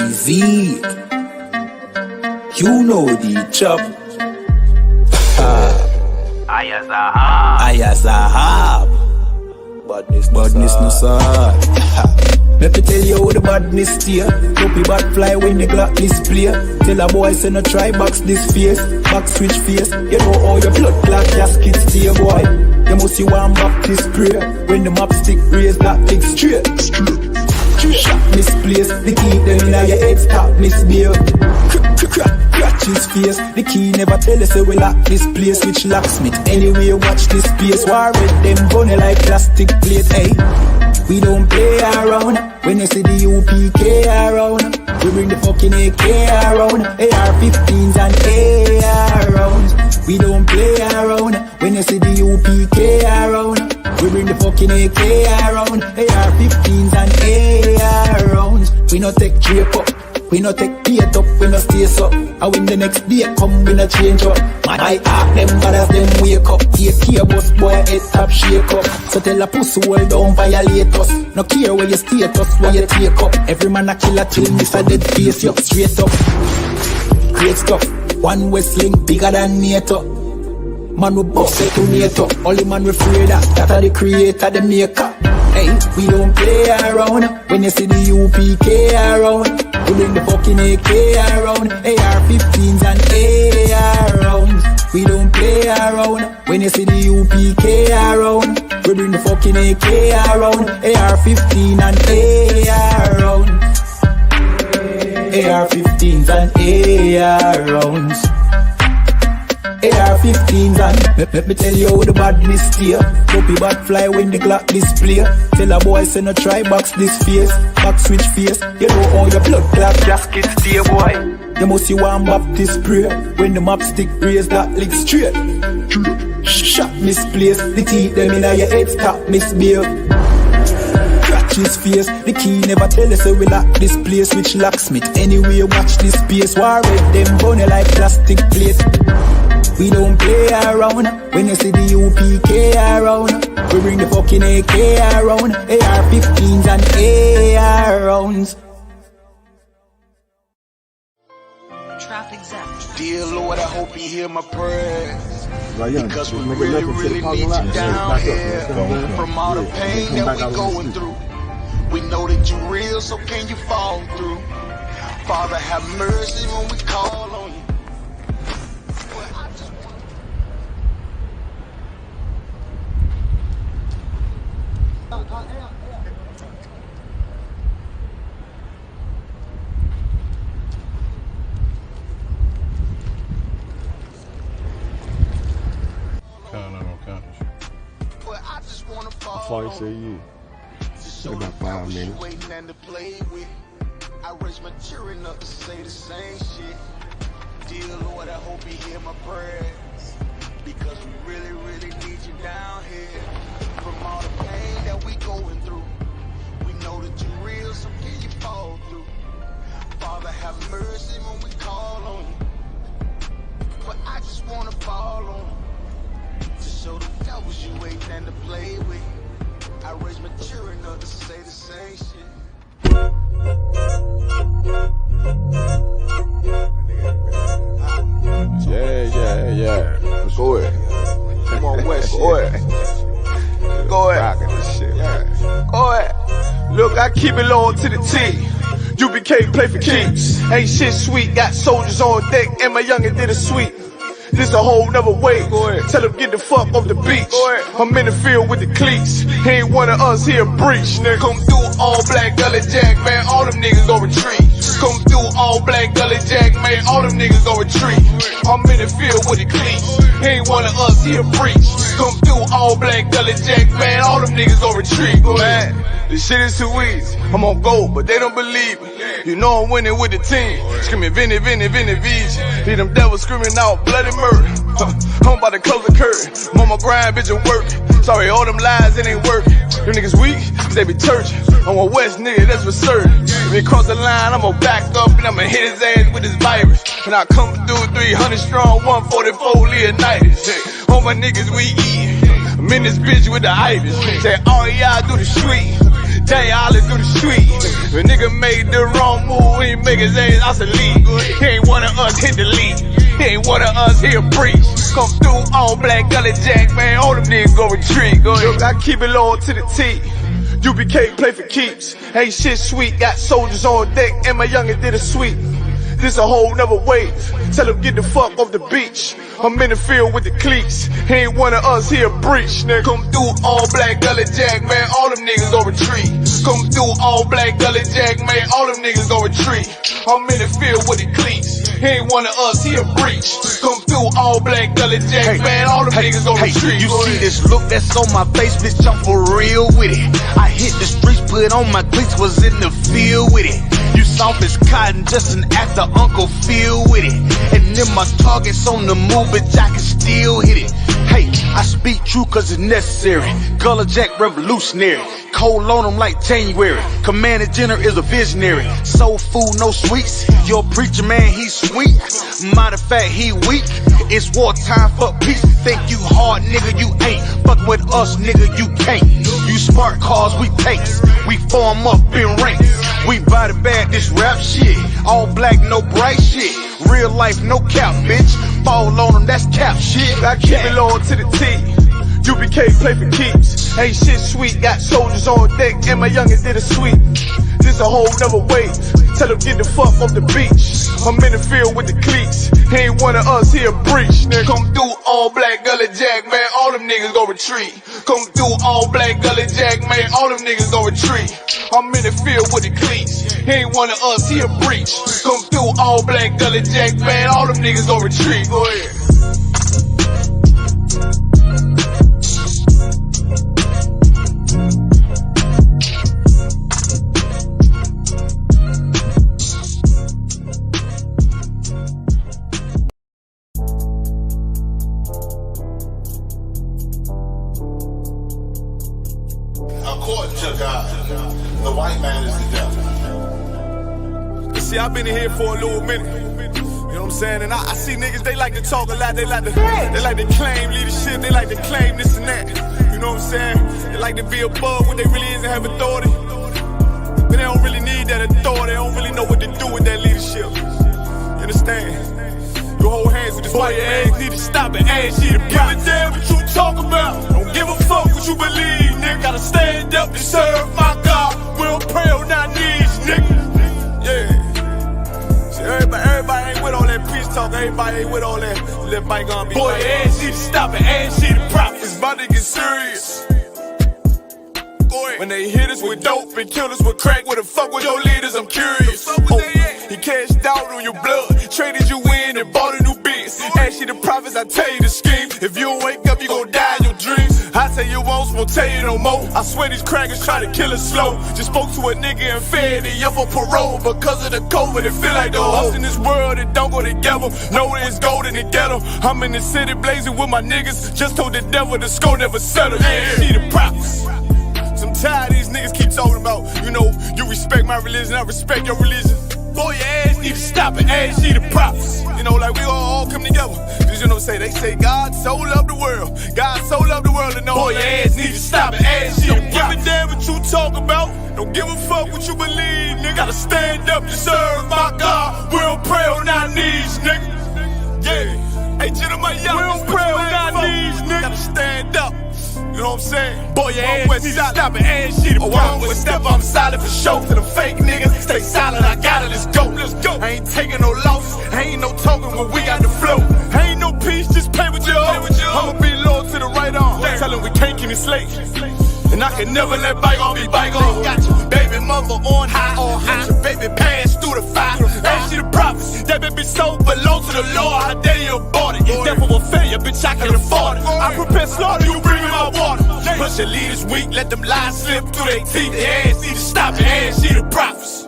Z, you know the chop. Ayazahab. Badness no sir. Let me tell you how the badness steer. Dopey bad fly when the Glock display. Tell a boy say no try box this face. Back switch face. You know how your blood clot casket stay boy. You must see one Baptist prayer. When the map stick raise that big straight. Shot misplaced, the key them in your head stop misbehaved. Crack his face, the key never tell us we lock this place. Which locksmith anyway watch this place. War with them bunny like plastic plate. Hey, we don't play around. When you see the UPK around, we bring the fucking AK around. AR-15s and AR rounds. We don't play around. When you see the UPK around, we bring the fucking AK around. AR-15s and AR rounds. We no take drape up, we no take beat up, we no stay up. And when the next day come, we no change up. Man, I ask them brothers, them wake up. AK bus boy, head top shake up. So tell a pussy hold down, violate us. No care where you status, where you take up. Every man a killer till miss a dead face, you straight up. Great stuff, one Westling bigger than NATO. Man we bust it to NATO. Only man we afraid that are the creator, the maker. Hey, we don't play around. When you see the UPK around, we bring the fucking AK around. AR-15s and AR rounds. We don't play around. When you see the UPK around, we bring the fucking AK around. AR-15 and AR rounds. AR-15s and AR rounds. AR-15s and let me tell you how the badness steer. Dopey bad fly when the Glock display. Tell a boy say no try box this face. Back switch face. You know how your blood clot casket stay boy. You must see one Baptist prayer. When the map stick raise that lick straight. Shot misplaced. The teeth them in your head stop misbehaved. Crack his face. The key never tell us we lock this place. Which locksmith anyway watch this space. War with them bunny like plastic plate. We don't play around. When you see the UPK around, we bring the fucking AK around. AR-15s and AR rounds. Dear Lord, I hope you hear my prayers. Because we really, really need you down here. From all the pain that we going through, we know that you're real, so can you fall through? Father, have mercy when we call on you. How far you say you? About 5 minutes. I raise my children up to say the same shit. Dear Lord, I hope you hear my prayers. Because we really, really need you down here. From all the pain that we going through, we know that you're real, so can you fall through? Father, have mercy when we call on you. But I just wanna fall on you. To show the devils you ain't nothing to play with. I raise my children up to say the same shit. Yeah. Go ahead. Come on, West. Go ahead. Go ahead. Go ahead. Look, I keep it low to the T. UBK play for keeps. Ain't shit sweet. Got soldiers on deck, and my youngin' did a sweep. This a whole nother way. Tell him get the fuck off the beach. I'm in the field with the cleats. He ain't one of us here breach. Nigga, come through all black gully jack, man. All them niggas gon' retreat. Come through all black gully jack, man. All them niggas gon' retreat. I'm in the field with the cleats. He ain't one of us here breach. Come through all black gully jack, man. All them niggas gon' retreat. Man, this shit is too easy. I'm on gold, but they don't believe me. You know I'm winning with the team. Screaming Vinny, Vinny, Vinny, Vision. Hear them devils screaming out bloody murder. I'm about to close the curtain. Mama grind, bitch, and work. Sorry, all them lies, it ain't working. Them niggas weak, cause they be churching. I'm a West nigga, that's for certain. If he cross the line, I'ma back up and I'ma hit his ass with this virus. And I come through 300 strong, 144 Leonidas. All my niggas, we eat. I'm in in this bitch with the Ivy. Say, all y'all do the sweet. Jay Ollie do the sweet. If a nigga made the wrong move, he make his ass out the league. He ain't one of us hit the league. He ain't one of us here preach. Come through all black gully jack, man. All them niggas go retreat. Go ahead. Look, I keep it low to the T. UBK play for keeps. Hey, shit sweet. Got soldiers on deck, and my youngin' did a sweep. This a whole nother wave. Tell him get the fuck off the beach. I'm in the field with the cleats. He ain't one of us here breach, nigga. Come through all black gully jack, man. All them niggas go retreat. Come through all black gully jack, man. All them niggas go retreat. I'm in the field with the cleats. He ain't one of us here breach. Come through all black gully jack, man. All them niggas go retreat. You see this look that's on my face, bitch? I'm for real with it. I hit the streets, put on my cleats, was in the field with it. You soft as cotton, just an actor, Uncle Phil with it. And then my target's on the move, but I can still hit it. Hey, I speak true cause it's necessary. Gullah Jack revolutionary. Cold on them like January. Commander General is a visionary. Soul food, no sweets. Your preacher man, he's sweet. Matter of fact, he weak. It's wartime for peace. Think you hard, nigga, you ain't. Fuck with us, nigga, you can't. You smart cars, we tanks. We form up in ranks. We body bag this rap shit. All black, no bright shit. Real life, no cap, bitch. Fall on them, that's cap shit. I keep it low to the T. UBK play for keeps. Ain't shit sweet. Got soldiers on deck, and my youngin' did a sweep. This a whole nother wave. Tell him get the fuck off the beach. I'm in the field with the cleats. He ain't one of us here breach, nigga. Come through all black gully jack, man. All them niggas go retreat. Come through all black gully jack, man. All them niggas go retreat. I'm in the field with the cleats. He ain't one of us here breach. Come through all black gully jack, man. All them niggas go retreat. Go ahead. According to God, the white man is the devil. See, I've been in here for a little minute. You know what I'm saying? And I see niggas, they like to talk a lot. They like to claim leadership. They like to claim this and that. You know what I'm saying? They like to be above what they really is and have authority. But they don't really need that authority. They don't really know what to do with that leadership. You understand? You hold hands with this white man. Need to stop and ask you to give a damn what you talk about. Don't give a fuck what you believe, nigga. Gotta stand up and serve my God. We don't pray on our knees, nigga. Yeah. See, everybody ain't with all that peace talk. Everybody ain't with all that. Let bygone be. Boy, ask you to stop and ask you to profit. It's about to get serious. When they hit us with dope and kill us with crack, where the fuck with your leaders? I'm curious. He cashed out on your blood, traded you in and bought a new biz. Ask you the profits, I tell you the scheme. If you don't wake up, you gon' die in your dreams. I tell you once, won't tell you no more. I swear these crackers try to kill us slow. Just spoke to a nigga and fed it up for parole because of the COVID. It feel like the host in this world that don't go together. Know that it's gold in the ghetto. I'm in the city blazing with my niggas. Just told the devil the score never settled. Yeah, see the profits. I'm tired of these niggas keep talking about, you know, you respect my religion, I respect your religion. Boy, your ass need to stop and ask you the prophets. You know, like we all come together. Cause you know, they say God so loved the world. God so loved the world, and know boy, your ass need to stop and ask you the prophets. Don't give a damn what you talk about. Don't give a fuck what you believe, nigga. Gotta stand up and serve my God. We don't pray on our knees, nigga. Yeah. Hey, gentlemen, young, we don't pray on our knees, nigga. Gotta stand up. You know what I'm saying? Boy, your ass need to stop and ask you the problem. Step, I'm solid for show. To the fake niggas, stay silent, I got it, let's go. Let's go. I ain't taking no loss, ain't no token when we got the flow. Ain't no peace, just play with your own. I'ma be loyal to the right arm. Tell him we can't keep it slave. And I can never let bygone be bygone. Got your baby mother on high. Got your baby pass through the fire. Ask you the prophets. That baby soul belong to the Lord. How dare you abort it? It's devil will failure, bitch, I can afford it. I prepare slaughter, you bring me my water. Push your leaders weak, let them lies slip through their teeth. Their ass need to stop and ask you the prophets.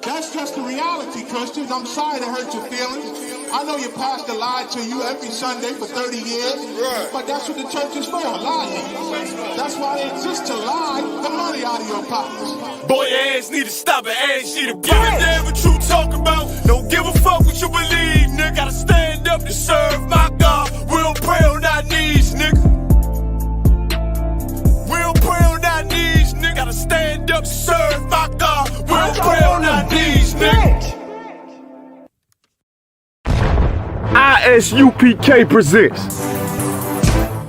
That's just the reality, Christians. I'm sorry to hurt your feelings. I know your pastor lied to you every Sunday for 30 years, but that's what the church is for, lying. That's why they exist, to lie the money out of your pockets. Boy, your ass need to stop and ask you to give a damn what you talk about. Don't give a fuck what you believe, nigga. Gotta stand up to serve my God. We don't pray on our knees, nigga. Yep, serve my God. We'll pray on our knees, nigga. ISUPK presents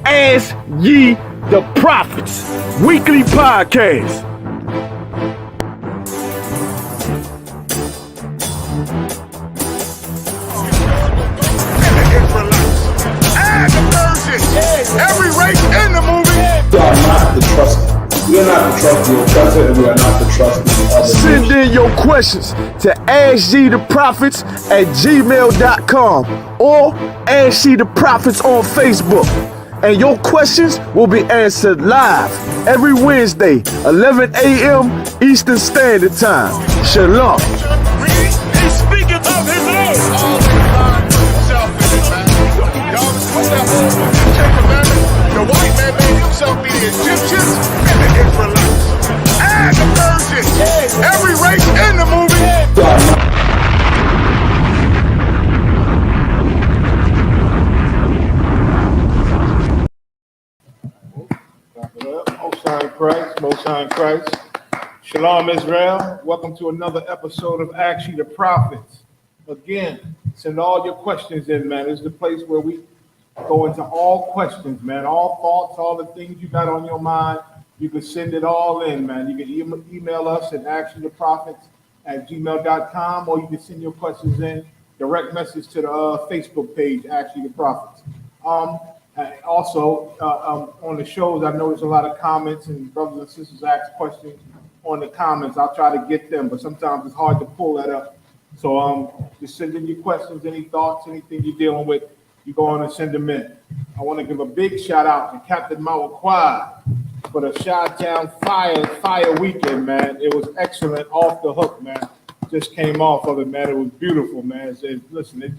Ask Ye the Prophets weekly podcast. Every race in the movie. We are not the trusted. We are not the trusted. You're trusted, and we are not the trusted. Send in your questions to askyetheprophets@gmail.com or Ask Ye the Prophets on Facebook. And your questions will be answered live every Wednesday, 11 a.m. Eastern Standard Time. Shalom. He's speaking of his Lord. The white man made himself be the Egyptians and the Israelites. And the Persians. Every race in the movie. Most High in Christ. Shalom, Israel. Welcome to another episode of Ask Ye the Prophets. Again, send all your questions in, man. This is the place where we go into all questions, man. All thoughts, all the things you got on your mind. You can send it all in, man. You can email us at askyetheprophets@gmail.com, or you can send your questions in direct message to the Facebook page, Ask Ye the Prophets. Also, on the shows, I notice a lot of comments and brothers and sisters ask questions on the comments. I'll try to get them, but sometimes it's hard to pull that up. So just send in your questions, any thoughts, anything you're dealing with, you go on and send them in. I want to give a big shout out to Captain Mawakwa for the Chi-Town Fire Weekend, man. It was excellent, off the hook, man. Just came off of it, man. It was beautiful, man. Listen, it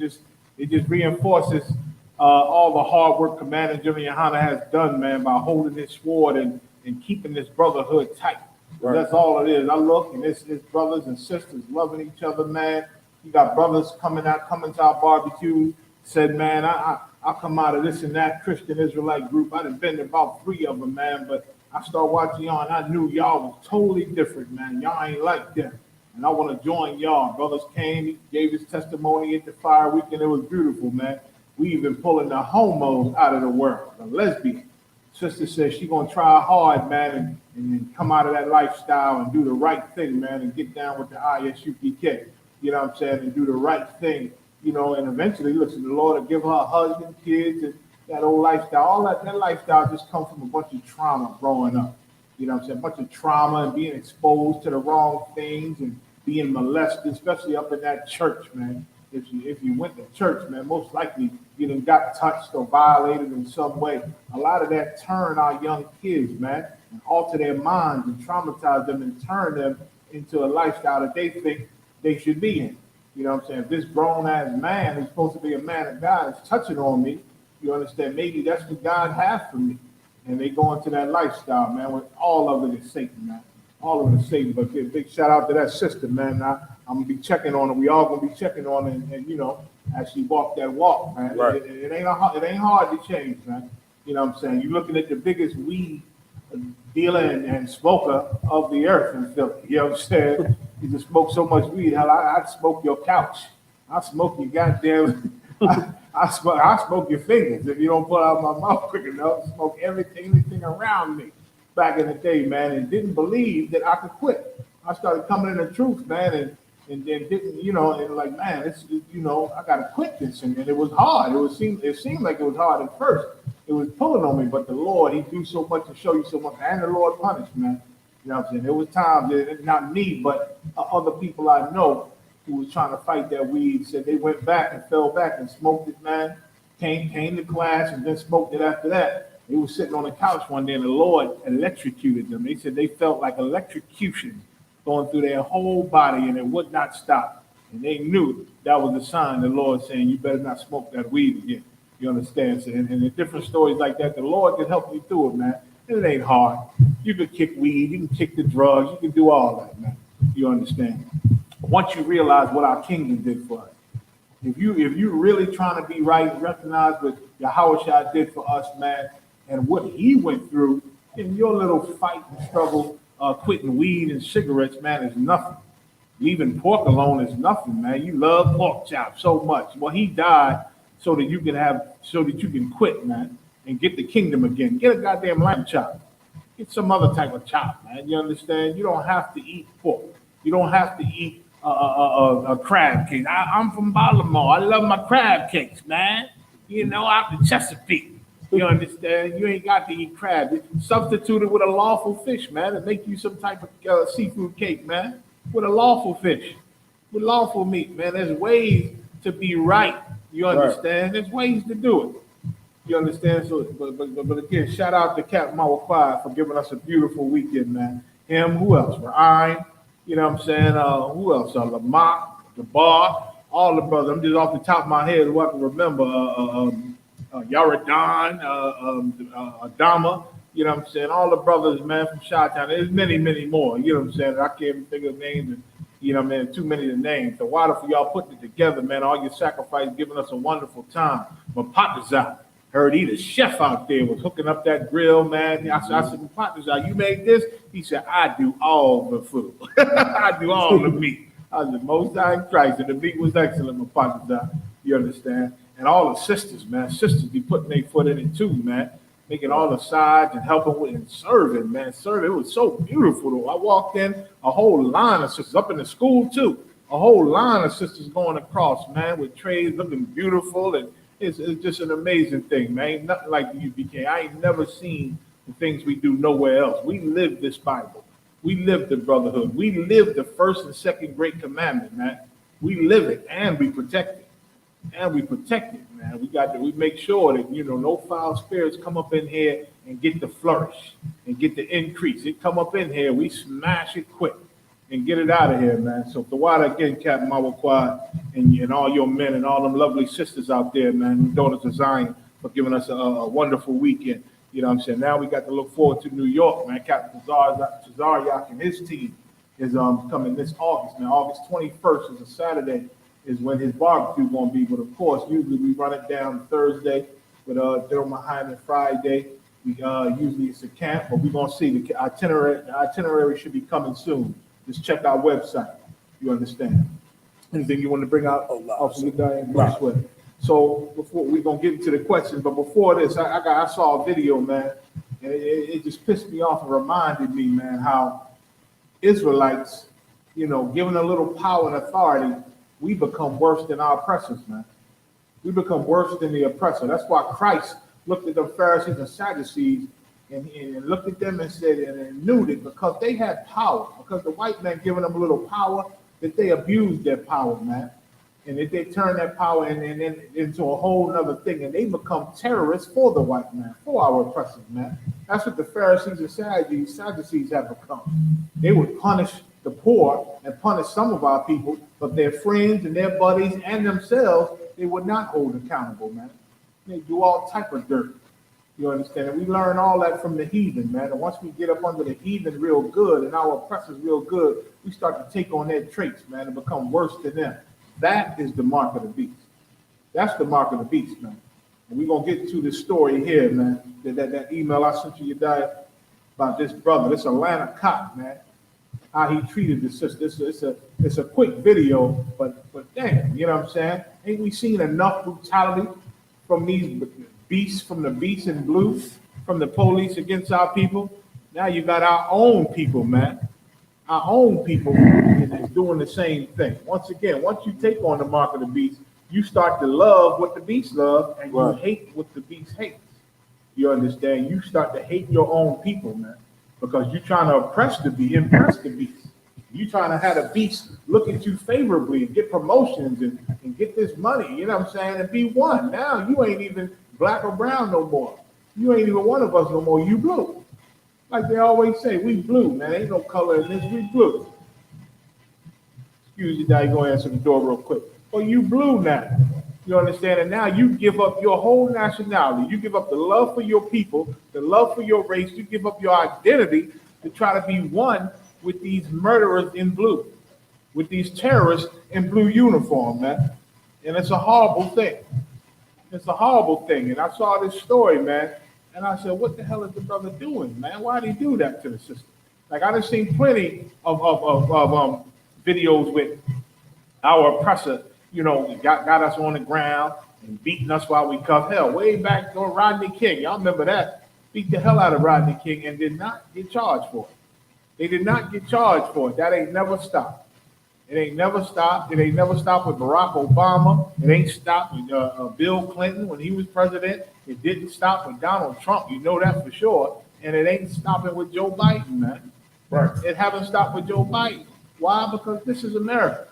just reinforces all the hard work Commander Jimmy Hanna has done, man, by holding this sword and keeping this brotherhood tight. Right. That's all it is. I look, and it's brothers and sisters loving each other, man. You got brothers coming to our barbecue, said, man, I come out of this and that Christian Israelite group. I done been to about 3 of them, man, but I started watching y'all, and I knew y'all was totally different, man. Y'all ain't like them, and I want to join y'all. Brothers came, he gave his testimony at the fire weekend. It was beautiful, man. We even pulling the homos out of the world, the lesbian. Sister says she gonna try hard, man, and come out of that lifestyle and do the right thing, man, and get down with the ISUPK. You know what I'm saying? And do the right thing, you know, and eventually, listen, the Lord will give her a husband, kids, and that old lifestyle. All that lifestyle just comes from a bunch of trauma growing up. You know what I'm saying? A bunch of trauma and being exposed to the wrong things and being molested, especially up in that church, man. If you went to church, man, most likely you done got touched or violated in some way. A lot of that turn our young kids, man, and alter their minds and traumatize them and turn them into a lifestyle that they think they should be in. You know what I'm saying? If this grown-ass man who's supposed to be a man of God is touching on me, you understand, maybe that's what God has for me. And they go into that lifestyle, man, with all of it is Satan, man. All of it is Satan. But big shout out to that sister, man. I'm gonna be checking on her. We all gonna be checking on her, and you know, as she walk that walk, man. Right. It ain't hard to change, man. You know what I'm saying? You're looking at the biggest weed dealer and smoker of the earth in Philly. You know what I'm saying? You just smoke so much weed. Hell, I'd smoke your couch. I smoke your goddamn. I smoke your fingers if you don't pull out my mouth quick enough. I smoke anything around me back in the day, man, and didn't believe that I could quit. I started coming in the truth, man, and then didn't, you know, and like, man, it's, you know, I gotta quit this, and it was hard. It seemed like it was hard at first. It was pulling on me, but the Lord, He do so much to show you so much, and the Lord punished, man. You know what I'm saying? There was times that not me, but other people I know who was trying to fight that weed said they went back and fell back and smoked it, man. Came to class and then smoked it after that. They were sitting on the couch one day and the Lord electrocuted them. They said they felt like electrocution going through their whole body and it would not stop. And they knew that was a sign, the Lord saying, you better not smoke that weed again. You understand? And the different stories like that, the Lord can help you through it, man. And it ain't hard. You can kick weed, you can kick the drugs, you can do all that, man. You understand? Once you realize what our kingdom did for us, if you really trying to be right, recognize what Yahushua did for us, man, and what He went through in your little fight and struggle quitting weed and cigarettes, man, is nothing. Leaving pork alone is nothing, man. You love pork chops so much. Well, he died so that you can quit, man, and get the kingdom again. Get a goddamn lamb chop. Get some other type of chop, man. You understand? You don't have to eat pork. You don't have to eat a crab cake. I'm from Baltimore. I love my crab cakes, man. You know, out the Chesapeake. You understand? You ain't got to eat crab. Substitute it with a lawful fish, man, and make you some type of seafood cake, man, with a lawful fish, with lawful meat, man. There's ways to be right. You understand? There's ways to do it. You understand? So, but again, shout out to Captain Mawakwa for giving us a beautiful weekend, man. Him, who else? Ryan, you know what I'm saying? Who else? Lamont, the bar, all the brothers. I'm just off the top of my head who I can remember. Yaradon, Adama, you know what I'm saying? All the brothers, man, from Chi-Town. There's many, many more. You know what I'm saying? I can't even think of names. And, you know, man, too many to name. So why for y'all putting it together, man? All your sacrifice, giving us a wonderful time. My partner's out. Heard he the chef out there was hooking up that grill, man. I said, my partner's out. You made this? He said, I do all the food. I do all the meat. I was the Most High in Christ, and the meat was excellent. My partner's out. You understand? And all the sisters, man. Sisters be putting their foot in it too, man. Making all the sides and helping with and serving, man. Serving, it was so beautiful though. I walked in, a whole line of sisters up in the school too. A whole line of sisters going across, man, with trays looking beautiful, and it's just an amazing thing, man. Ain't nothing like the UBK. I ain't never seen the things we do nowhere else. We live this Bible. We live the brotherhood. We live the first and second great commandment, man. We live it and we protect it. And we protect it, man. We make sure that, you know, no foul spirits come up in here and get the flourish and get the increase. It come up in here, we smash it quick and get it out of here, man. So the water again, Captain Mawakwa, and all your men and all them lovely sisters out there, man, daughters of Zion, for giving us a wonderful weekend. You know what I'm saying? Now we got to look forward to New York, man. Captain Tazaryak and his team is coming this August, man. August 21st is a Saturday, is when his barbecue gonna be. But of course, usually we run it down Thursday, with Daryl Muhammad Friday. We usually it's a camp, but we're gonna see the itinerary. The itinerary should be coming soon. Just check our website. You understand? Anything you want to bring out? Right. So before we're gonna get into the questions, but before this, I saw a video, man, and it just pissed me off and reminded me, man, how Israelites, you know, given a little power and authority, we become worse than our oppressors, man. We become worse than the oppressor. That's why Christ looked at the Pharisees and Sadducees and looked at them and said, and knew that because they had power, because the white man giving them a little power, that they abused their power, man. And that they turn that power into a whole nother thing, and they become terrorists for the white man, for our oppressors, man. That's what the Pharisees and Sadducees have become. They would punish the poor and punish some of our people, but their friends and their buddies and themselves, they would not hold accountable, man. They do all type of dirt. You understand? And we learn all that from the heathen, man. And once we get up under the heathen real good and our oppressors real good, we start to take on their traits, man, and become worse than them. That is the mark of the beast. That's the mark of the beast, man. And we're going to get to this story here, man. That email I sent you, Yediah, about this brother, this Atlanta cop, man, how he treated the sister. It's a quick video, but damn, you know what I'm saying? Ain't we seen enough brutality from these beasts, from the beasts in blue, from the police against our people? Now you got our own people, man. Our own people is doing the same thing. Once again, once you take on the mark of the beast, you start to love what the beast loves, and you hate what the beast hates. You understand? You start to hate your own people, man, because you're trying to impress the beast. You're trying to have the beast look at you favorably and get promotions and get this money, you know what I'm saying, and be one. Now you ain't even black or brown no more. You ain't even one of us no more. You blue. Like they always say, we blue, man. Ain't no color in this. We blue. Excuse me, now you go answer the door real quick. Well, you blue now. You understand? And now you give up your whole nationality. You give up the love for your people, the love for your race. You give up your identity to try to be one with these murderers in blue, with these terrorists in blue uniform, man. And it's a horrible thing. It's a horrible thing. And I saw this story, man. And I said, what the hell is the brother doing, man? Why did he do that to the sister? Like I done seen plenty of videos with our oppressor, got us on the ground and beating us while we cuffed. Hell, way back on Rodney King, y'all remember that? Beat the hell out of Rodney King and did not get charged for it. They did not get charged for it. That ain't never stopped. It ain't never stopped. It ain't never stopped with Barack Obama. It ain't stopped with Bill Clinton when he was president. It didn't stop with Donald Trump. You know that for sure. And it ain't stopping with Joe Biden, man. Right. It haven't stopped with Joe Biden. Why? Because this is America.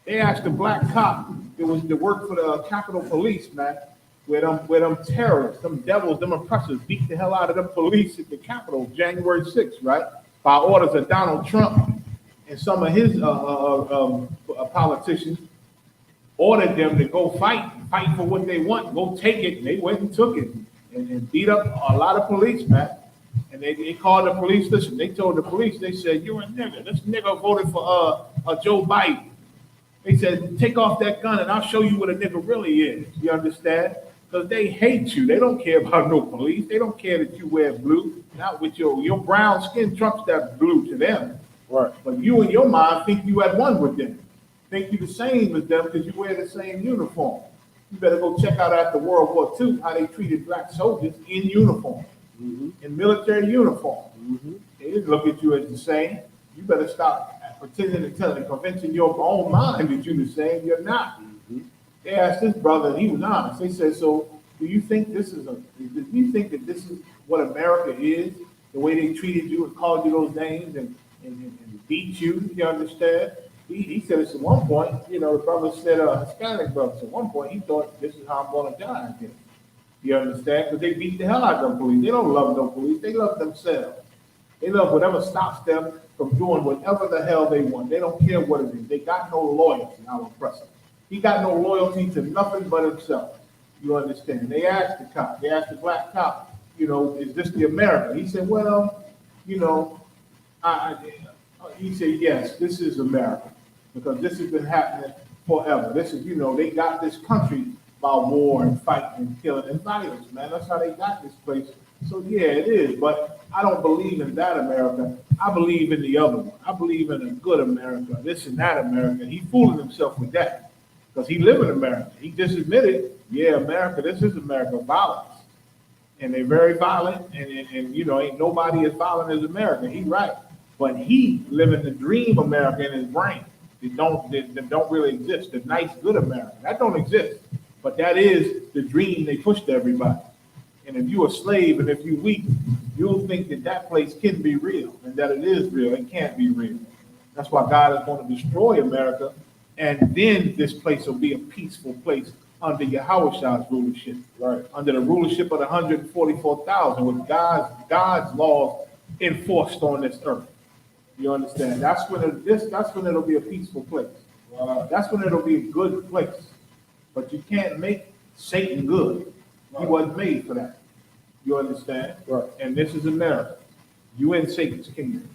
They asked the black cop that was to work for the Capitol Police, man, where them terrorists, them devils, them oppressors beat the hell out of them police at the Capitol January 6th, right? By orders of Donald Trump and some of his politicians ordered them to go fight for what they want, go take it. And they went and took it and beat up a lot of police, man. And they called the police. Listen, they told the police, they said, "You're a nigga. This nigga voted for Joe Biden." They said, "Take off that gun and I'll show you what a nigga really is." You understand? Because they hate you. They don't care about no police. They don't care that you wear blue. Not with your brown skin trumps that blue to them. Right. But you in your mind think you at one with them. Think you the same as them because you wear the same uniform. You better go check out after World War II how they treated black soldiers in uniform, in military uniform. They didn't look at you as the same. You better stop pretending and convincing your own mind that you're the same. You're not. They asked this brother, and he was honest. They said, "So, do you think that this is what America is? The way they treated you and called you those names and beat you? You understand?" He said this at one point. The brother said, Hispanic brother. So at one point, he thought, "This is how I'm going to die again." You understand? Because they beat the hell out of them police. They don't love no police. They love themselves. They love whatever stops them from doing whatever the hell they want. They don't care what it is. They got no loyalty, our oppressor. He got no loyalty to nothing but himself. You understand? They asked the cop, they asked the black cop, "Is this the America?" He said, "Well, he said, yes, this is America. Because this has been happening forever. This is, they got this country by war and fighting and killing and violence, man. That's how they got this place. So yeah, it is. But I don't believe in that America. I believe in the other one. I believe in a good America. This and that America. He fooling himself with that. Because he live in America. He just admitted, yeah, America, this is America, violence. And they're very violent, and ain't nobody as violent as America. He right. But he living the dream America in his brain. That don't really exist. The nice, good America. That don't exist. But that is the dream they push to everybody. And if you're a slave and if you're weak, you'll think that place can be real and that it is real. It can't be real. That's why God is going to destroy America. And then this place will be a peaceful place under Yahweh's rulership. Right. Under the rulership of the 144,000 with God's laws enforced on this earth. You understand? That's when it'll be a peaceful place. That's when it'll be a good place. But you can't make Satan good. He wasn't made for that. You understand? Right. And this is America. You in Satan's kingdom.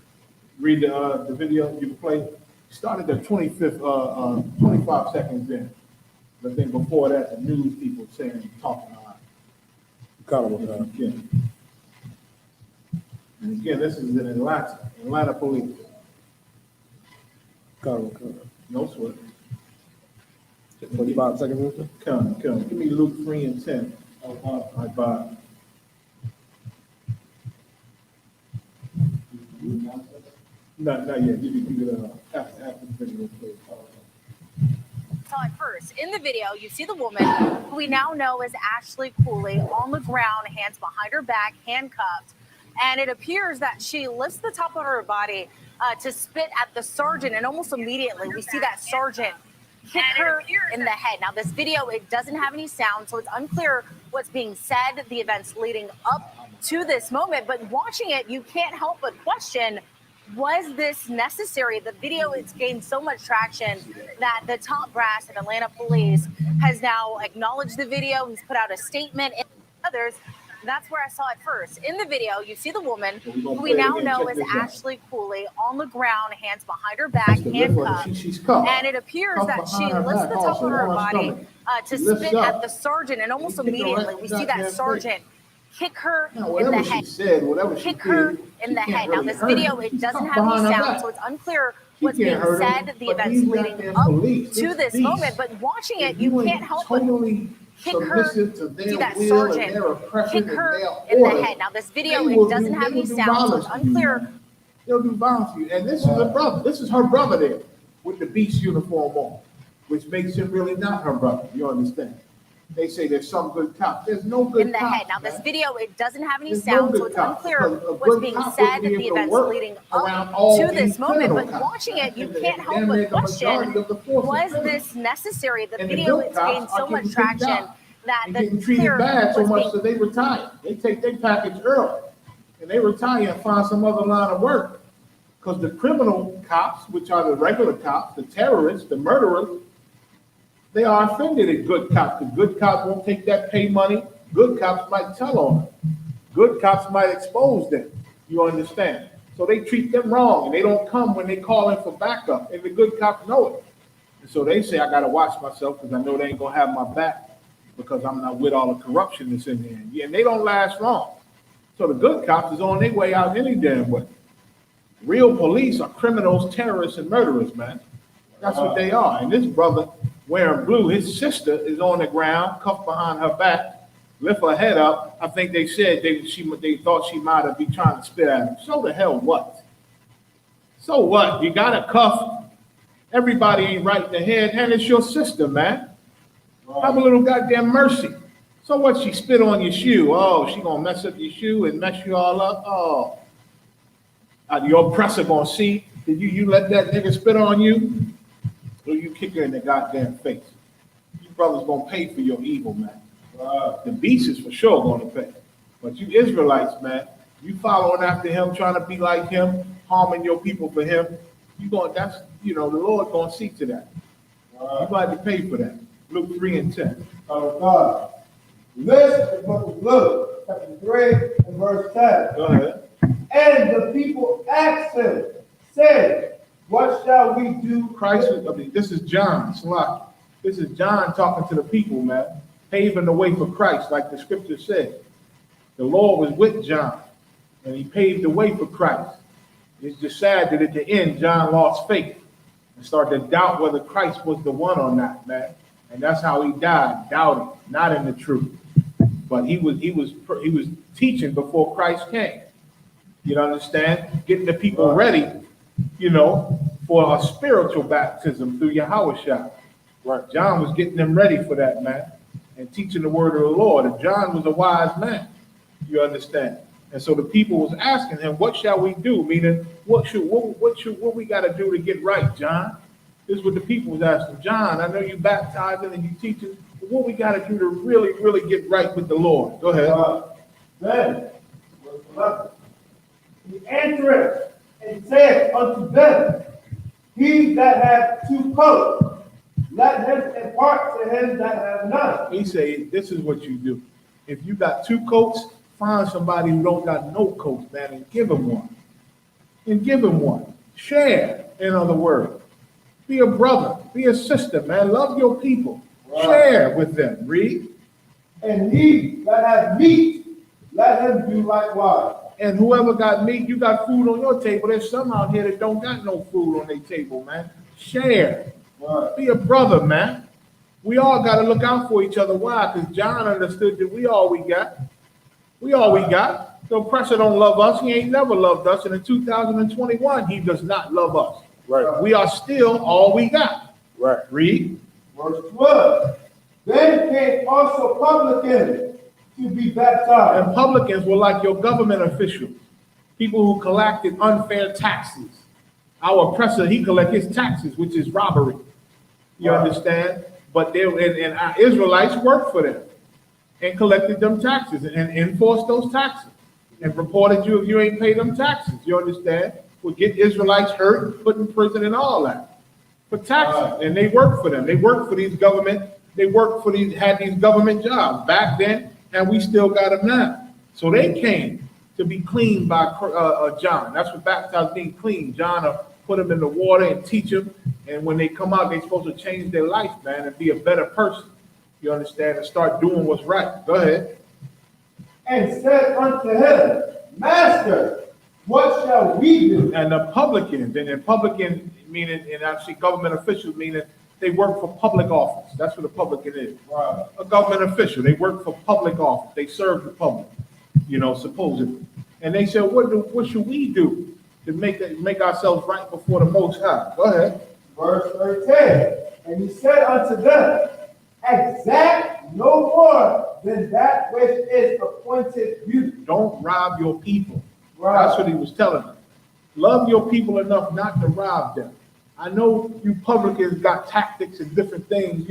Read the video you can play. Started at 25 seconds in. I think before that, the news people talking a lot. And again, this is in Atlanta police. No sweat. 25 seconds. Come. Give me Luke 3 and 10. My Bob. Not yet. You can after the video. Saw it first. In the video, you see the woman who we now know as Ashley Cooley on the ground, hands behind her back, handcuffed. And it appears that she lifts the top of her body to spit at the sergeant. And almost immediately, we see that sergeant hit her in the head. Now, this video, it doesn't have any sound, so it's unclear what's being said, the events leading up to this moment. But watching it, you can't help but question, was this necessary? The video has gained so much traction that the top brass at Atlanta Police has now acknowledged the video. He's put out a statement, and others. That's where I saw it first. In the video, you see the woman who we now know as Ashley Cooley on the ground, hands behind her back, handcuffed. And it appears that she lifts the top of her body to spit at the sergeant. And almost immediately, we see that sergeant kick her in the head. Whatever she in the head. Now, really this hurt video, him. it She's doesn't tough have any behind her sound, back. so it's unclear She what's being can't hurt him, said, the but events these leading goddamn up police, to this beast, moment. But watching it, if you ain't can't help but totally kick her, submissive to their see that will and sergeant their oppression kick and her their in the orders, head. Now, this video, they it will doesn't do- have they any will do sound, so violence it's to you, unclear. man. They'll do violence to you. And this is her brother. This is her brother there with the beast uniform on, which makes him really not her brother. You understand? They say there's some good cops. There's no good In the cops, head. Now, this man. video, it doesn't have any There's no sound, good so it's cops, unclear because a what's good being cop said, wouldn't be the able to events work leading around up all to these this moment. criminal But cops, watching man. it, you And can't help then but the majority question, of the force is was criminal. this necessary? The And the video, good it's gained cops so are much getting traction kicked out that and the getting treated clear bad so what's much being that they retire. They take their package early, and they retire and find some other line of work. Because the criminal cops, which are the regular cops, the terrorists, the murderers, they are offended at good cops. The good cops won't take that pay money. Good cops might tell on them. Good cops might expose them. You understand? So they treat them wrong, and they don't come when they call in for backup. And the good cops know it. And so they say, I got to watch myself because I know they ain't going to have my back because I'm not with all the corruption that's in there. Yeah, and they don't last long. So the good cops is on their way out any damn way. Real police are criminals, terrorists, and murderers, man. That's what they are. And this brother wearing blue, his sister is on the ground, cuffed behind her back, lift her head up. I think they said they thought she might have been trying to spit at him. So the hell what? So what? You got a cuff. Everybody ain't right in the head, and it's your sister, man. Have a little goddamn mercy. So what? She spit on your shoe. Oh, she gonna mess up your shoe and mess you all up. Oh, your oppressor gonna see that you let that nigga spit on you, or you kick her in the goddamn face. You brothers gonna pay for your evil, man. The beast is for sure gonna pay. But you Israelites, man, you following after him, trying to be like him, harming your people for him. The Lord gonna see to that. You got to pay for that. Luke 3:10. Oh God. This is the book of Luke, chapter 3 and verse 10. Go ahead. And the people asked him, saying, what shall we do? This is John. This is John talking to the people, man, paving the way for Christ, like the scripture said. The Lord was with John, and he paved the way for Christ. It's just sad that at the end, John lost faith and started to doubt whether Christ was the one or not, man. And that's how he died, doubting, not in the truth. But he was teaching before Christ came. You understand? Getting the people ready, for a spiritual baptism through Yahushua. Right. John was getting them ready for that, man, and teaching the word of the Lord. And John was a wise man. You understand? And so the people was asking him, what shall we do? Meaning, what we got to do to get right, John? This is what the people was asking. John, I know you baptizing and you teaching, but what we got to do to really, really get right with the Lord? Go ahead. Then, verse 11, he answered and said unto them, he that hath 2 coats, let him impart to him that hath none. He said, this is what you do. If you got 2 coats, find somebody who don't got no coats, man, and give him one. And give him one. Share, in other words. Be a brother. Be a sister, man. Love your people. Right. Share with them. Read. And he that hath meat, let him do likewise. And whoever got meat, you got food on your table. There's some out here that don't got no food on their table, man. Share. Right. Be a brother, man. We all got to look out for each other. Why? Because John understood that we all we got. We all we got. The oppressor don't love us. He ain't never loved us. And in 2021, he does not love us. Right. We are still all we got. Right. Read. Verse 12. Then came also publicans to be baptized. And publicans were like your government officials, people who collected unfair taxes. Our oppressor, he collect his taxes, which is robbery. You understand? But and our Israelites worked for them and collected them taxes and enforced those taxes and reported you if you ain't paid them taxes. You understand? Would get Israelites hurt, put in prison and all that for taxes. And they worked for them. They worked for these government. Had these government jobs back then, and we still got them now. So they came to be cleaned by John. That's what baptized being clean. John put them in the water and teach them. And when they come out, they're supposed to change their life, man, and be a better person. You understand? And start doing what's right. Go ahead. And said unto him, Master, what shall we do? And the publicans, and publican meaning, and actually government officials meaning they work for public office. That's what a publican is. Right. A government official. They work for public office. They serve the public, supposedly. And they said, what should we do to make ourselves right before the Most High? Go ahead. Verse 13. And he said unto them, exact no more than that which is appointed you. Don't rob your people. Right. That's what he was telling them. Love your people enough not to rob them. I know you publicans got tactics and different things,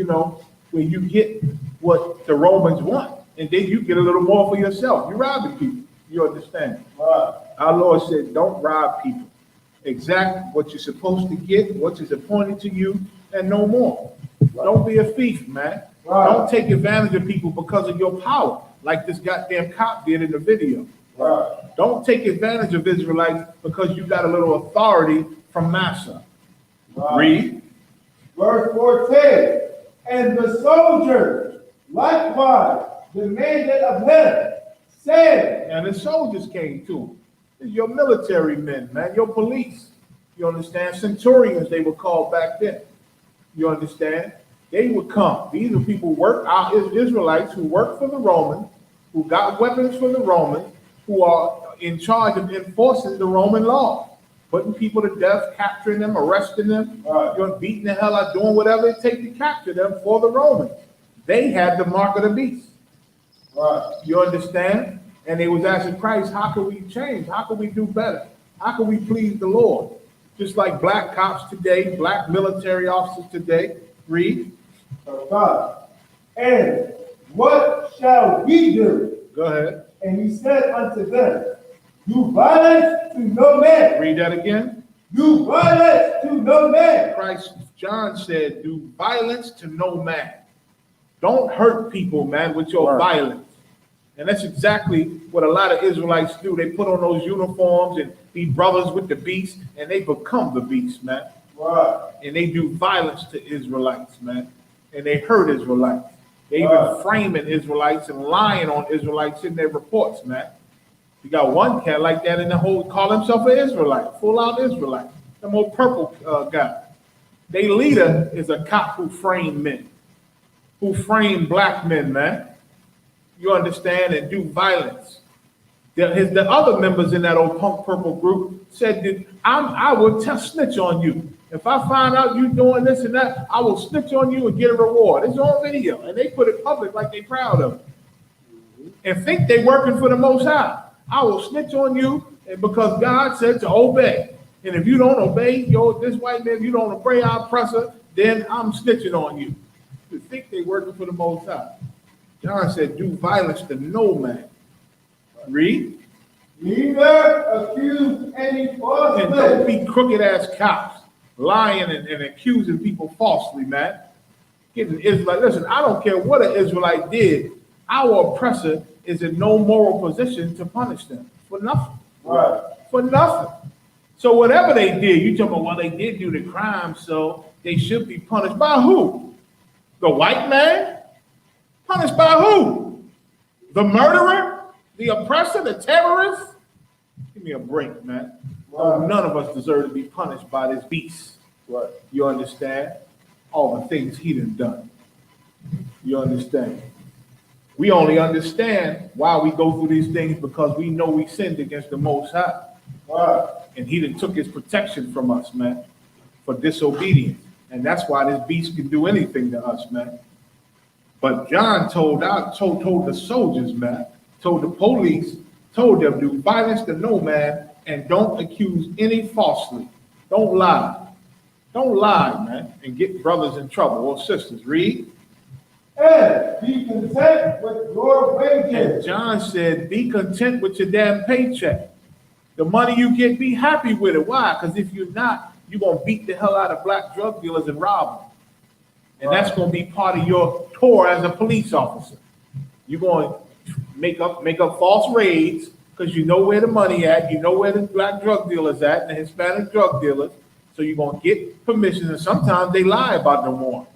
where you get what the Romans want, and then you get a little more for yourself. You're robbing people. You understand? Right. Our Lord said, don't rob people. Exact what you're supposed to get, what is appointed to you, and no more. Right. Don't be a thief, man. Right. Don't take advantage of people because of your power, like this goddamn cop did in the video. Right. Don't take advantage of Israelites because you got a little authority from Massa. Right. Read. Verse 14. And the soldiers likewise demanded of him, saying. And the soldiers came to him. Your military men, man, your police. You understand? Centurions, they were called back then. You understand? They would come. These are people our Israelites who work for the Romans, who got weapons for the Romans, who are in charge of enforcing the Roman law. Putting people to death, capturing them, arresting them, beating the hell out, doing whatever it takes to capture them for the Romans. They had the mark of the beast. Right. You understand? And they was asking Christ, how can we change? How can we do better? How can we please the Lord? Just like black cops today, black military officers today. Read. And what shall we do? Go ahead. And he said unto them, do violence to no man. Read that again. Do violence to no man. John said, do violence to no man. Don't hurt people, man, with your violence. And that's exactly what a lot of Israelites do. They put on those uniforms and be brothers with the beast, and they become the beast, man. Right. And they do violence to Israelites, man. And they hurt Israelites. They even framing Israelites and lying on Israelites in their reports, man. You got one cat like that in the whole, call himself an Israelite, full out Israelite. The old purple guy. Their leader is a cop who framed men, who framed black men, man. You understand, and do violence. The other members in that old punk purple group said that I will snitch on you. If I find out you doing this and that, I will snitch on you and get a reward. It's on video, and they put it public like they proud of it. And think they working for the Most High. I will snitch on you, and because God said to obey. And if you don't obey this white man, if you don't obey our oppressor, then I'm snitching on you. You think they working for the Most High. John said, do violence to no man. Read. Neither accuse any falsely. And don't be crooked ass cops, lying and accusing people falsely, man. Getting Israelite. Listen, I don't care what an Israelite did. Our oppressor is in no moral position to punish them for nothing. Right. For nothing. So whatever they did, you talking about, well, they did do the crime, so they should be punished by who? The white man? Punished by who? The murderer? The oppressor? The terrorist? Give me a break, man. Right. None of us deserve to be punished by this beast. Right. You understand? All the things he done. You understand? We only understand why we go through these things because we know we sinned against the Most High. Right. And he took his protection from us, man, for disobedience. And that's why this beast can do anything to us, man. But John told the soldiers, man, told the police, told them, do violence to no man and don't accuse any falsely. Don't lie. Don't lie, man, and get brothers in trouble or sisters. Read. And be content with your wages. And John said, be content with your damn paycheck. The money you get, be happy with it. Why? Because if you're not, you're going to beat the hell out of black drug dealers and rob them. And that's going to be part of your tour as a police officer. You're going to make up false raids because you know where the money at, you know where the black drug dealers at, and the Hispanic drug dealers. So you're going to get permission, and sometimes they lie about them more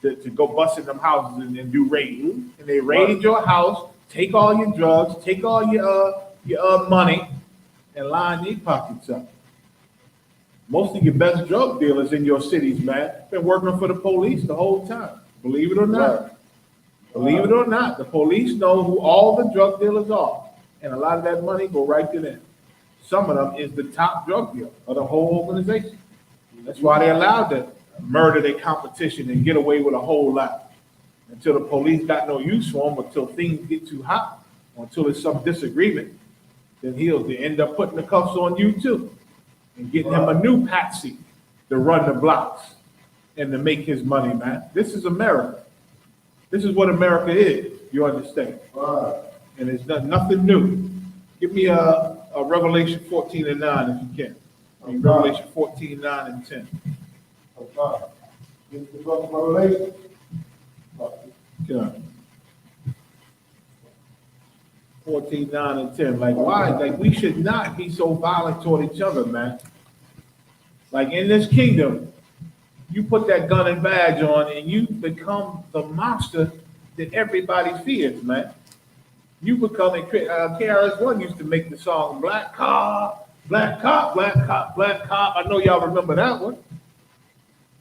to go bust in them houses and do raids. And they raid your house, take all your drugs, take all your money, and line their pockets up. Most of your best drug dealers in your cities, man, been working for the police the whole time. Believe it or not. Believe it or not, the police know who all the drug dealers are. And a lot of that money go right to them. Some of them is the top drug dealer of the whole organization. That's why they allowed to murder their competition and get away with a whole lot. Until the police got no use for them, until things get too hot, or until there's some disagreement, then they end up putting the cuffs on you too. And getting him a new patsy to run the blocks and to make his money, man. This is America. This is what America is, you understand? And it's nothing new. Give me a Revelation 14 and 9 if you can. Revelation 14, 9 and 10. Okay. This is the book of Revelation. Yeah. 14, 9 and 10. Like, why? Like, we should not be so violent toward each other, man. Like, in this kingdom, you put that gun and badge on and you become the monster that everybody fears, man. You become KRS-One used to make the song Black Cop, Black Cop, Black Cop, Black Cop. I know y'all remember that one.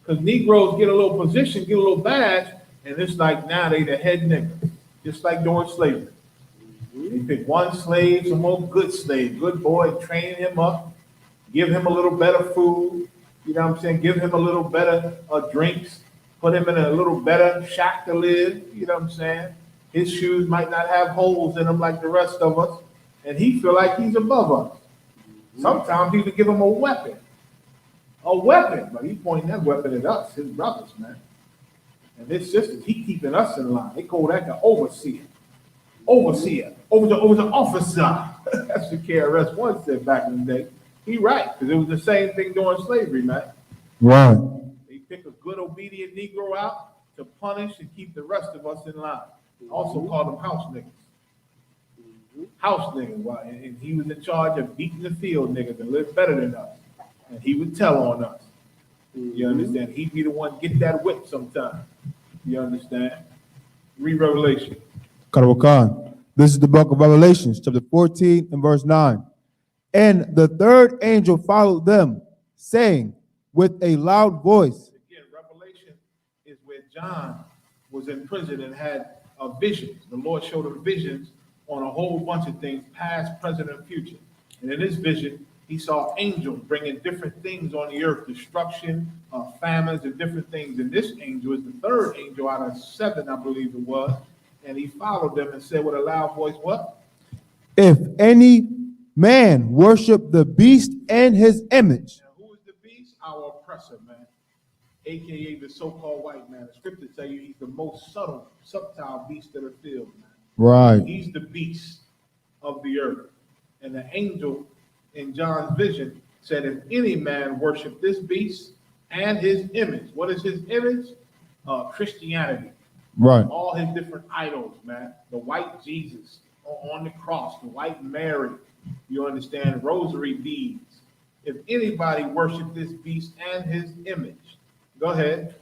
Because Negroes get a little position, get a little badge, and it's like now they the head nigga. Just like during slavery. They pick one slave, some more good slave, good boy, train him up, give him a little better food, you know what I'm saying? Give him a little better drinks, put him in a little better shack to live, you know what I'm saying? His shoes might not have holes in them like the rest of us, and he feel like he's above us. Sometimes he would give him a weapon, but he pointing that weapon at us, his brothers, man. And his sisters, he keeping us in line. They call that the overseer. Overseer, over the officer. That's what KRS-One said back in the day. He right, because it was the same thing during slavery, man. Right. They pick a good obedient Negro out to punish and keep the rest of us in line. Also called them house niggas. House niggas, why? And he was in charge of beating the field niggas and live better than us. And he would tell on us. You understand? He'd be the one get that whip sometime. You understand? Read Revelation. Karawakan. This is the book of Revelations, chapter 14 and verse 9. And the third angel followed them, saying with a loud voice. Again, Revelation is where John was in prison and had a vision. The Lord showed him visions on a whole bunch of things, past, present, and future. And in this vision, he saw angels bringing different things on the earth, destruction, famines, and different things. And this angel is the third angel out of 7, I believe it was. And he followed them and said with a loud voice, what? If any man worship the beast and his image. Now, who is the beast? Our oppressor, man. AKA the so-called white man. The scripture tell you he's the most subtle beast of the field, man. Right. He's the beast of the earth. And the angel in John's vision said, if any man worship this beast and his image. What is his image? Christianity. Right. All his different idols, man. The white Jesus on the cross, the white Mary, you understand, rosary beads. If anybody worship this beast and his image, go ahead.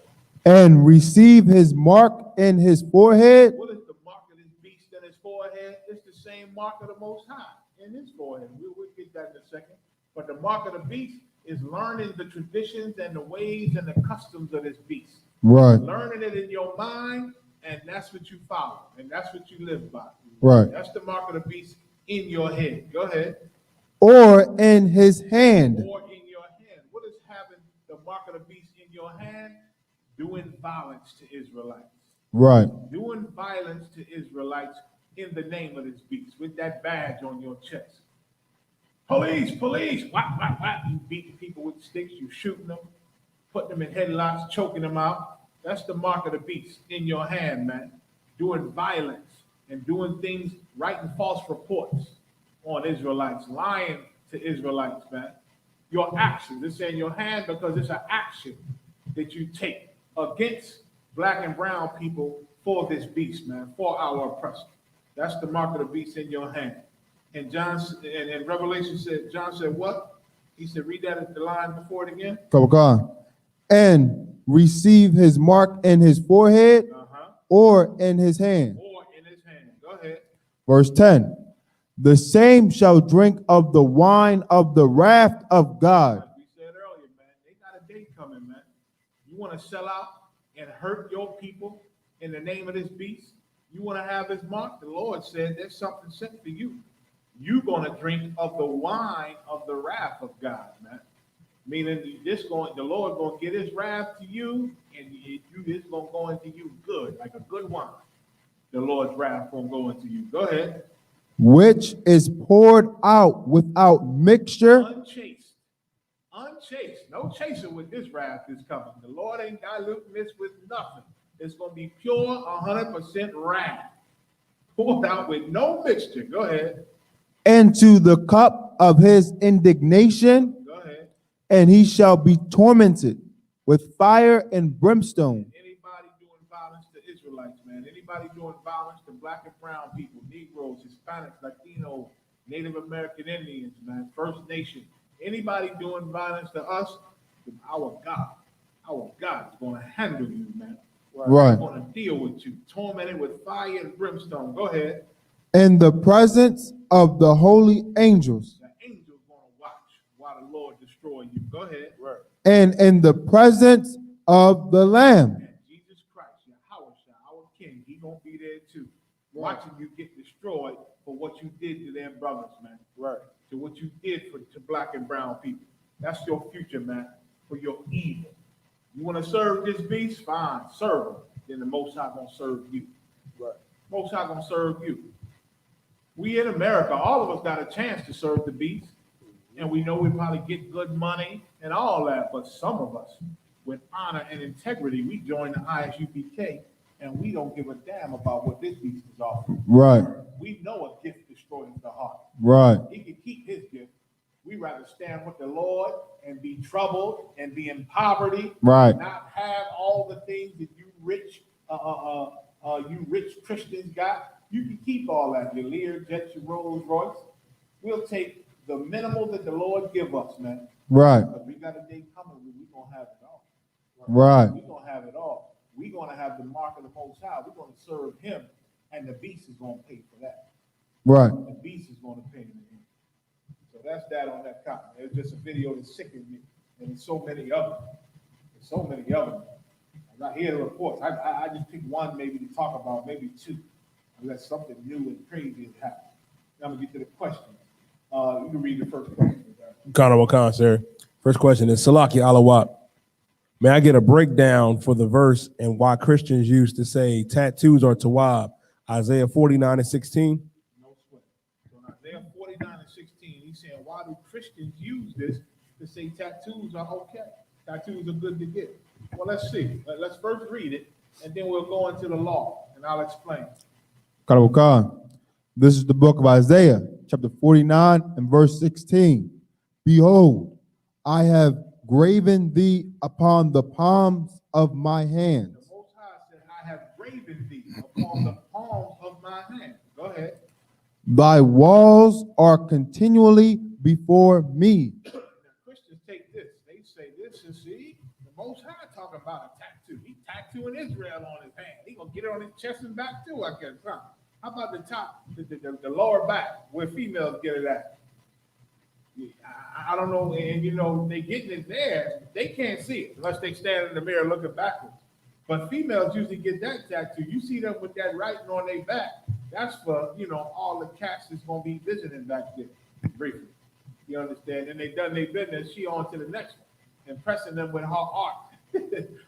And receive his mark in his forehead. What is the mark of this beast in his forehead? It's the same mark of the Most High in his forehead. We'll get that in a second. But the mark of the beast is learning the traditions and the ways and the customs of this beast. Right. Learning it in your mind, and that's what you follow, and that's what you live by. Right. That's the mark of the beast in your head. Go ahead. Or in his hand. Or in your hand. What is having the mark of the beast in your hand? Doing violence to Israelites. Right. Doing violence to Israelites in the name of this beast with that badge on your chest. Police, police, whack, whack, whack. You beating people with sticks, you shooting them, putting them in headlocks, choking them out. That's the mark of the beast in your hand, man. Doing violence and doing things, writing false reports on Israelites, lying to Israelites, man. Your actions, it's in your hand because it's an action that you take against black and brown people for this beast, man, for our oppressor. That's the mark of the beast in your hand. And and Revelation said, John said what? He said, read that at the line before it again. And receive his mark in his forehead or in his hand. Or in his hand. Go ahead. Verse 10. The same shall drink of the wine of the wrath of God. Like we said earlier, man, they got a day coming, man. You want to sell out and hurt your people in the name of this beast? You want to have his mark? The Lord said there's something set for you. You're going to drink of the wine of the wrath of God, man. Meaning the Lord going to get his wrath to you, and it's going to go into you good, like a good wine. The Lord's wrath going to go into you. Go ahead. Which is poured out without mixture. Unchaste. No chaser with this wrath is coming. The Lord ain't diluting this with nothing. It's going to be pure 100% wrath. Poured out with no mixture. Go ahead. Into the cup of his indignation. Go ahead. And he shall be tormented with fire and brimstone. Anybody doing violence to Israelites, man. Anybody doing violence to black and brown people, Negroes, Hispanics, Latinos, Native American Indians, man, First Nation. Anybody doing violence to us, our God is going to handle you, man. Right. He's going to deal with you, tormented with fire and brimstone. Go ahead. In the presence of the holy angels. The angels going to watch while the Lord destroy you. Go ahead. Right. And in the presence of the Lamb. And Jesus Christ, our King, he going to be there too. Right. Watching you get destroyed for what you did to their brothers, man. Right. To what you did to black and brown people. That's your future, man, for your evil. You want to serve this beast? Fine, serve him. Then the Most High going to serve you. Right. Most High going to serve you. We in America, all of us got a chance to serve the beast. And we know we probably get good money and all that. But some of us, with honor and integrity, we join the ISUPK and we don't give a damn about what this beast is offering. Right. We know a gift destroys the heart. Right. He can keep his gift. We rather stand with the Lord and be troubled and be in poverty. Right. Not have all the things that you rich Christians got. You can keep all that. Your Learjets, your Rolls Royce. We'll take the minimal that the Lord give us, man. Right. But we got a day coming where we're going to have it all. Right. We're going to have it all. We're going to have the mark of the Most High. We're going to serve him, and the beast is going to pay for that. Right. The beast is going to pay him. So that's that on that cotton. It's just a video that sickened me, and there's so many of them. There's so many of them. As I hear the reports, I just pick one maybe to talk about, maybe two, unless something new and crazy has happened. Now I'm going to get to the question. You can read the first question. Connor Wakan, sir. First question is Salaki Alawat. May I get a breakdown for the verse and why Christians used to say tattoos are tawab? Isaiah 49:16. No sweat. So in Isaiah 49:16, he's saying, why do Christians use this to say tattoos are okay? Tattoos are good to get. Well, let's see. Let's first read it, and then we'll go into the law, and I'll explain. Karawakan. This is the book of Isaiah, chapter 49 and verse 16. Behold, I have graven thee upon the palms of my hands. The Most High said, I have graven thee upon the palms of my hands. Go ahead. Thy walls are continually before me. Now, Christians take this. They say this and see, the Most High talking about a tattoo. He tattooing Israel on his hand. He gonna get it on his chest and back too, I guess. Huh? How about the top, the lower back, where females get it at? I don't know, and you know, they getting it there, they can't see it unless they stand in the mirror looking backwards. But females usually get that tattoo. You see them with that writing on their back. That's for, you know, all the cats that's gonna be visiting back there, briefly. You understand? And they done their business, she on to the next one, impressing them with her art.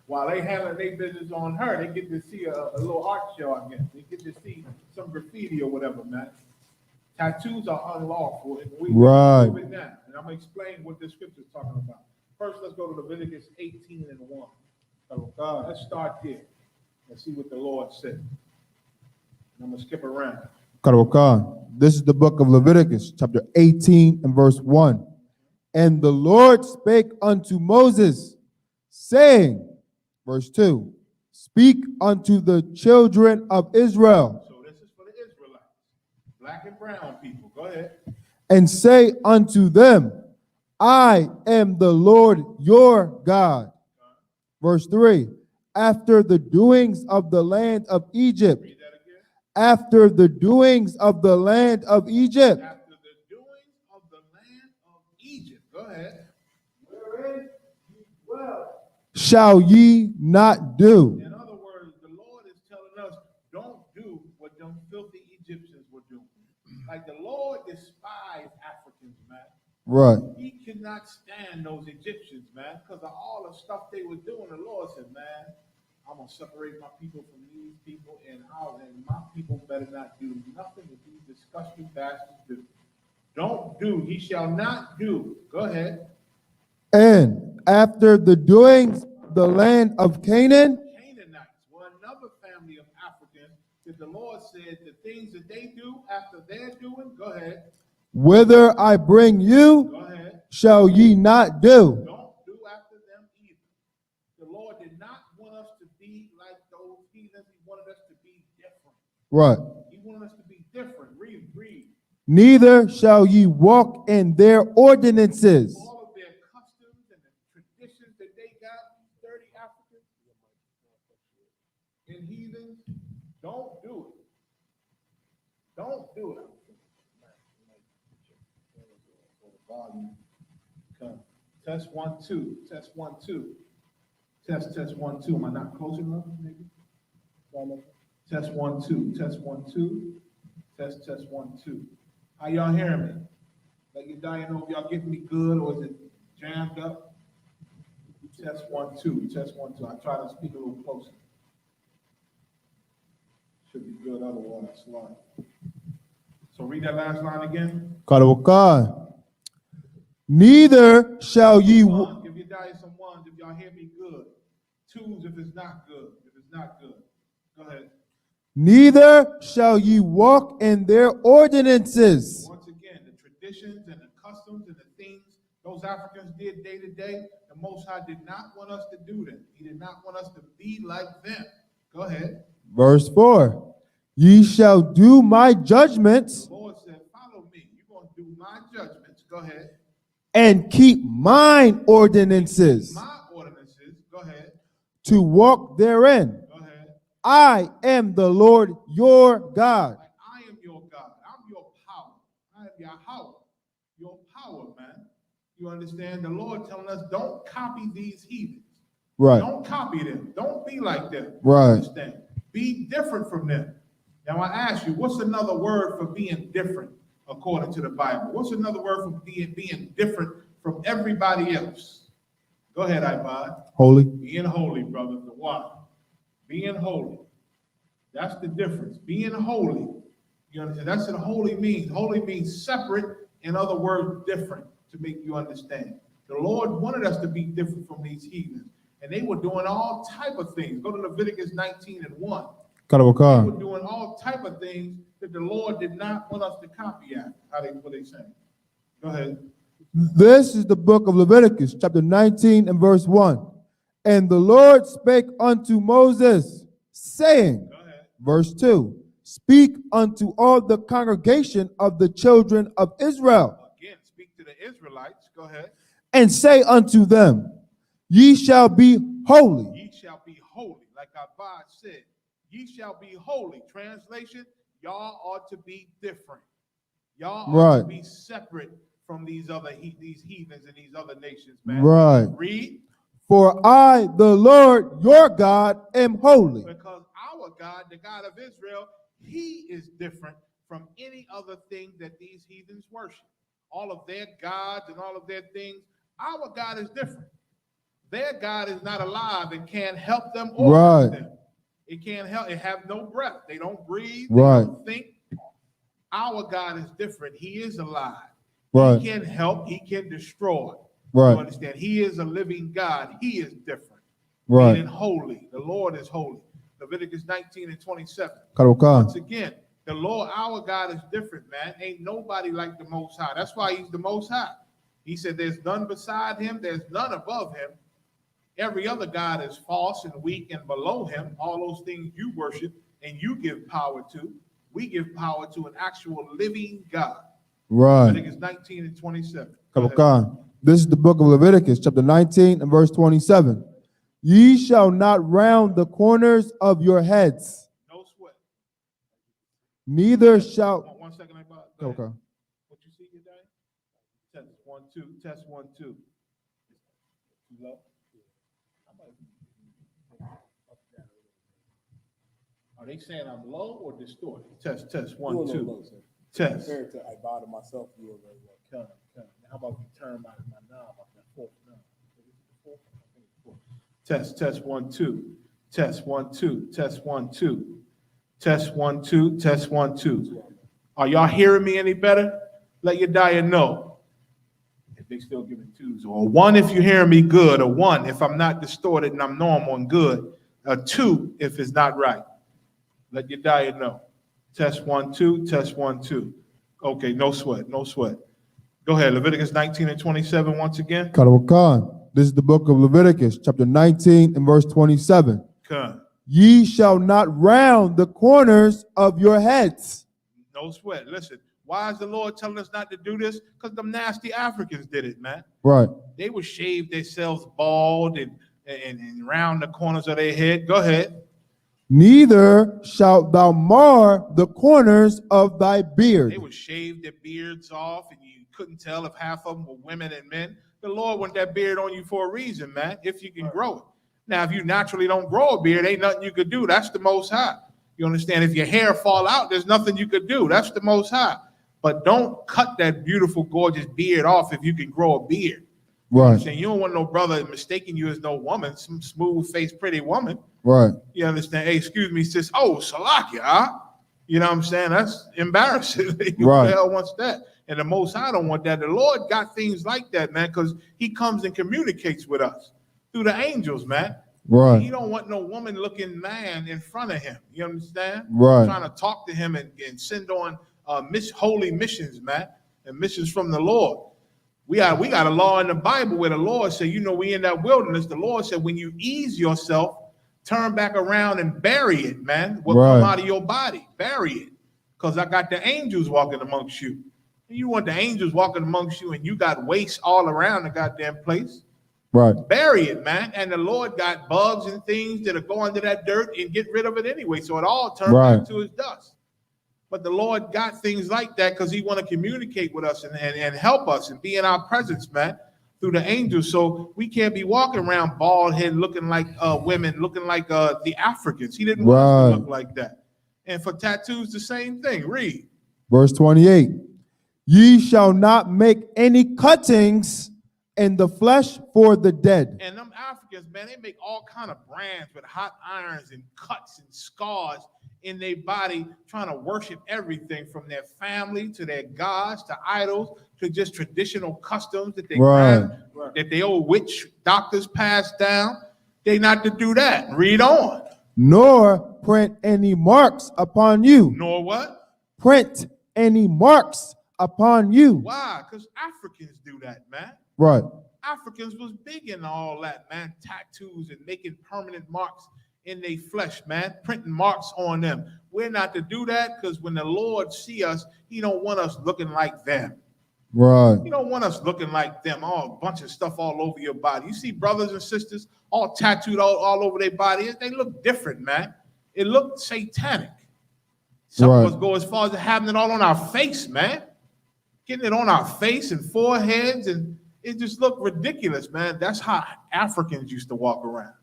While they handling their business on her, they get to see a little art show, I guess. They get to see some graffiti or whatever, man. Tattoos are unlawful. And we Right. do it now. And I'm going to explain what the scripture is talking about. First, let's go to Leviticus 18:1. So, let's start there and see what the Lord said. And I'm going to skip around. Karawakan. This is the book of Leviticus, chapter 18 and verse 1. And the Lord spake unto Moses, saying, verse 2, speak unto the children of Israel. So this is for the Israelites, black and brown people. Go ahead. And say unto them, I am the Lord your God. Verse 3, after the doings of the land of Egypt, after the doings of the land of Egypt, After the doings of the land of Egypt. Go ahead. wherein ye dwell. shall ye not do. In other words, the Lord is telling us, don't do what them filthy Egyptians were doing. Like the Lord despised Africans, man. Right. He cannot stand those Egyptians, man, because of all the stuff they were doing. The Lord said, man, I'm going to separate my people from these people, and my people better not do nothing that these disgusting bastards do. Don't do, he shall not do. Go ahead. And after the doings, the land of Canaan, Canaanites were another family of Africans that the Lord said the things that they do after they're doing, go ahead. whither I bring Go you, ahead. shall ye not do. Don't do after them either. The Lord did not want us to be like those heathens. He wanted us to be different. Right. He wanted us to be different. Read. Neither shall ye walk in their ordinances. All of their customs and the traditions that they got, these dirty Africans and heathens, don't do it. Don't do it. Come. Test 1, 2. Test 1, 2. Test 1, 2. Am I not close enough? Maybe. Test 1, 2. Test 1, 2. Test 1, 2. How y'all hearing me? Like you dying know if y'all getting me good or is it jammed up? Test 1, 2. Test 1, 2. I try to speak a little closer. Should be good otherwise. Slide. So read that last line again. Karawakan. Neither shall ye Give your daddy some ones if y'all hear me good. Twos if it's not good. If it's not good. Go ahead. neither shall ye walk in their ordinances. Once again, the traditions and the customs and the things those Africans did day to day, the Most High did not want us to do them. He did not want us to be like them. Go ahead. Verse 4. Ye shall do my judgments The Lord said, follow me. You're going to do my judgments. Go ahead. and keep mine ordinances My ordinances. Go ahead. to walk therein. Go ahead. I am the Lord your God. Like, I am your God. I'm your power. I am Yahweh. Your power, man. You understand? The Lord telling us, don't copy these heathens. Right. Don't copy them. Don't be like them. Right. Understand? Be different from them. Now I ask you, what's another word for being different according to the Bible? What's another word for being different from everybody else? Go ahead, Ibad. Holy. Being holy, brother. The why? Being holy. That's the difference. Being holy. You understand? That's what holy means. Holy means separate, in other words, different, to make you understand. The Lord wanted us to be different from these heathens. And they were doing all type of things. Go to Leviticus 19 and 1. They were doing all type of things that the Lord did not want us to copy at. What they saying? Go ahead. This is the book of Leviticus, chapter 19 and verse 1. And the Lord spake unto Moses, saying, Go ahead. verse 2, speak unto all the congregation of the children of Israel, Again, speak to the Israelites. Go ahead. and say unto them, ye shall be holy. Ye shall be holy. Like Abad said, ye shall be holy. Translation, y'all ought to be different. Y'all ought to be separate from these heathens and these other nations, man. Right. Read. For I, the Lord your God, am holy. Because our God, the God of Israel, he is different from any other thing that these heathens worship. All of their gods and all of their things, our God is different. Their God is not alive and can't help them or hurt them. It can't help. It have no breath. They don't breathe. They don't think. Our God is different. He is alive. He can help. He can destroy. You understand? He is a living God. He is different. Meaning holy. The Lord is holy. Leviticus 19 and 27. Once again, the Lord, our God is different, man. Ain't nobody like the Most High. That's why he's the Most High. He said there's none beside him. There's none above him. Every other God is false and weak and below him. All those things you worship and you give power to, we give power to an actual living God. Leviticus 19 and 27. This is the book of Leviticus, chapter 19 and verse 27. Ye shall not round the corners of your heads. No sweat. Neither shall. One second, about Okay. what you see, your day? Test 1 2. Test 1 2. Too low. Are they saying I'm low or distorted? Test 1 2. Low, Test. compared to I bother myself, you are very well. Come. How about we turn my knob up that fourth knob? Test 1 2. Test 1 2. Test 1 2. Test 1 2. Test 1 2. Are y'all hearing me any better? Let your diet know if they still giving twos, or 1 if you're hearing me good, or 1 if I'm not distorted and I'm normal and good, a 2 if it's not right. Let your diet know. Test 1 2. Test 1 2. Okay, no sweat. Go ahead, Leviticus 19 and 27 once again. Khan. This is the book of Leviticus, chapter 19 and verse 27. Come. Ye shall not round the corners of your heads. No sweat. Listen, why is the Lord telling us not to do this? Because them nasty Africans did it, man. Right. They would shave themselves bald and round the corners of their head. Go ahead. Neither shalt thou mar the corners of thy beard. They would shave their beards off, and you couldn't tell if half of them were women and men. The Lord want that beard on you for a reason, man, if you can grow it. Now, if you naturally don't grow a beard, ain't nothing you could do. That's the Most High. You understand? If your hair fall out, there's nothing you could do. That's the Most High. But don't cut that beautiful, gorgeous beard off if you can grow a beard. Right. You don't want no brother mistaking you as no woman, some smooth-faced, pretty woman. Right. You understand? Hey, excuse me, sis. Oh, Salakia, huh? You know what I'm saying? That's embarrassing. Who Right. the hell wants that? And the Most High don't want that. The Lord got things like that, man, because he comes and communicates with us through the angels, man. Right. He don't want no woman-looking man in front of him. You understand? Right. Trying to talk to him and send on holy missions, man, and missions from the Lord. We got a law in the Bible where the Lord said, we in that wilderness. The Lord said, when you ease yourself, turn back around and bury it, man. What come out of your body, bury it, because I got the angels walking amongst you. And you want the angels walking amongst you, and you got waste all around the goddamn place. Right. Bury it, man. And the Lord got bugs and things that'll go under that dirt and get rid of it anyway. So it all turns back to his dust. But the Lord got things like that because he want to communicate with us and help us and be in our presence, man, through the angels. So we can't be walking around bald head looking like women, looking like the Africans. He didn't want us to look like that. And for tattoos, the same thing. Read. Verse 28. Ye shall not make any cuttings in the flesh for the dead. And them Africans, man, they make all kind of brands with hot irons and cuts and scars in their body, trying to worship everything from their family to their gods to idols to just traditional customs that they old witch doctors passed down. They not to do that. Read on. Nor print any marks upon you. Nor what? Print any marks upon you. Why? Because Africans do that, man. Right. Africans was big in all that, man. Tattoos and making permanent marks in their flesh, man. Printing marks on them. We're not to do that because when the Lord see us, he don't want us looking like them. Right. He don't want us looking like them. All a bunch of stuff all over your body. You see brothers and sisters all tattooed all over their body. They look different, man. It looked satanic. Some of us go as far as having it all on our face, man. Getting it on our face and foreheads, and it just looked ridiculous, man. That's how Africans used to walk around.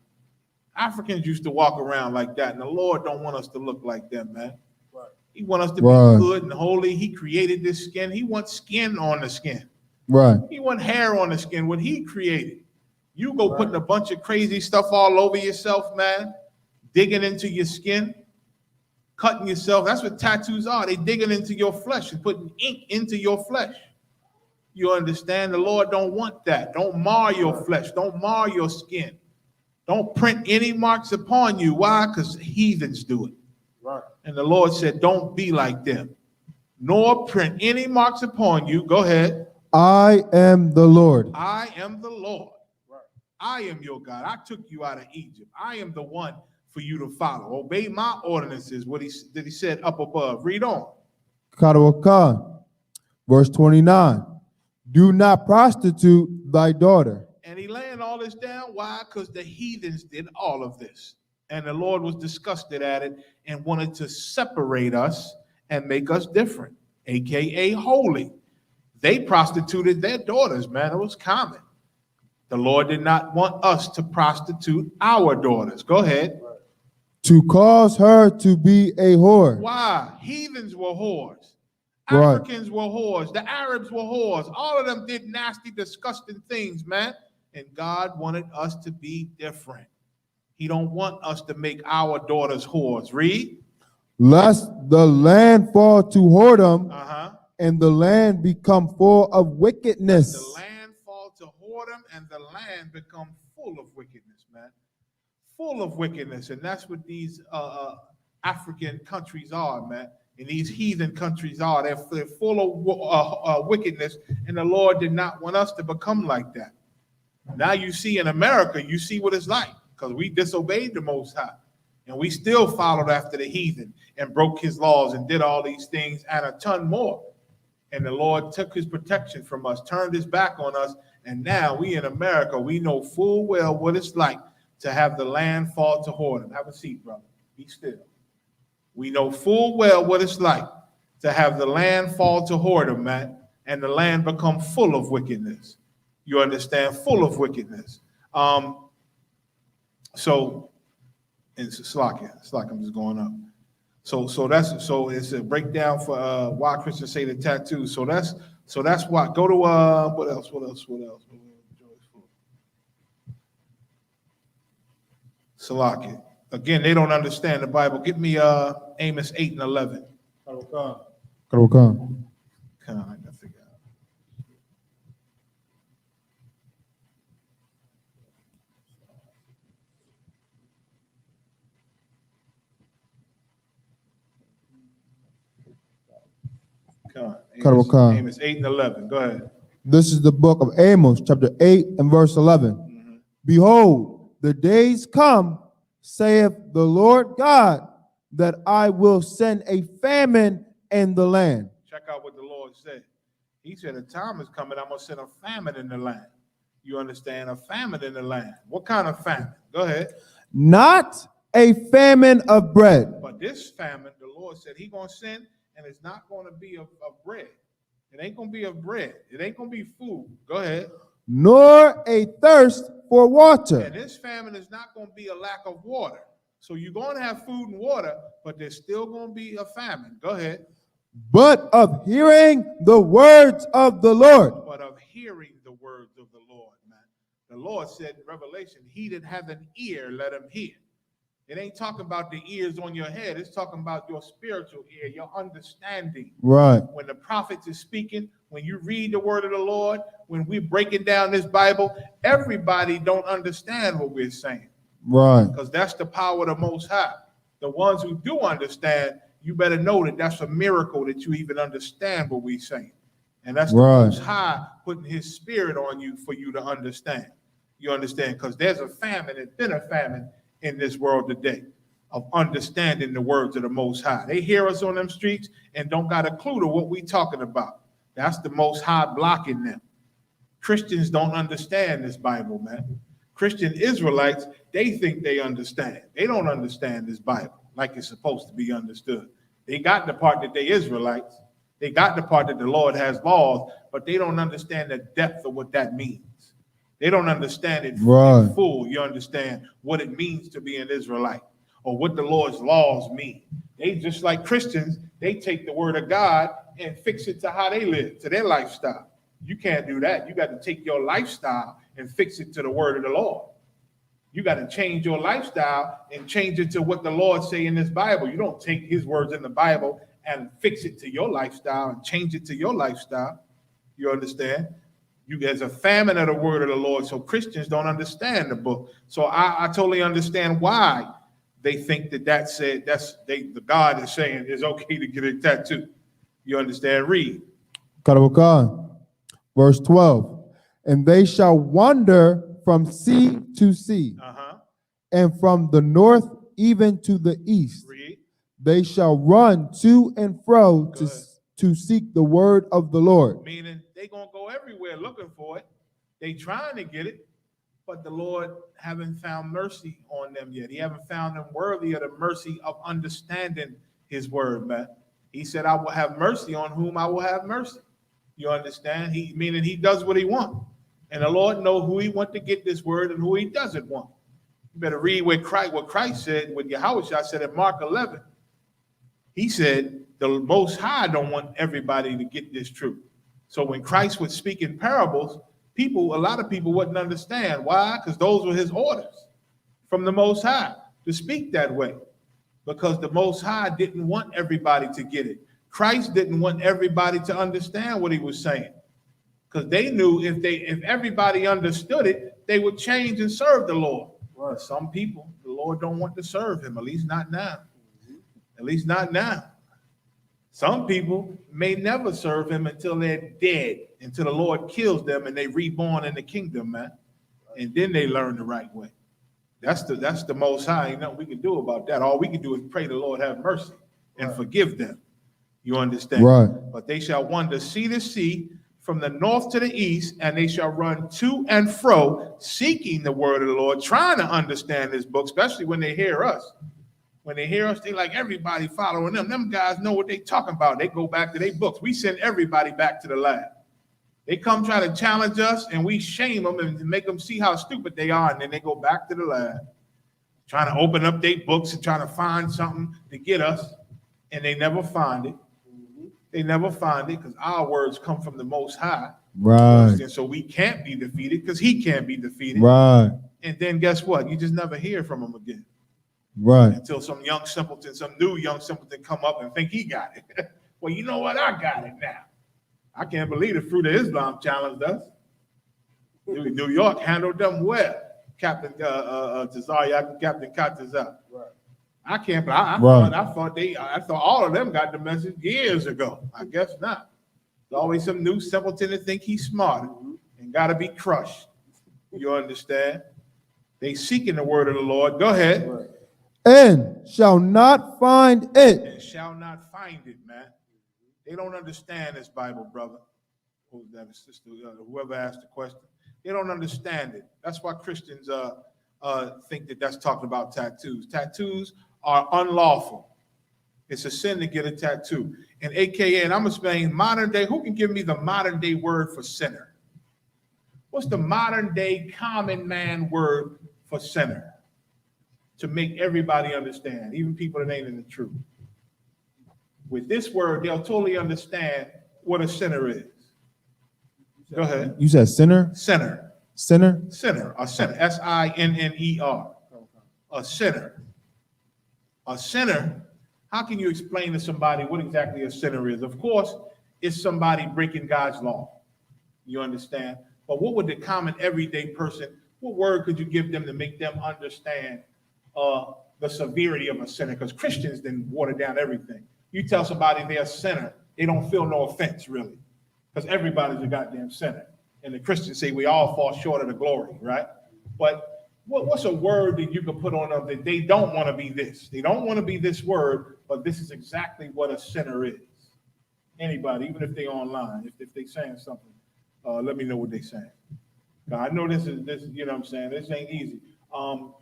Africans used to walk around like that, and the Lord don't want us to look like them, man. Right. He wants us to be good and holy. He created this skin. He wants skin on the skin. Right. He wants hair on the skin, what he created. You go putting a bunch of crazy stuff all over yourself, man, digging into your skin, cutting yourself. That's what tattoos are. They digging into your flesh and putting ink into your flesh. You understand? The Lord don't want that. Don't mar your flesh. Don't mar your skin. Don't print any marks upon you. Why? Because heathens do it. Right. And the Lord said, don't be like them. Nor print any marks upon you. Go ahead. I am the Lord. I am the Lord. Right. I am your God. I took you out of Egypt. I am the one for you to follow. Obey my ordinances. What he said up above. Read on. Karawakan. Verse 29. Do not prostitute thy daughter. And he laying all this down. Why? Because the heathens did all of this. And the Lord was disgusted at it and wanted to separate us and make us different, aka holy. They prostituted their daughters, man. It was common. The Lord did not want us to prostitute our daughters. Go ahead. To cause her to be a whore. Why? Heathens were whores. Right. Africans were whores. The Arabs were whores. All of them did nasty, disgusting things, man. And God wanted us to be different. He don't want us to make our daughters whores. Read. Lest the land fall to whoredom, Uh-huh. and the land become full of wickedness. The land fall to whoredom, and the land become full of wickedness, man. Full of wickedness. And that's what these African countries are, man. And these heathen countries are. They're full of wickedness, and the Lord did not want us to become like that. Now you see in America, you see what it's like, because we disobeyed the Most High, and we still followed after the heathen and broke his laws and did all these things and a ton more. And the Lord took his protection from us, turned his back on us, and now we in America, we know full well what it's like to have the land fall to whoredom. Have a seat, brother. Be still. We know full well what it's like to have the land fall to whoredom, man, and the land become full of wickedness. You understand? Full of wickedness. So it's like I'm just going up. So it's a breakdown for why Christians say the tattoo. So that's why. Go to what else? Salaki. Again, they don't understand the Bible. Give me Amos 8 and 11. Karokan. Come on, I gotta figure out. Come on. Amos 8 and 11. Go ahead. This is the book of Amos, chapter 8 and verse 11. Mm-hmm. Behold, the days come, saith the Lord God, that I will send a famine in the land. Check out what the Lord said. He said, a time is coming, I'm going to send a famine in the land. You understand? A famine in the land. What kind of famine? Go ahead. Not a famine of bread. But this famine, the Lord said he's going to send, and it's not going to be of bread. It ain't going to be of bread. It ain't going to be food. Go ahead. Nor a thirst for water. And this famine is not going to be a lack of water. So you're going to have food and water, but there's still going to be a famine. Go ahead. But of hearing the words of the Lord. But of hearing the words of the Lord, man. The Lord said in Revelation, he that hath an ear, let him hear. It ain't talking about the ears on your head. It's talking about your spiritual ear, your understanding. Right. When the prophets is speaking, when you read the word of the Lord, when we're breaking down this Bible, everybody don't understand what we're saying. Right. Because that's the power of the Most High. The ones who do understand, you better know that that's a miracle that you even understand what we're saying. And that's the Most High putting his spirit on you for you to understand. You understand? Because there's a famine, it's been a famine in this world today of understanding the words of the Most High. They hear us on them streets and don't got a clue to what we talking about. That's the Most High blocking them. Christians don't understand this Bible, man. Christian Israelites, they think they understand. They don't understand this Bible like it's supposed to be understood. They got the part that they Israelites. They got the part that the Lord has laws, but they don't understand the depth of what that means. They don't understand it in full. You understand what it means to be an Israelite or what the Lord's laws mean. They just like Christians, they take the word of God and fix it to how they live, to their lifestyle. You can't do that. You got to take your lifestyle and fix it to the word of the Lord. You got to change your lifestyle and change it to what the Lord say in this Bible. You don't take his words in the Bible and fix it to your lifestyle and change it to your lifestyle. You understand? There's a famine of the word of the Lord, so Christians don't understand the book. So I totally understand why they think the God is saying it's okay to get a tattoo. You understand? Read. Verse 12. And they shall wander from sea to sea, and from the north even to the east. Read. They shall run to and fro to seek the word of the Lord. Meaning they gonna go everywhere looking for it. They trying to get it, but the Lord haven't found mercy on them yet. He haven't found them worthy of the mercy of understanding his word, man. He said, I will have mercy on whom I will have mercy. You understand? Meaning he does what he wants. And the Lord knows who he wants to get this word and who he doesn't want. You better read what Christ said, what Yahushua said in Mark 11. He said, the Most High don't want everybody to get this truth. So when Christ would speak in parables, a lot of people wouldn't understand. Why? Because those were his orders from the Most High to speak that way. Because the Most High didn't want everybody to get it. Christ didn't want everybody to understand what he was saying. Because they knew if everybody understood it, they would change and serve the Lord. Right. Some people, the Lord don't want to serve him, at least not now. At least not now. Some people may never serve him until they're dead, until the Lord kills them and they reborn in the kingdom, man. And then they learn the right way. That's the Most High. Ain't nothing we can do about that. All we can do is pray the Lord have mercy and forgive them. You understand? Right. But they shall wander sea to sea, from the north to the east, and they shall run to and fro, seeking the word of the Lord, trying to understand this book, especially when they hear us. When they hear us, they like everybody following them. Them guys know what they talking about. They go back to their books. We send everybody back to the lab. They come try to challenge us, and we shame them and make them see how stupid they are, and then they go back to the lab, trying to open up their books and trying to find something to get us, and they never find it. They never find it because our words come from the Most High. Right. And so we can't be defeated because he can't be defeated. Right. And then guess what? You just never hear from him again. Right. Until some new young simpleton come up and think he got it. Well, you know what? I got it now. I can't believe the Fruit of Islam challenged us. New York handled them well. Captain Tazayak and Captain Katazak. Right. I can't. I thought all of them got the message years ago. I guess not. There's always some new simpleton that think he's smart and got to be crushed. You understand? They seeking the word of the Lord. Go ahead. Right. And shall not find it. And shall not find it, man. They don't understand this Bible, brother. Who's that, sister? Whoever asked the question, they don't understand it. That's why Christians think that that's talking about tattoos. Tattoos are unlawful. It's a sin to get a tattoo. And AKA, and I'm explaining modern day. Who can give me the modern day word for sinner? What's the modern day common man word for sinner? To make everybody understand, even people that ain't in the truth. With this word, they'll totally understand what a sinner is. Go ahead. You said sinner? Sinner. Sinner? Sinner. A sinner. S-I-N-N-E-R. A sinner. A sinner. How can you explain to somebody what exactly a sinner is? Of course, it's somebody breaking God's law. You understand? But what would the common everyday person, what word could you give them to make them understand the severity of a sinner? Because Christians then water down everything. You tell somebody they're a sinner, they don't feel no offense, really. Because everybody's a goddamn sinner. And the Christians say we all fall short of the glory, right? But what's a word that you can put on them that they don't want to be this? They don't want to be this word, but this is exactly what a sinner is. Anybody, even if they're online, if they're saying something, let me know what they're saying. I know this, you know what I'm saying? This ain't easy.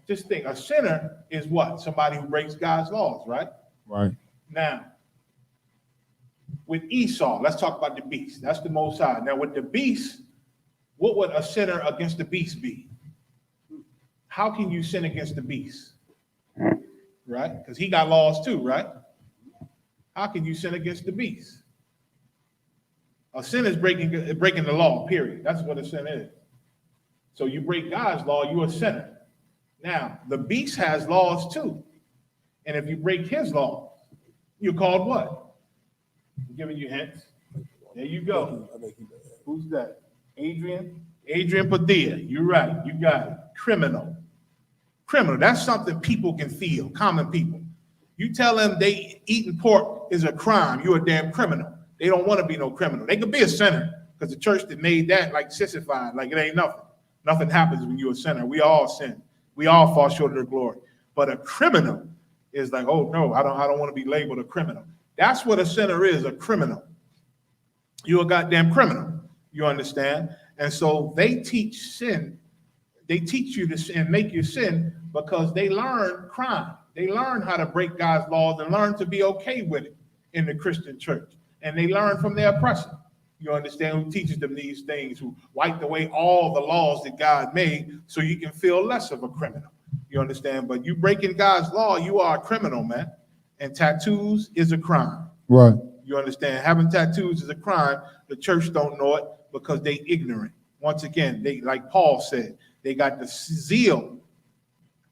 Just think, a sinner is what? Somebody who breaks God's laws, right? Right. Now, with Esau, let's talk about the beast. That's the Most High. Now, with the beast, what would a sinner against the beast be? How can you sin against the beast? Right? Because he got laws too, right? How can you sin against the beast? A sin is breaking the law, period. That's what a sin is. So you break God's law, you're a sinner. Now, the beast has laws too. And if you break his law, you're called what? I'm giving you hints. There you go. Who's that? Adrian Padilla. You're right. You got it. Criminal. That's something people can feel, common people. You tell them they eating pork is a crime, you're a damn criminal. They don't want to be no criminal. They could be a sinner because the church that made that like sissified, like it ain't nothing. Nothing happens when you're a sinner. We all sin. We all fall short of their glory. But a criminal is like, oh no, I don't want to be labeled a criminal. That's what a sinner is, a criminal. You're a goddamn criminal. You understand? And so they teach sin. They teach you to sin, make you sin because they learn crime. They learn how to break God's laws and learn to be okay with it. in the Christian church. And they learn from their oppressor. You understand? Who teaches them these things, who wiped away all the laws that God made so you can feel less of a criminal. You understand? But you breaking God's law, you are a criminal, man. And tattoos is a crime. Right. You understand? Having tattoos is a crime. The church don't know it because they ignorant. Once again, they, like Paul said, they got the zeal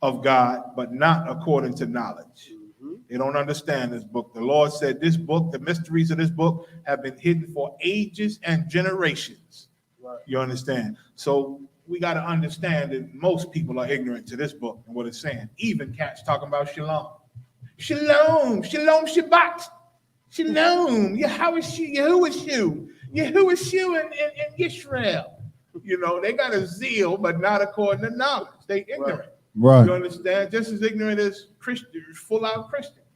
of God, but not according to knowledge. They don't understand this book. The Lord said this book, the mysteries of this book have been hidden for ages and generations. Right. You understand? So we got to understand that most people are ignorant to this book and what it's saying. Even cats talking about shalom. Shalom, shalom, Shabbat. Shalom, Yahushua in Israel. You know, they got a zeal, but not according to knowledge. They ignorant. Right. You understand? Just as ignorant as Christians, full out Christians.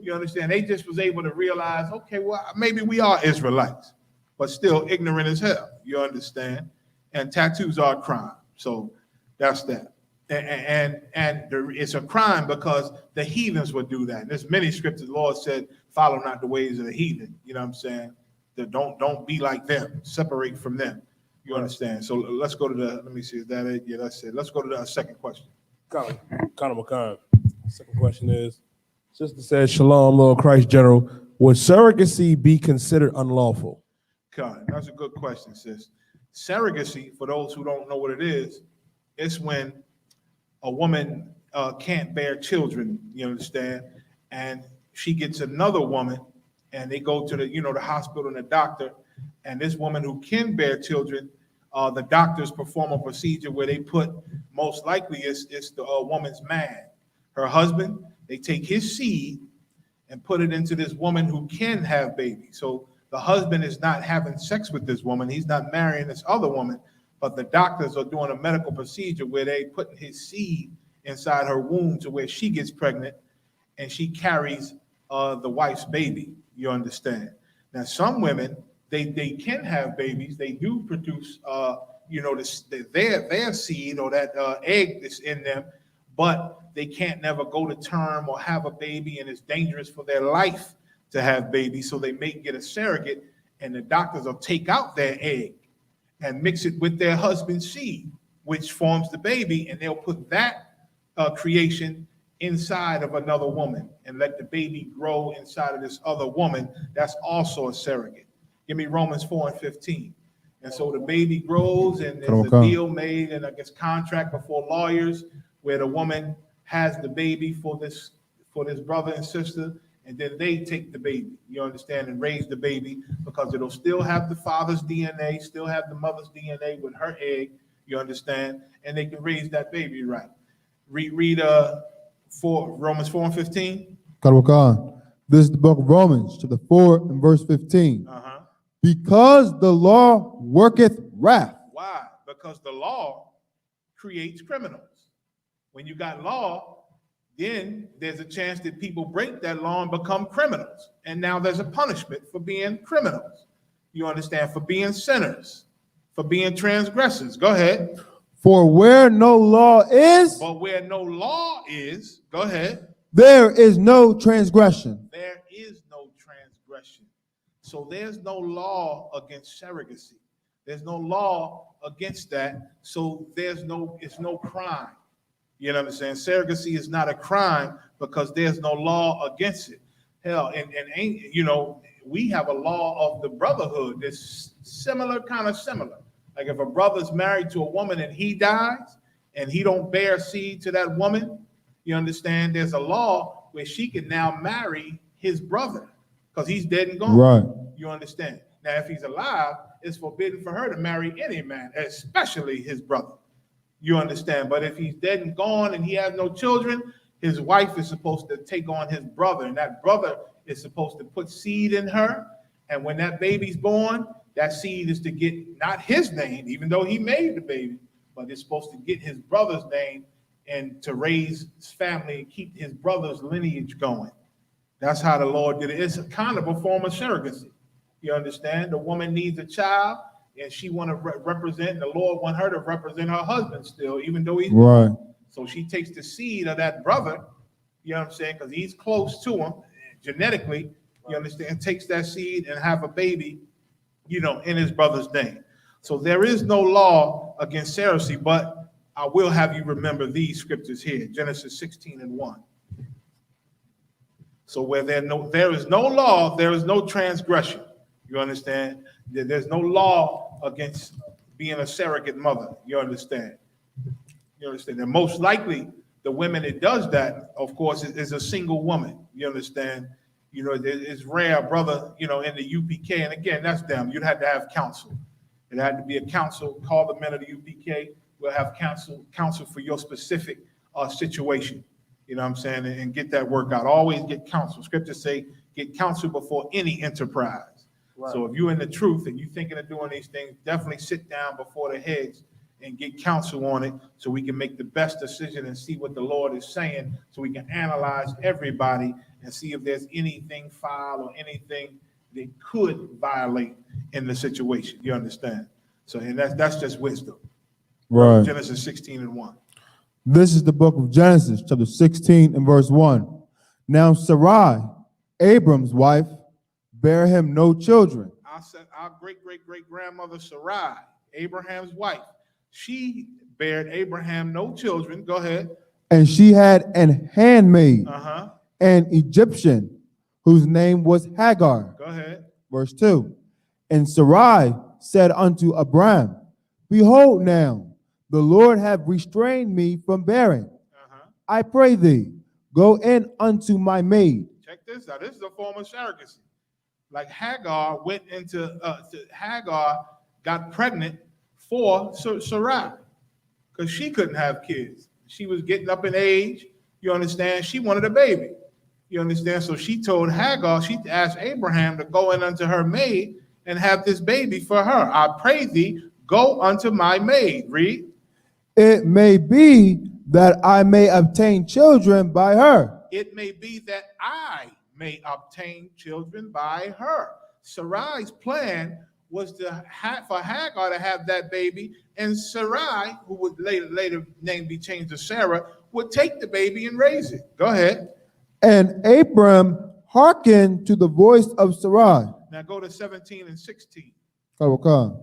You understand? They just was able to realize, okay, well, maybe we are Israelites, but still ignorant as hell. You understand? And tattoos are a crime. So that's that. And it's a crime because the heathens would do that. And there's many scriptures. The Lord said, follow not the ways of the heathen. You know what I'm saying? That don't be like them. Separate from them. You understand? So let's go to let me see, is that it? Yeah, that's it. Let's go to the second question. Connor McCon. Second question is, Sister says, Shalom, Lord Christ General. Would surrogacy be considered unlawful? Connor, that's a good question, sis. Surrogacy, for those who don't know what it is, it's when a woman can't bear children, you understand, and she gets another woman, and they go to the hospital and the doctor, and this woman who can bear children, the doctors perform a procedure where they put, most likely it's the woman's man, her husband. They take his seed and put it into this woman who can have babies. So the husband is not having sex with this woman. He's not marrying this other woman, but the doctors are doing a medical procedure where they put his seed inside her womb to where she gets pregnant and she carries the wife's baby. You understand? Now, some women, they can have babies. They do produce, their seed or that egg that's in them, but they can't never go to term or have a baby, and it's dangerous for their life to have babies. So they may get a surrogate, and the doctors will take out their egg and mix it with their husband's seed, which forms the baby, and they'll put that creation inside of another woman and let the baby grow inside of this other woman. That's also a surrogate. Give me Romans 4:15. And so the baby grows, and there's a deal made, and I guess contract before lawyers, where the woman has the baby for this brother and sister, and then they take the baby, you understand, and raise the baby, because it'll still have the father's DNA, still have the mother's DNA with her egg, you understand, and they can raise that baby right. Read Romans 4:15. This is the book of Romans, chapter 4 and verse 15. Because the law worketh wrath. Why? Because the law creates criminals. When you got law, then there's a chance that people break that law and become criminals. And now there's a punishment for being criminals. You understand? For being sinners, for being transgressors. Go ahead. For where no law is, but where no law is, go ahead. There is no transgression. There is no transgression. So there's no law against surrogacy. There's no law against that. So it's no crime. You know what I'm saying? Surrogacy is not a crime because there's no law against it. Hell, and we have a law of the brotherhood that's similar. Like if a brother's married to a woman and he dies and he don't bear seed to that woman, you understand, there's a law where she can now marry his brother because he's dead and gone. Right. You understand? Now, if he's alive, it's forbidden for her to marry any man, especially his brother. You understand? But if he's dead and gone and he has no children, his wife is supposed to take on his brother, and that brother is supposed to put seed in her. And when that baby's born, that seed is to get not his name, even though he made the baby, but it's supposed to get his brother's name and to raise his family and keep his brother's lineage going. That's how the Lord did it. It's a kind of a form of surrogacy. You understand? The woman needs a child, and she want to represent, the Lord want her to represent her husband still, even though he's right. So she takes the seed of that brother, you know what I'm saying, because he's close to him genetically, You understand? Takes that seed and have a baby, in his brother's name. So there is no law against surrogacy, but I will have you remember these scriptures here, Genesis 16:1. So where there is no law, there is no transgression. You understand? There's no law against being a surrogate mother. You understand? And most likely, the women that does that, of course, is a single woman. You understand? It's rare, brother, in the UPK. And again, that's them. You'd have to have counsel. It had to be a counsel. Call the men of the UPK. We'll have counsel for your specific situation. You know what I'm saying? And get that work out. Always get counsel. Scriptures say, get counsel before any enterprise. Right. So if you're in the truth and you're thinking of doing these things, definitely sit down before the heads and get counsel on it so we can make the best decision and see what the Lord is saying, so we can analyze everybody and see if there's anything foul or anything that could violate in the situation. You understand? So, and that's just wisdom. Right. Genesis 16:1. This is the book of Genesis, chapter 16 and verse 1. Now Sarai, Abram's wife, bare him no children. Our great-great-great-grandmother Sarai, Abraham's wife, she bared Abraham no children. Go ahead. And she had an handmaid, an Egyptian, whose name was Hagar. Go ahead. Verse 2. And Sarai said unto Abram, behold now, the Lord hath restrained me from bearing. I pray thee, go in unto my maid. Check this out. This is a form of surrogacy. Like Hagar went into, Hagar got pregnant for Sarai because she couldn't have kids. She was getting up in age. You understand? She wanted a baby. You understand? So she told Hagar, she asked Abraham to go in unto her maid and have this baby for her. I pray thee, go unto my maid. Read. It may be that I may obtain children by her. It may be that I may obtain children by her. Sarai's plan was for Hagar to have that baby, and Sarai, who would later name be changed to Sarah, would take the baby and raise it. Go ahead. And Abram hearkened to the voice of Sarai. Now go to 17 and 16. Okay.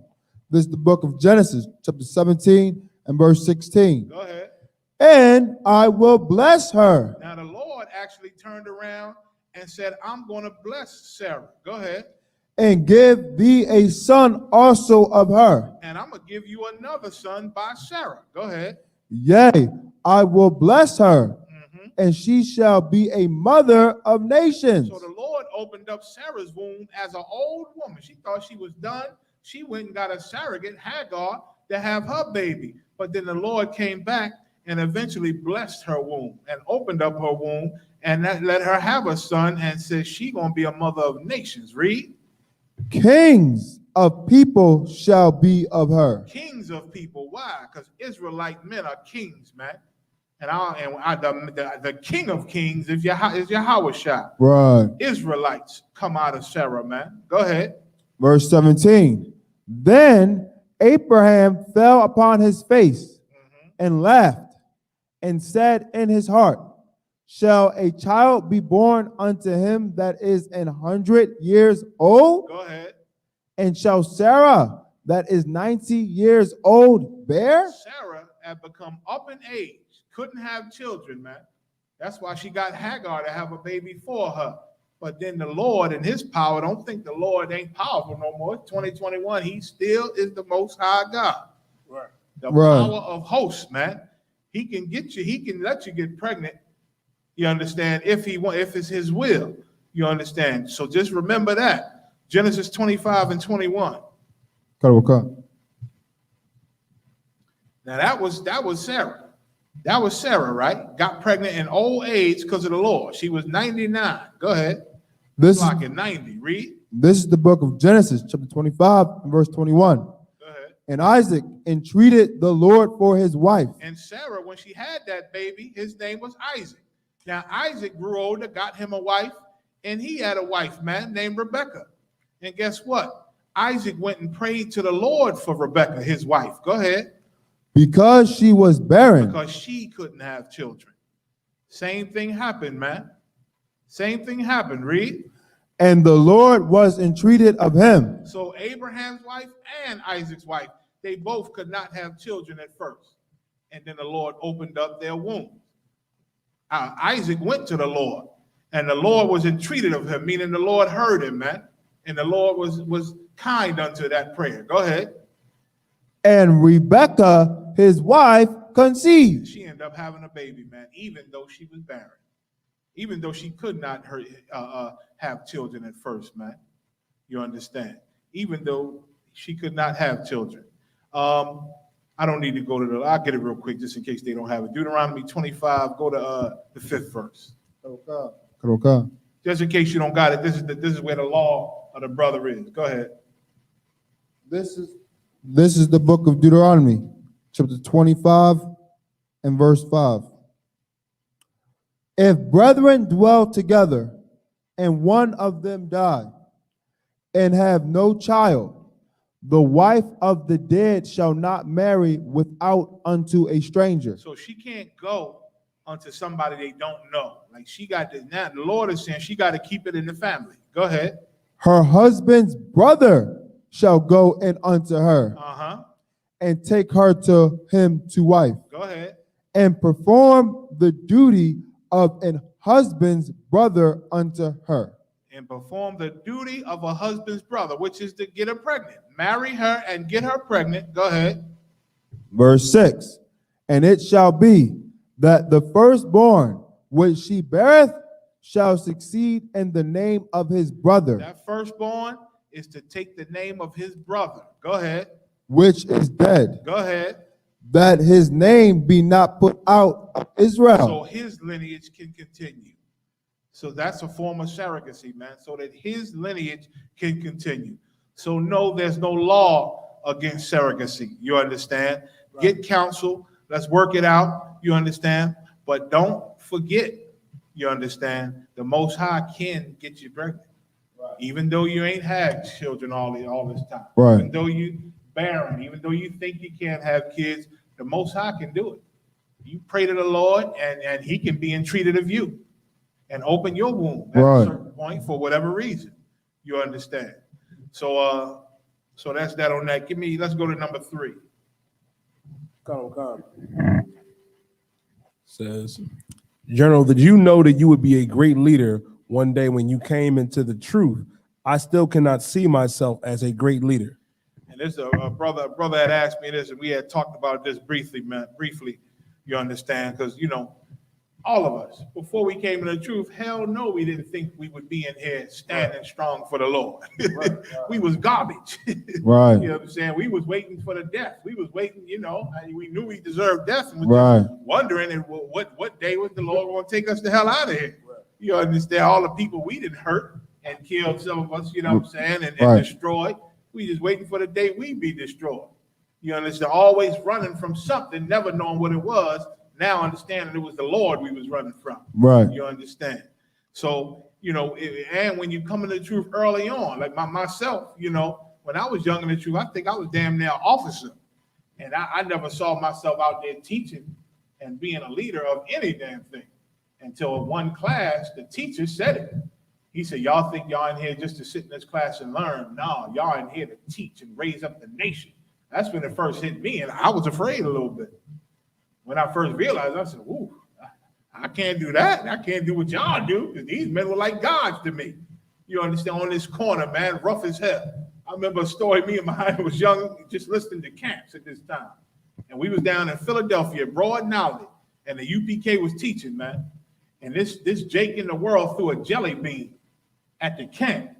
This is the book of Genesis, chapter 17 and verse 16. Go ahead. And I will bless her. Now the Lord actually turned around and said, I'm going to bless Sarah. Go ahead. And give thee a son also of her. And I'm going to give you another son by Sarah. Go ahead. Yea, I will bless her, and she shall be a mother of nations. So the Lord opened up Sarah's womb as an old woman. She thought she was done. She went and got a surrogate, Hagar, to have her baby. But then the Lord came back and eventually blessed her womb and opened up her womb and let her have a son and said she going to be a mother of nations. Read. Kings of people shall be of her. Kings of people. Why? Because Israelite men are kings, man. And the king of kings is Yahweh. Right. Israelites come out of Sarah, man. Go ahead. Verse 17. Then Abraham fell upon his face and laughed and said in his heart, shall a child be born unto him that is 100 years old? Go ahead. And shall Sarah that is 90 years old bear? Sarah had become up in age, couldn't have children, man. That's why she got Hagar to have a baby for her. But then the Lord in his power, don't think the Lord ain't powerful no more. 2021, he still is the most high God. Right. The power of hosts, man. He can get you, he can let you get pregnant. You understand? If it's his will, you understand? So just remember that. Genesis 25 and 21. Now that was Sarah. That was Sarah, right? Got pregnant in old age because of the Lord. She was 99. Go ahead. This like in 90. Read. This is the book of Genesis, chapter 25, verse 21. Go ahead. And Isaac entreated the Lord for his wife. And Sarah, when she had that baby, his name was Isaac. Now Isaac grew older, got him a wife, and he had a wife, man, named Rebekah. And guess what? Isaac went and prayed to the Lord for Rebekah, his wife. Go ahead. Because she was barren. Because she couldn't have children. Same thing happened, man. Same thing happened. Read. And the Lord was entreated of him. So Abraham's wife and Isaac's wife, they both could not have children at first. And then the Lord opened up their womb. Isaac went to the Lord, and the Lord was entreated of him, meaning the Lord heard him, man. And the Lord was kind unto that prayer. Go ahead. And Rebekah, his wife, conceived. She ended up having a baby, man, even though she was barren. Even though she could not have children at first, man. You understand? Even though she could not have children. I don't need to go to I'll get it real quick just in case they don't have it. Deuteronomy 25, go to the 5th verse. Okay. Just in case you don't got it, this is where the law of the brother is. Go ahead. This is the book of Deuteronomy, chapter 25 and verse 5. If brethren dwell together, and one of them die, and have no child, the wife of the dead shall not marry without unto a stranger. So she can't go unto somebody they don't know. Like she got this. Now the Lord is saying she got to keep it in the family. Go ahead. Her husband's brother shall go in unto her, and take her to him to wife. Go ahead. And perform the duty of an husband's brother unto her. And perform the duty of a husband's brother, which is to get her pregnant. Marry her and get her pregnant. Go ahead. Verse 6. And it shall be that the firstborn which she beareth shall succeed in the name of his brother. That firstborn is to take the name of his brother. Go ahead. Which is dead. Go ahead. That his name be not put out of Israel. So his lineage can continue. So that's a form of surrogacy, man, so that his lineage can continue. So no, there's no law against surrogacy. You understand? Right. Get counsel. Let's work it out. You understand? But don't forget, you understand, the Most High can get you pregnant. Right. Even though you ain't had children all this time. Right. Even though you barren, even though you think you can't have kids, the Most High can do it. You pray to the Lord, and he can be entreated of you and open your womb at a certain point for whatever reason. You understand? So that's that on that. Let's go to number 3. Come. Says, General, did you know that you would be a great leader one day when you came into the truth? I still cannot see myself as a great leader. And this a brother had asked me this, and we had talked about this briefly, you understand? Because, all of us, before we came to the truth, hell no, we didn't think we would be in here standing strong for the Lord. Right. We was garbage. Right. You know what I'm saying? We was waiting for the death. We was waiting, we knew we deserved death, and we was wondering what day was the Lord going to take us the hell out of here. Right. You understand? All the people we didn't hurt and killed some of us, you know what I'm saying, and destroyed. We just waiting for the day we be destroyed. You understand? Always running from something, never knowing what it was. Now understanding it was the Lord we was running from. Right. You understand? So, and when you come into the truth early on, like myself, when I was young in the truth, I think I was damn near officer. And I never saw myself out there teaching and being a leader of any damn thing until one class, the teacher said it. He said, y'all think y'all in here just to sit in this class and learn? No, y'all in here to teach and raise up the nation. That's when it first hit me, and I was afraid a little bit. When I first realized, I said, ooh, I can't do that. I can't do what y'all do, because these men were like gods to me. You understand? On this corner, man, rough as hell. I remember a story, me and my was young, just listening to camps at this time. And we was down in Philadelphia, Broad Knowledge, and the UPK was teaching, man. And this Jake in the world threw a jelly bean at the camp.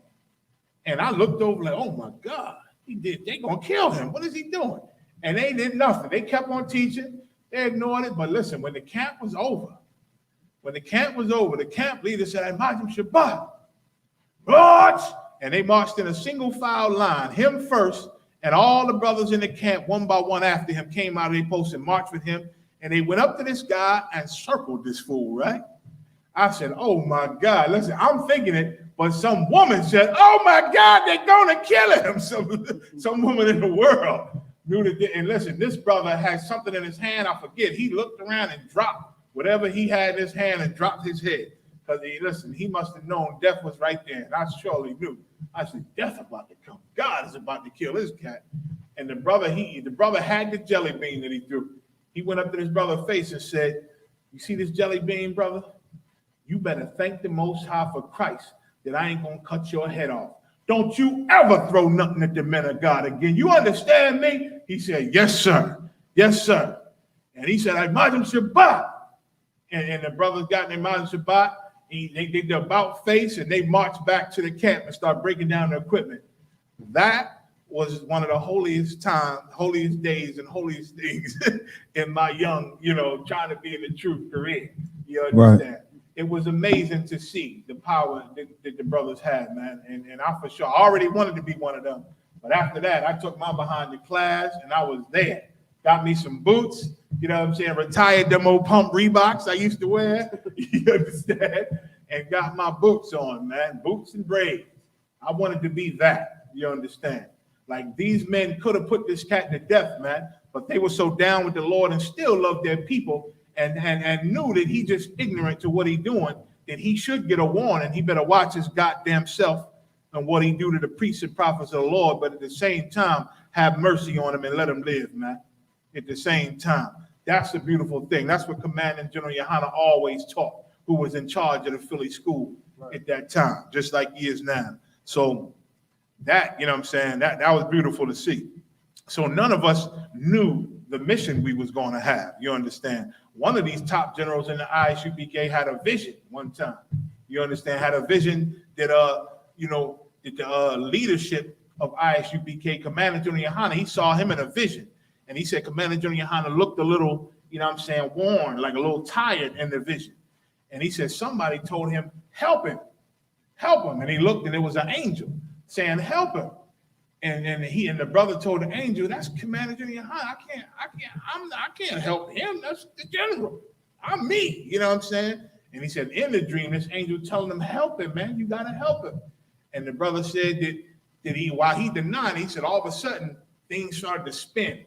And I looked over like, oh my God, they gonna kill him. What is he doing? And they did nothing. They kept on teaching. They ignored it. But listen, when the camp was over, the camp leader said, Imagine Shabbat, march! And they marched in a single file line, him first, and all the brothers in the camp, one by one after him, came out of their post and marched with him. And they went up to this guy and circled this fool, right? I said, oh my God, listen, I'm thinking it, but some woman said, oh my God, they're gonna kill him. Some woman in the world knew that. And listen, this brother had something in his hand, I forget. He looked around and dropped whatever he had in his hand and dropped his head. Because listen, he must have known death was right there. And I surely knew. I said, death about to come. God is about to kill this cat. And the brother had the jelly bean that he threw. He went up to his brother's face and said, you see this jelly bean, brother? You better thank the Most High for Christ that I ain't going to cut your head off. Don't you ever throw nothing at the men of God again. You understand me? He said, yes, sir. Yes, sir. And he said, I Imagine Shabbat. And the brothers got in Imagine Shabbat. They did the about face and they marched back to the camp and started breaking down the equipment. That was one of the holiest times, holiest days, and holiest things in my young, trying to be in the truth career. You understand? Right. It was amazing to see the power that the brothers had, man. And I for sure I already wanted to be one of them. But after that, I took my behind the class and I was there. Got me some boots, retired them old pump Reeboks I used to wear, you understand? And got my boots on, man, boots and braids. I wanted to be that, you understand? Like these men could have put this cat to death, man, but they were so down with the Lord and still loved their people and knew that he just ignorant to what he doing, that he should get a warning. He better watch his goddamn self and what he do to the priests and prophets of the Lord, but at the same time, have mercy on him and let him live, man. At the same time. That's the beautiful thing. That's what Commandant General Yohana always taught, who was in charge of the Philly school at that time, just like he is now. So that, that was beautiful to see. So none of us knew the mission we was going to have, you understand? One of these top generals in the ISUPK had a vision one time, you understand, had a vision that, that the leadership of ISUPK, Commandant General Yohana, he saw him in a vision. And he said, Commander General Yohana looked a little, worn, like a little tired in the vision. And he said, somebody told him, help him. And he looked and it was an angel saying, help him. And the brother told the angel, that's Commander General Yohana. I can't help him. That's the general. I'm me. You know what I'm saying? And he said, in the dream, this angel telling him, help him, man. You got to help him. And the brother said that while he denied, he said, all of a sudden, things started to spin.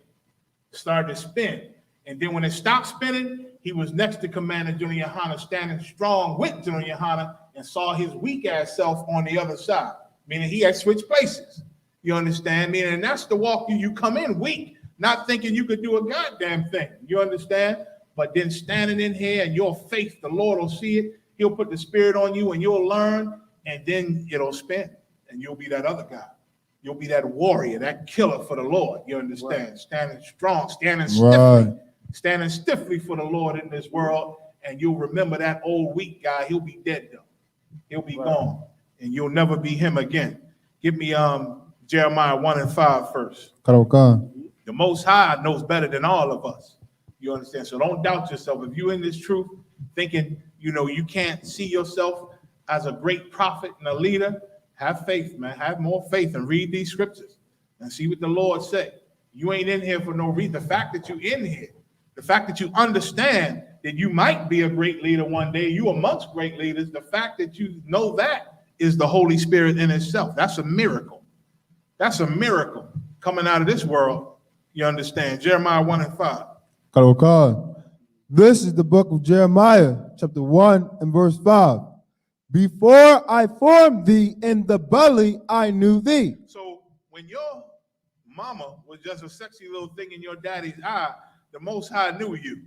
And then when it stopped spinning, he was next to Commander General Yohana, standing strong with General Yohana, and saw his weak ass self on the other side, meaning he had switched places. You understand me? And that's the walk you come in weak, not thinking you could do a goddamn thing. You understand? But then standing in here and your faith, the Lord will see it. He'll put the spirit on you and you'll learn, and then it'll spin and you'll be that other guy. You'll be that warrior, that killer for the Lord. You understand? Right. Standing strong, standing stiffly for the Lord in this world. And you'll remember that old weak guy. He'll be dead though. He'll be gone. And you'll never be him again. Give me Jeremiah 1:5 first. The Most High knows better than all of us. You understand? So don't doubt yourself. If you're in this truth, thinking, you can't see yourself as a great prophet and a leader, have faith, man. Have more faith and read these scriptures and see what the Lord said. You ain't in here for no reason. The fact that you're in here, the fact that you understand that you might be a great leader one day, you amongst great leaders, the fact that you know that is the Holy Spirit in itself. That's a miracle. That's a miracle coming out of this world. You understand? Jeremiah 1:5. This is the book of Jeremiah, chapter 1 and verse 5. Before I formed thee in the belly, I knew thee. So when your mama was just a sexy little thing in your daddy's eye, the Most High knew you.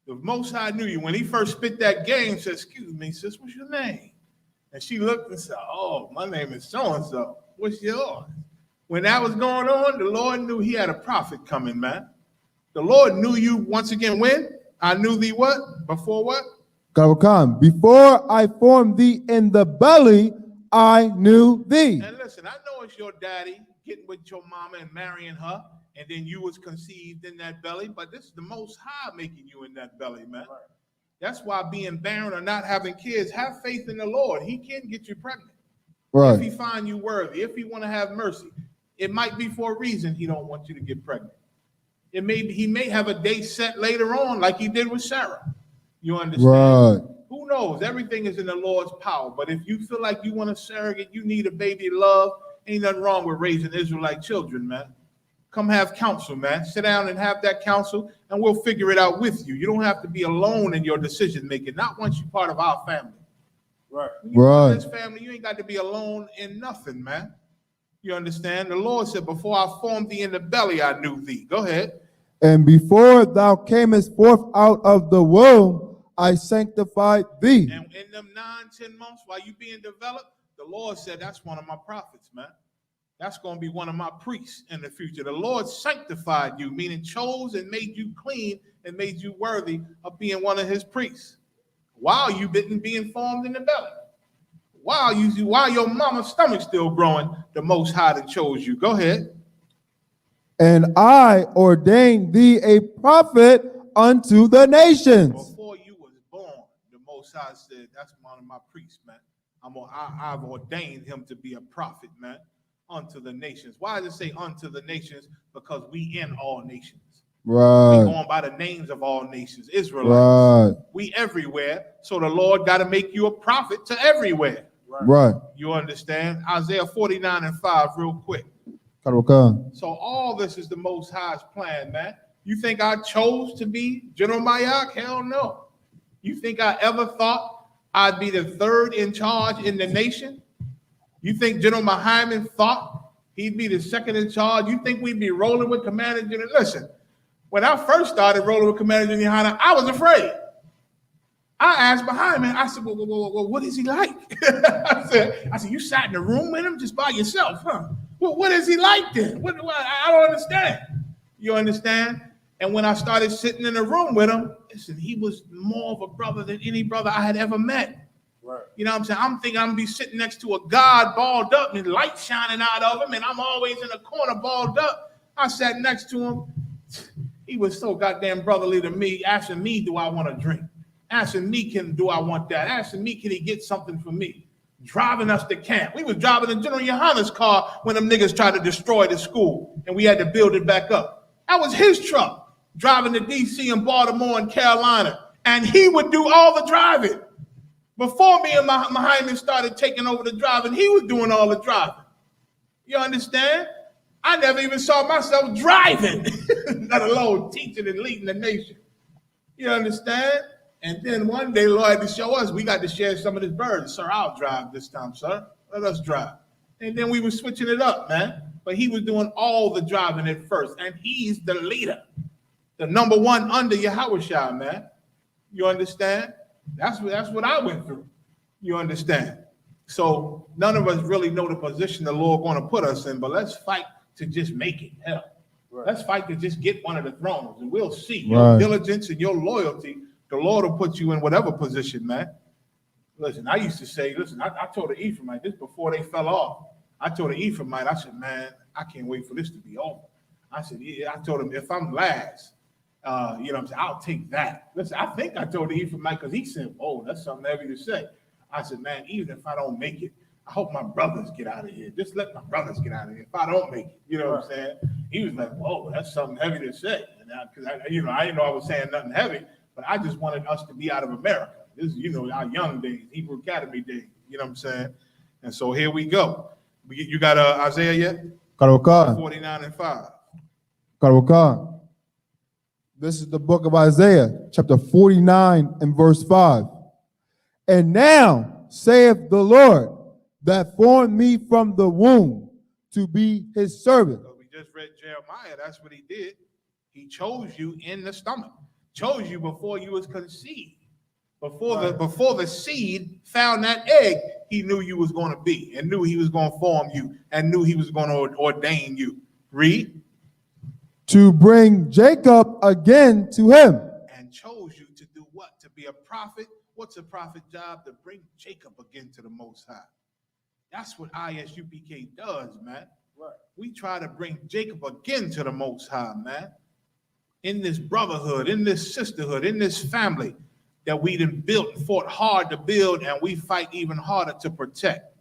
The Most High knew you. When he first spit that game, said, excuse me, sis, what's your name? And she looked and said, oh, my name is so-and-so. What's yours? When that was going on, the Lord knew he had a prophet coming, man. The Lord knew you once again when? I knew thee what? Before what? Before I formed thee in the belly, I knew thee. And listen, I know it's your daddy getting with your mama and marrying her, and then you was conceived in that belly, but this is the Most High making you in that belly, man. Right. That's why being barren or not having kids, have faith in the Lord. He can get you pregnant. Right. If he find you worthy, if he want to have mercy. It might be for a reason he don't want you to get pregnant. It may be, he may have a date set later on like he did with Sarah. You understand? Right. Who knows? Everything is in the Lord's power. But if you feel like you want a surrogate, you need a baby to love, ain't nothing wrong with raising Israelite children, man. Come have counsel, man. Sit down and have that counsel, and we'll figure it out with you. You don't have to be alone in your decision making. Not once you're part of our family. Right. When you're part of this family, you ain't got to be alone in nothing, man. You understand? The Lord said, before I formed thee in the belly, I knew thee. Go ahead. And before thou camest forth out of the womb, I sanctified thee. And in them 9-10 months while you being developed, the Lord said, that's one of my prophets, man. That's going to be one of my priests in the future. The Lord sanctified you, meaning chose and made you clean and made you worthy of being one of his priests. While you been being formed in the belly. While your mama's stomach's still growing, the Most High that chose you. Go ahead. And I ordained thee a prophet unto the nations. Before you was born, the Most High said, that's one of my priests, man. I've ordained him to be a prophet, man, unto the nations. Why does it say unto the nations? Because we in all nations. Right. We going by the names of all nations. Israelites. Right. We everywhere. So the Lord got to make you a prophet to everywhere. Right. You understand? Isaiah 49:5, real quick. So all this is the Most High's plan, man. You think I chose to be General Mayak? Hell no. You think I ever thought I'd be the third in charge in the nation? You think General Muhammad thought he'd be the second in charge? You think we'd be rolling with Commander General? Listen, when I first started rolling with Commander General, I was afraid. I asked behind me, I said, well, what is he like? I said, you sat in the room with him just by yourself, huh? Well, what is he like then? I don't understand. You understand? And when I started sitting in the room with him, listen, he was more of a brother than any brother I had ever met. Right. You know what I'm saying? I'm thinking I'm going to be sitting next to a God balled up and light shining out of him, and I'm always in the corner balled up. I sat next to him. He was so goddamn brotherly to me, asking me, do I want a drink? Asking me, do I want that? Asking me, can he get something for me? Driving us to camp. We was driving in General Yohana's car when them niggas tried to destroy the school, and we had to build it back up. That was his truck, driving to D.C. and Baltimore and Carolina, and he would do all the driving. Before me and Muhammad started taking over the driving, he was doing all the driving. You understand? I never even saw myself driving, let alone teaching and leading the nation. You understand? And then one day, Lord had to show us, we got to share some of this burden. Sir, I'll drive this time, sir. Let us drive. And then we were switching it up, man. But he was doing all the driving at first. And he's the leader, the number one under Yahushua, man. You understand? That's what I went through. You understand? So none of us really know the position the Lord going to put us in, but let's fight to just make it. Hell, right. Let's fight to just get one of the thrones, and we'll see. Your diligence and your loyalty, the Lord will put you in whatever position, man. Listen, I used to say, I told the Ephraimite, this before they fell off. I told the Ephraimite, I said, man, I can't wait for this to be over. I said, yeah, I told him, if I'm last, you know what I'm saying, I'll take that. Listen, I think I told the Ephraimite, because he said, oh, that's something heavy to say. I said, man, even if I don't make it, I hope my brothers get out of here. Just let my brothers get out of here if I don't make it. You know what I'm saying? He was like, whoa, that's something heavy to say. Because I didn't know I was saying nothing heavy, but I just wanted us to be out of America. This is, our young days, Hebrew Academy days. You know what I'm saying? And so here we go. You got Isaiah yet? 49:5. This is the book of Isaiah, chapter 49 and verse 5. And now saith the Lord that formed me from the womb to be his servant. So we just read Jeremiah. That's what he did. He chose you in the stomach. Chose you before you was conceived. Before the seed found that egg, he knew you was going to be, and knew he was going to form you, and knew he was going to ordain you. Read. To bring Jacob again to him. And chose you to do what? To be a prophet. What's a prophet's job? To bring Jacob again to the Most High. That's what ISUPK does, man. Right. We try to bring Jacob again to the Most High, man. In this brotherhood, in this sisterhood, in this family that we done built and fought hard to build, and we fight even harder to protect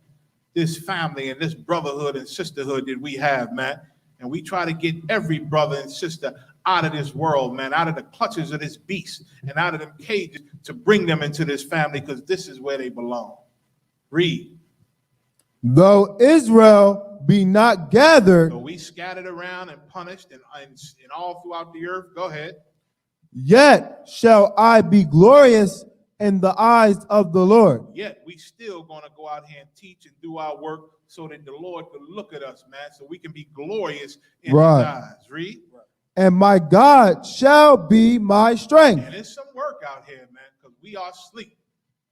this family and this brotherhood and sisterhood that we have, man. And we try to get every brother and sister out of this world, man, out of the clutches of this beast and out of them cages to bring them into this family, because this is where they belong. Read. Though Israel be not gathered, So we scattered around and punished and all throughout the earth. Go ahead. yet shall I be glorious in the eyes of the Lord. Yet we still going to go out here and teach and do our work so that the Lord can look at us, man, so we can be glorious in His eyes. Read. And my God shall be my strength. And there's some work out here, man, because we are asleep.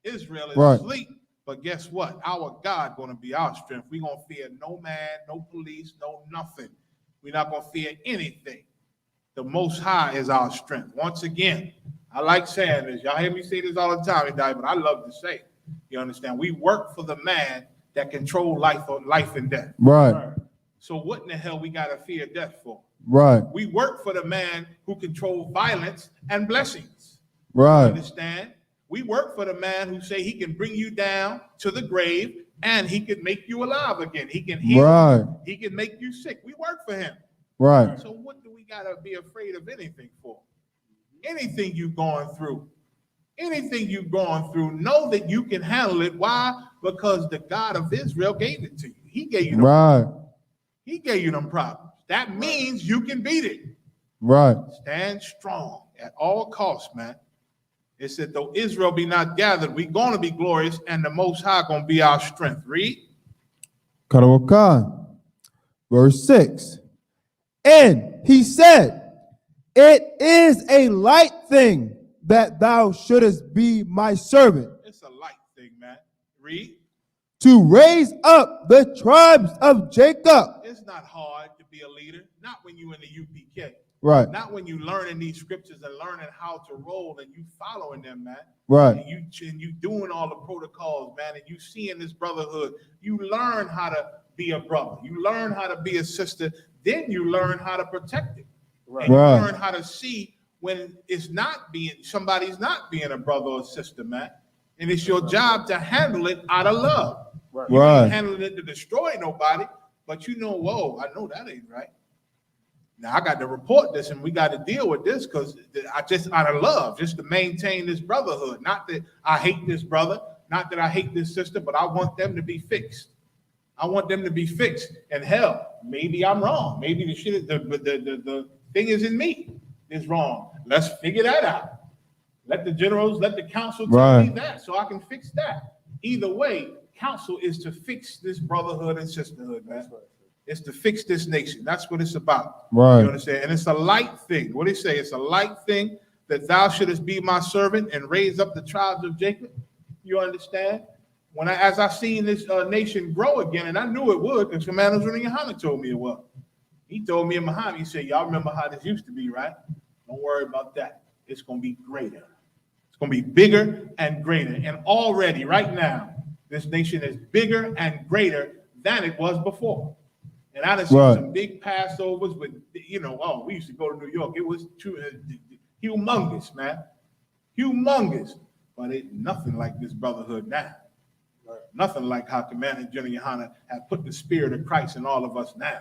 Israel is Right. asleep. But guess what? Our God going to be our strength. We're going to fear no man, no police, no nothing. We're not going to fear anything. The Most High is our strength. Once again, I like saying this. Y'all hear me say this all the time, but I love to say it. You understand? We work for the man that control life and death. Right. So what in the hell we got to fear death for? Right. We work for the man who controls violence and blessings. Right. You understand? We work for the man who say he can bring you down to the grave and he can make you alive again. He can heal you. He can make you sick. We work for him. Right. So what do we got to be afraid of anything for? Anything you've gone through, know that you can handle it. Why? Because the God of Israel gave it to you. He gave you He gave you them problems. That means you can beat it. Right. Stand strong at all costs, man. It said, though Israel be not gathered, we're going to be glorious, and the Most High going to be our strength. Read. Verse 6. And he said, it is a light thing that thou shouldest be my servant. It's a light thing, man. Read. To raise up the tribes of Jacob. It's not hard to be a leader. Not when you're in the UPK. Right. Not when you learning these scriptures and learning how to roll and you following them, man. Right. And you doing all the protocols, man, and you seeing this brotherhood. You learn how to be a brother. You learn how to be a sister. Then you learn how to protect it. Right. And you learn how to see when somebody's not being a brother or sister, man. And it's your job to handle it out of love. Right. You ain't handling it to destroy nobody, but you know, whoa, I know that ain't right. Now I got to report this and we got to deal with this because I just out of love, just to maintain this brotherhood. Not that I hate this brother, not that I hate this sister, but I want them to be fixed. I want them to be fixed. And hell, maybe I'm wrong. Maybe the thing is in me is wrong. Let's figure that out. Let the generals, let the council tell me that so I can fix that. Either way, council is to fix this brotherhood and sisterhood, man. It's to fix this nation. That's what it's about. Right. You understand? And it's a light thing. What do they say? It's a light thing that thou shouldest be my servant and raise up the tribes of Jacob. You understand? As I seen this nation grow again, and I knew it would, because Commander Muhammad told me it was. He told me in Muhammad, he said, y'all remember how this used to be, right? Don't worry about that. It's going to be greater. It's going to be bigger and greater. And already, right now, this nation is bigger and greater than it was before. And I done seen some big Passovers with, we used to go to New York. It was humongous, man. Humongous. But it's nothing like this brotherhood now. Right. Nothing like how Commander General Yohana has put the spirit of Christ in all of us now.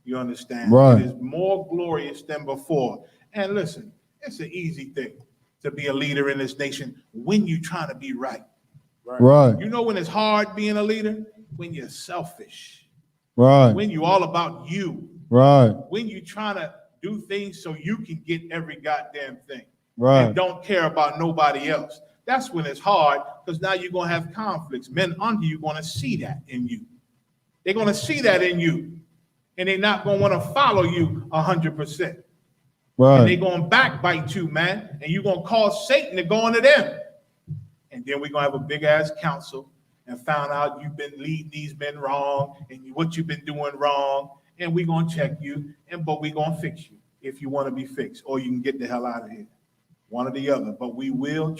You understand? Right. It is more glorious than before. And listen, it's an easy thing to be a leader in this nation when you're trying to be right. Right. You know when it's hard being a leader? When you're selfish. Right. When you all about you. Right. When you trying to do things so you can get every goddamn thing. Right. And don't care about nobody else. That's when it's hard because now you're going to have conflicts. Men under you going to see that in you. They're going to see that in you. And they're not going to want to follow you 100%. Right. And they're going to backbite you, man. And you're going to cause Satan to go into them. And then we're going to have a big ass council and found out you've been leading these men wrong and what you've been doing wrong. And we're going to check you. But we're going to fix you if you want to be fixed. Or you can get the hell out of here. One or the other. But we will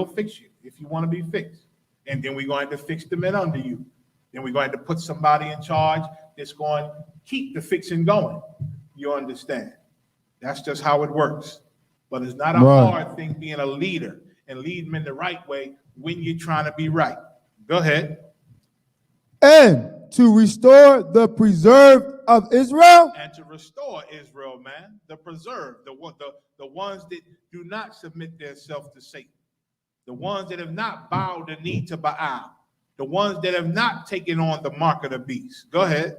fix you if you want to be fixed. And then we're going to fix the men under you. Then we're going to put somebody in charge that's going to keep the fixing going. You understand? That's just how it works. But it's not a hard thing being a leader and lead them in the right way when you're trying to be right. Go ahead. And to restore the preserved of Israel. And to restore Israel, man. The preserved, the ones that do not submit themselves to Satan. The ones that have not bowed the knee to Baal. The ones that have not taken on the mark of the beast. Go ahead.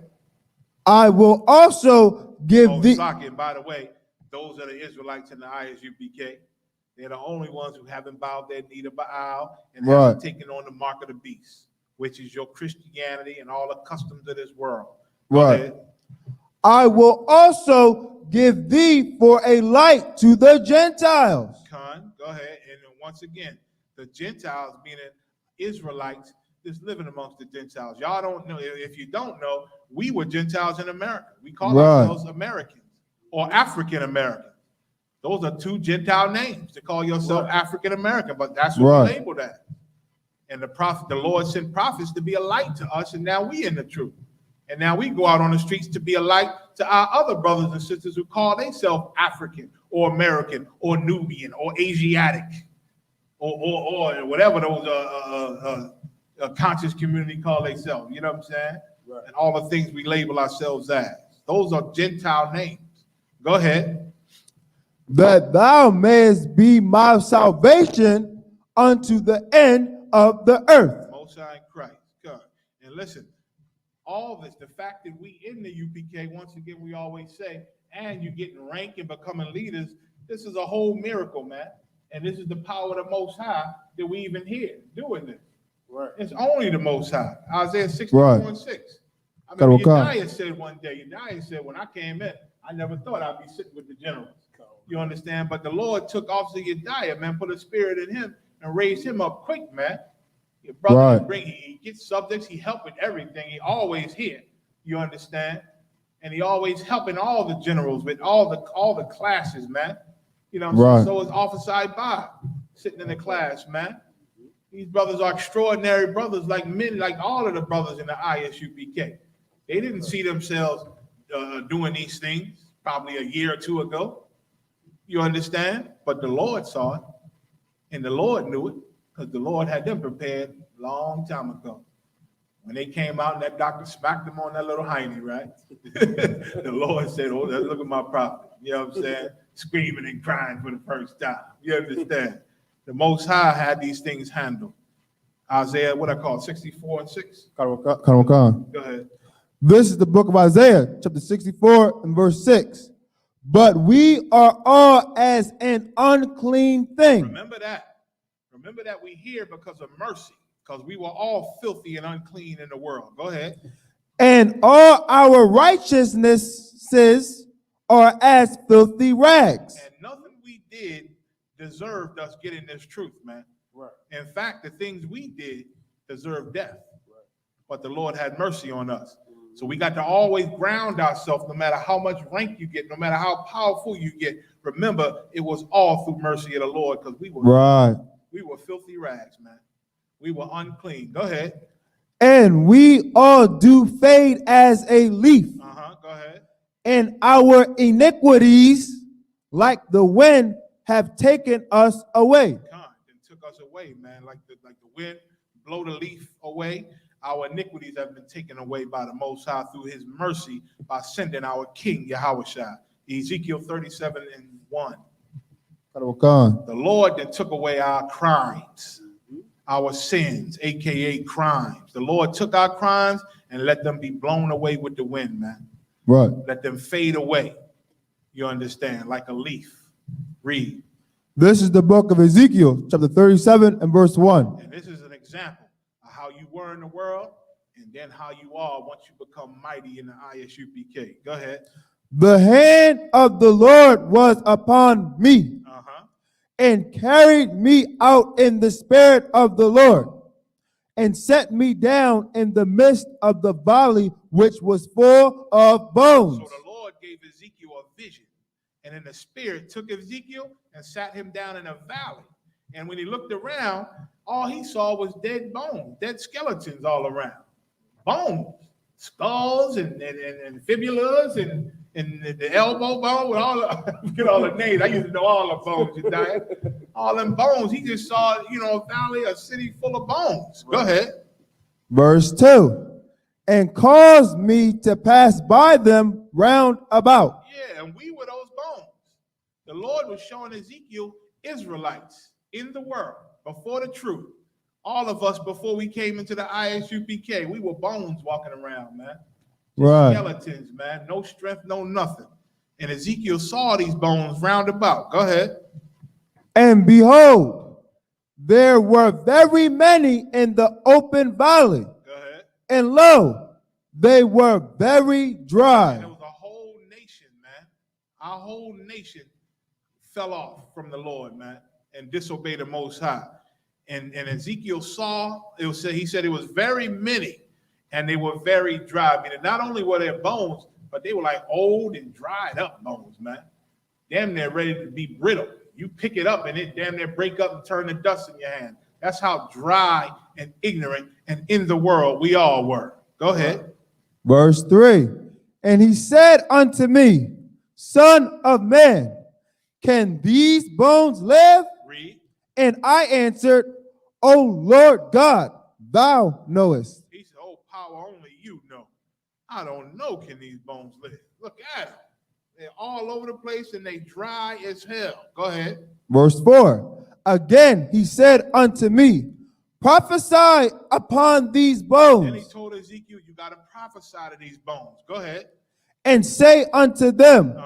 I will also give Oh, thee. Saki, and by the way, those are the Israelites in the ISUPK. They're the only ones who haven't bowed their knee to Baal and haven't taken on the mark of the beast, which is your Christianity and all the customs of this world. Go ahead. I will also give thee for a light to the Gentiles. Khan, go ahead. And then once again, the Gentiles, meaning Israelites, just living amongst the Gentiles. Y'all don't know. If you don't know, we were Gentiles in America. We call ourselves Americans or African American. Those are two Gentile names to call yourself African American, but that's what we labeled as. And the Lord sent prophets to be a light to us, and now we in the truth. And now we go out on the streets to be a light to our other brothers and sisters who call themselves African or American or Nubian or Asiatic or whatever those conscious community call themselves. You know what I'm saying? Right. And all the things we label ourselves as. Those are Gentile names. Go ahead. That thou mayest be my salvation unto the end of the earth. Most High in Christ. God. And listen, all this, the fact that we in the UPK, once again, we always say, and you getting rank and becoming leaders, this is a whole miracle, man. And this is the power of the Most High that we even here doing this. Right. It's only the Most High. Isaiah 64:6. I mean, Yediah said one day, Yediah said, when I came in, I never thought I'd be sitting with the generals. You understand? But the Lord took Officer Yediah, man, put a spirit in him and raised him up quick, man. Your brother, he gets subjects, he helped with everything. He always here. You understand? And he always helping all the generals with all the classes, man. You know what I'm saying? So is Officer Ibai sitting in the class, man. These brothers are extraordinary brothers, like men, like all of the brothers in the ISUPK. They didn't see themselves doing these things probably a year or two ago. You understand? But the Lord saw it, and the Lord knew it, because the Lord had them prepared a long time ago. When they came out and that doctor smacked them on that little hiney, right? The Lord said, oh, look at my prophet. You know what I'm saying? Screaming and crying for the first time. You understand? The Most High had these things handled. Isaiah, what I call 64:6. Go ahead. This is the book of Isaiah, chapter 64 and verse 6. But we are all as an unclean thing. Remember that. Remember that we here because of mercy, because we were all filthy and unclean in the world. Go ahead. And all our righteousnesses are as filthy rags. And nothing we did deserved us getting this truth, man. Right. In fact, the things we did deserved death. Right. But the Lord had mercy on us. So we got to always ground ourselves, no matter how much rank you get, no matter how powerful you get. Remember, it was all through mercy of the Lord, because we were filthy rags, man. We were unclean. Go ahead. And we all do fade as a leaf. Go ahead. And our iniquities, like the wind, have taken us away. And took us away, man, like the wind blow the leaf away. Our iniquities have been taken away by the Most High through his mercy by sending our King Yahushua. Ezekiel 37:1. The Lord then took away our crimes, our sins, aka crimes. The Lord took our crimes and let them be blown away with the wind, man. Right. Let them fade away. You understand? Like a leaf. Read. This is the book of Ezekiel, chapter 37 and verse 1. And this is an example of how you were in the world and then how you are once you become mighty in the ISUPK. Go ahead. The hand of the Lord was upon me and carried me out in the spirit of the Lord and set me down in the midst of the valley, which was full of bones. So the Lord gave Ezekiel a vision, and in the spirit took Ezekiel and sat him down in a valley. And when he looked around, all he saw was dead bones, dead skeletons all around. Bones, skulls and fibulas and the elbow bone with all the, get all the names. I used to know all the bones, you died. All them bones. He just saw, a valley, a city full of bones. Go ahead. Verse 2. And caused me to pass by them round about. Yeah, and we were those bones. The Lord was showing Ezekiel Israelites in the world before the truth. All of us, before we came into the ISUPK, we were bones walking around, man. Right. Skeletons, man. No strength, no nothing. And Ezekiel saw these bones round about. Go ahead. And behold, there were very many in the open valley. Go ahead. And lo, they were very dry. And it was a whole nation, man. Our whole nation fell off from the Lord, man, and disobeyed the Most High. And Ezekiel saw, he said it was very many, and they were very dry. Meaning not only were their bones, but they were like old and dried up bones, man. Damn near ready to be brittle. You pick it up and it damn near break up and turn to dust in your hand. That's how dry and ignorant and in the world we all were. Go ahead. Verse 3. And he said unto me, Son of man, can these bones live? Read. And I answered, O Lord God, thou knowest. He said, oh, power, only you know. I don't know, can these bones live? Look at them. They're all over the place and they dry as hell. Go ahead. Verse 4. Again he said unto me, prophesy upon these bones. Then he told Ezekiel, you got to prophesy to these bones. Go ahead. And say unto them,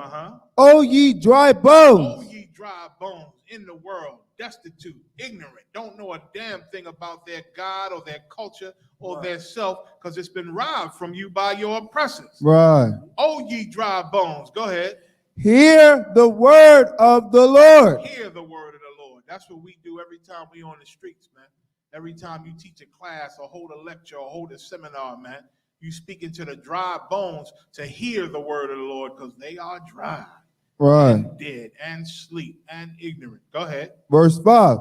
O ye dry bones. O ye dry bones in the world, destitute, ignorant, don't know a damn thing about their God or their culture or their self, because it's been robbed from you by your oppressors. Right. O ye dry bones. Go ahead. Hear the word of the Lord. Hear the word of the Lord. That's what we do every time we on the streets, man. Every time you teach a class or hold a lecture or hold a seminar, man, you speak into the dry bones to hear the word of the Lord, because they are dry, right, and dead, and sleep, and ignorant. Go ahead. Verse 5.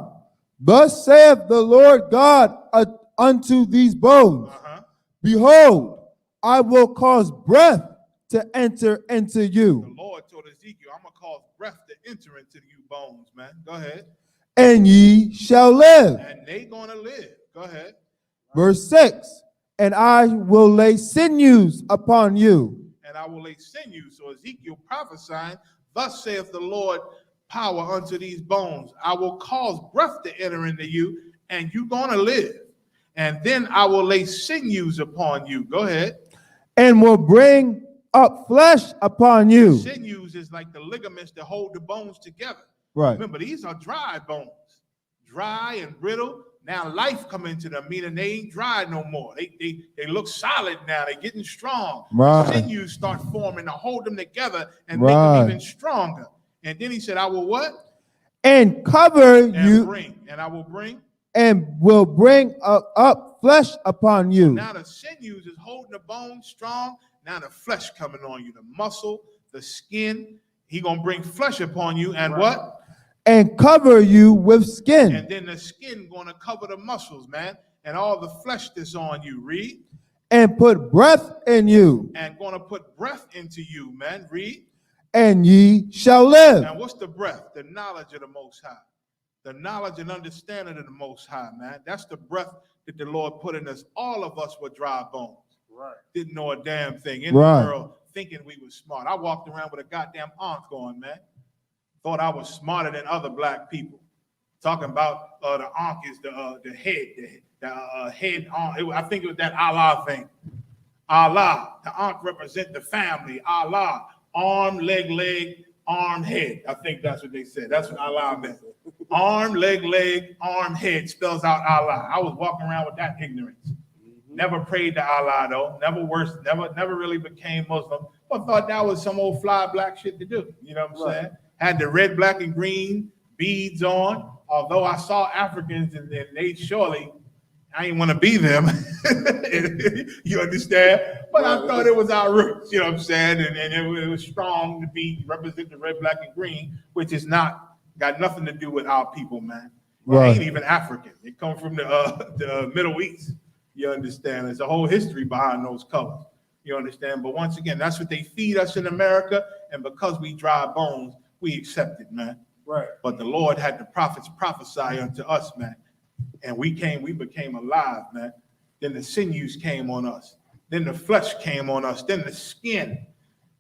Thus saith the Lord God unto these bones, behold, I will cause breath to enter into you. The Lord told Ezekiel, I'm going to cause breath to enter into you bones, man. Go ahead. And ye shall live. And they going to live. Go ahead. Verse 6. And I will lay sinews upon you. And I will lay sinews. So Ezekiel prophesying, thus saith the Lord, power unto these bones. I will cause breath to enter into you, and you're going to live. And then I will lay sinews upon you. Go ahead. And will bring up flesh upon you. Sinews is like the ligaments that hold the bones together. Right. Remember, these are dry bones. Dry and brittle. Now life come into them, meaning they ain't dry no more. They look solid now. They're getting strong. Right. Sinews start forming to hold them together and make them even stronger. And then he said, I will what? And cover you. Bring. And I will bring. And will bring up flesh upon you. So now the sinews is holding the bone strong. Now the flesh coming on you. The muscle, the skin. He going to bring flesh upon you. And what? And cover you with skin. And then the skin going to cover the muscles, man, and all the flesh that's on you. Read. And put breath in you. And going to put breath into you, man. Read. And ye shall live. Now, what's the breath? The knowledge of the Most High. The knowledge and understanding of the Most High, man. That's the breath that the Lord put in us. All of us were dry bones. Right. Didn't know a damn thing in the world, thinking we were smart. I walked around with a goddamn ankh on, man. Thought I was smarter than other black people. Talking about the ankh is the head, the head on. I think it was that Allah thing. Allah, the ankh represent the family. Allah, arm, leg, arm, head. I think that's what they said. That's what Allah meant. Arm, leg, arm, head spells out Allah. I was walking around with that ignorance. Never prayed to Allah though. Never really became Muslim. But thought that was some old fly black shit to do. You know what I'm saying? Had the red, black, and green beads on. Although I saw Africans and they surely, I didn't want to be them. You understand? But I thought it was our roots, you know what I'm saying? And it was strong to be represent the red, black, and green, which is got nothing to do with our people, man. It ain't even African. It comes from the Middle East. You understand? There's a whole history behind those colors. You understand? But once again, that's what they feed us in America. And because we dry bones, we accept it, man. Right. But the Lord had the prophets prophesy unto us, man. And we became alive, man. Then the sinews came on us. Then the flesh came on us. Then the skin.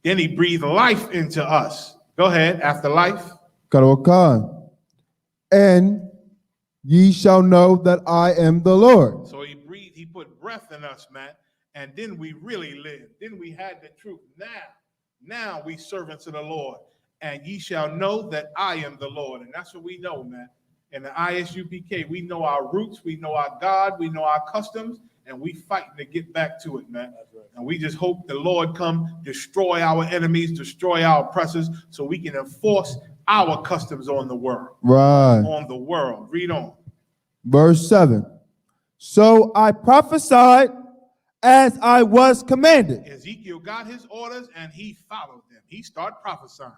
Then he breathed life into us. Go ahead, after life. Karawakan. And ye shall know that I am the Lord. So he put breath in us, man. And then we really lived. Then we had the truth. Now we servants of the Lord. And ye shall know that I am the Lord. And that's what we know, man. In the ISUPK, we know our roots, we know our God, we know our customs, and we fighting to get back to it, man. Right. And we just hope the Lord come destroy our enemies, destroy our oppressors, so we can enforce our customs on the world. Right. On the world. Read on. Verse 7. So I prophesied as I was commanded. Ezekiel got his orders and he followed them. He started prophesying.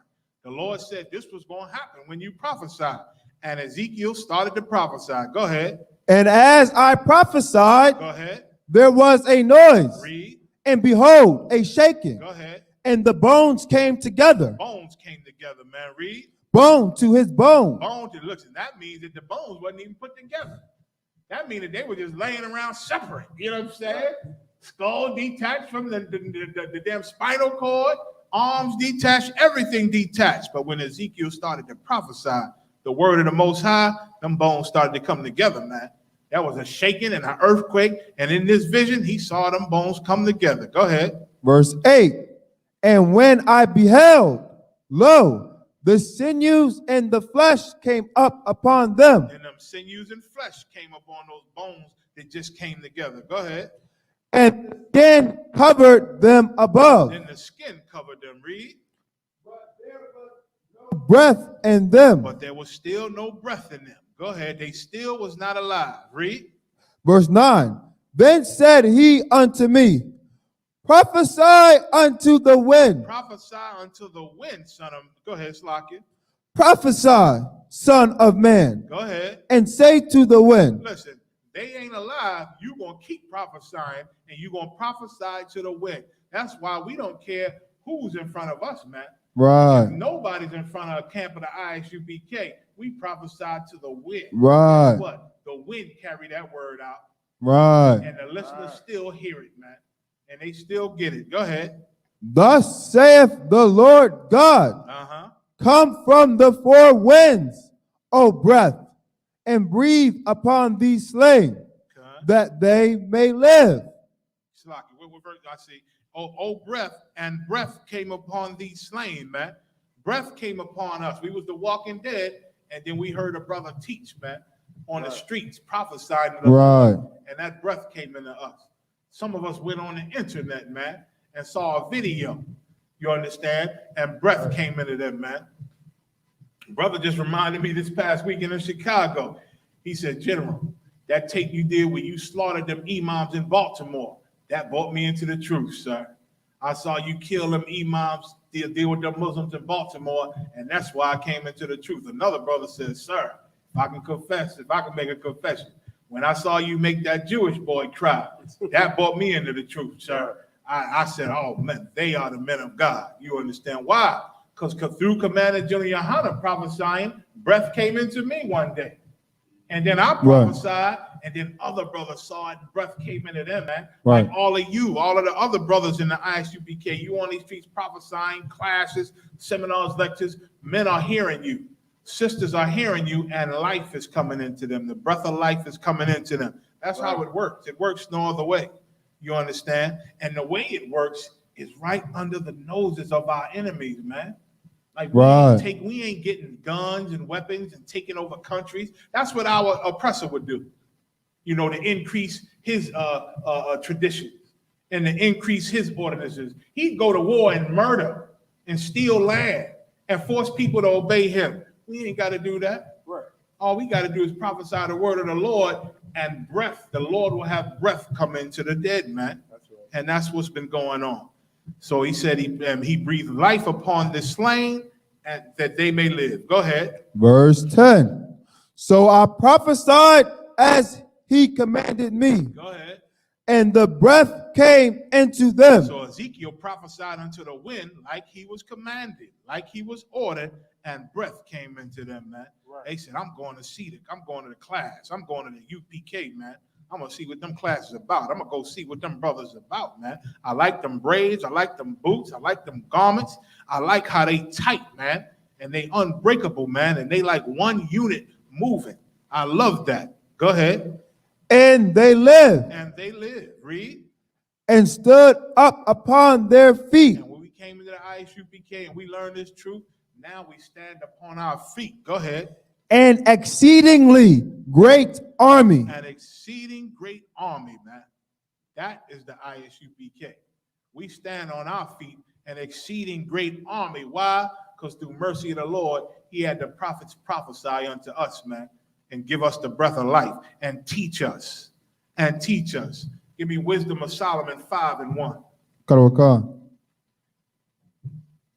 The Lord said this was going to happen when you prophesied. And Ezekiel started to prophesy. Go ahead. And as I prophesied, go ahead. There was a noise. Read. And behold, a shaking. Go ahead. And the bones came together. Bones came together, man. Read. Bone to his bone. Bone to, listen, that means that the bones wasn't even put together. That means that they were just laying around separate. You know what I'm saying? Skull detached from the damn spinal cord, arms detached, everything detached. But when Ezekiel started to prophesy the word of the Most High, them bones started to come together, man. That was a shaking and an earthquake. And in this vision, he saw them bones come together. Go ahead. Verse 8. And when I beheld, lo, the sinews and the flesh came up upon them. And them sinews and flesh came upon those bones that just came together. Go ahead. And the skin covered them above. Then the skin covered them. Read. But there was no breath in them. But there was still no breath in them. Go ahead. They still was not alive. Read. Verse 9. Then said he unto me, prophesy unto the wind. Prophesy unto the wind, son of... Go ahead, Slakia. Prophesy, son of man. Go ahead. And say to the wind. Listen, they ain't alive. You going to keep prophesying, and you going to prophesy to the wind. That's why we don't care who's in front of us, man. Right. If nobody's in front of a camp of the ISUPK. We prophesy to the wind. Right. Guess what? The wind carry that word out. Right. And the listeners still hear it, man. And they still get it. Go ahead. Thus saith the Lord God, come from the four winds, O breath, and breathe upon these slain, that they may live. What verse I see? Oh, breath, and breath came upon these slain, man. Breath came upon us. We was the walking dead, and then we heard a brother teach, man, on the streets, prophesying to the Lord, and that breath came into us. Some of us went on the internet, man, and saw a video, you understand, and breath came into them, man. Brother just reminded me this past weekend in Chicago. He said, General, that tape you did where you slaughtered them imams in Baltimore, that brought me into the truth, sir. I saw you kill them imams, deal with them Muslims in Baltimore, and that's why I came into the truth. Another brother says, sir, if I can make a confession, when I saw you make that Jewish boy cry, that brought me into the truth, sir. I said, oh, man, they are the men of God. You understand why? Because through Commander General Yohana prophesying, breath came into me one day. And then I prophesied, and then other brothers saw it, and breath came into them, man. Right. Like all of you, all of the other brothers in the ISUPK, you on these streets prophesying, classes, seminars, lectures, men are hearing you. Sisters are hearing you, and life is coming into them. The breath of life is coming into them. That's how it works. It works no other way. You understand? And the way it works is right under the noses of our enemies, man. Like we ain't getting guns and weapons and taking over countries. That's what our oppressor would do, you know, to increase his traditions and to increase his ordinances. He'd go to war and murder and steal land and force people to obey him. We ain't got to do that. Right. All we got to do is prophesy the word of the Lord, and breath. The Lord will have breath come into the dead, man. That's right. And that's what's been going on. So he said he breathed life upon the slain, and that they may live. Go ahead. Verse 10. So I prophesied as he commanded me. Go ahead. And the breath came into them. So Ezekiel prophesied unto the wind like he was commanded, like he was ordered, and breath came into them, man. Right. They said, I'm going to CEDIC. I'm going to the class. I'm going to the UPK, man. I'm going to see what them classes about. I'm going to go see what them brothers about, man. I like them braids. I like them boots. I like them garments. I like how they tight, man. And they unbreakable, man. And they like one unit moving. I love that. Go ahead. And they live. And they live. Read. and stood up upon their feet. And when we came into the ISUPK and we learned this truth, now we stand upon our feet. Go ahead. An exceedingly great army. An exceeding great army, man. That is the ISUPK. We stand on our feet, an exceeding great army. Why? Because through mercy of the Lord, he had the prophets prophesy unto us, man, and give us the breath of life and teach us. And teach us. Give me Wisdom of Solomon 5:1.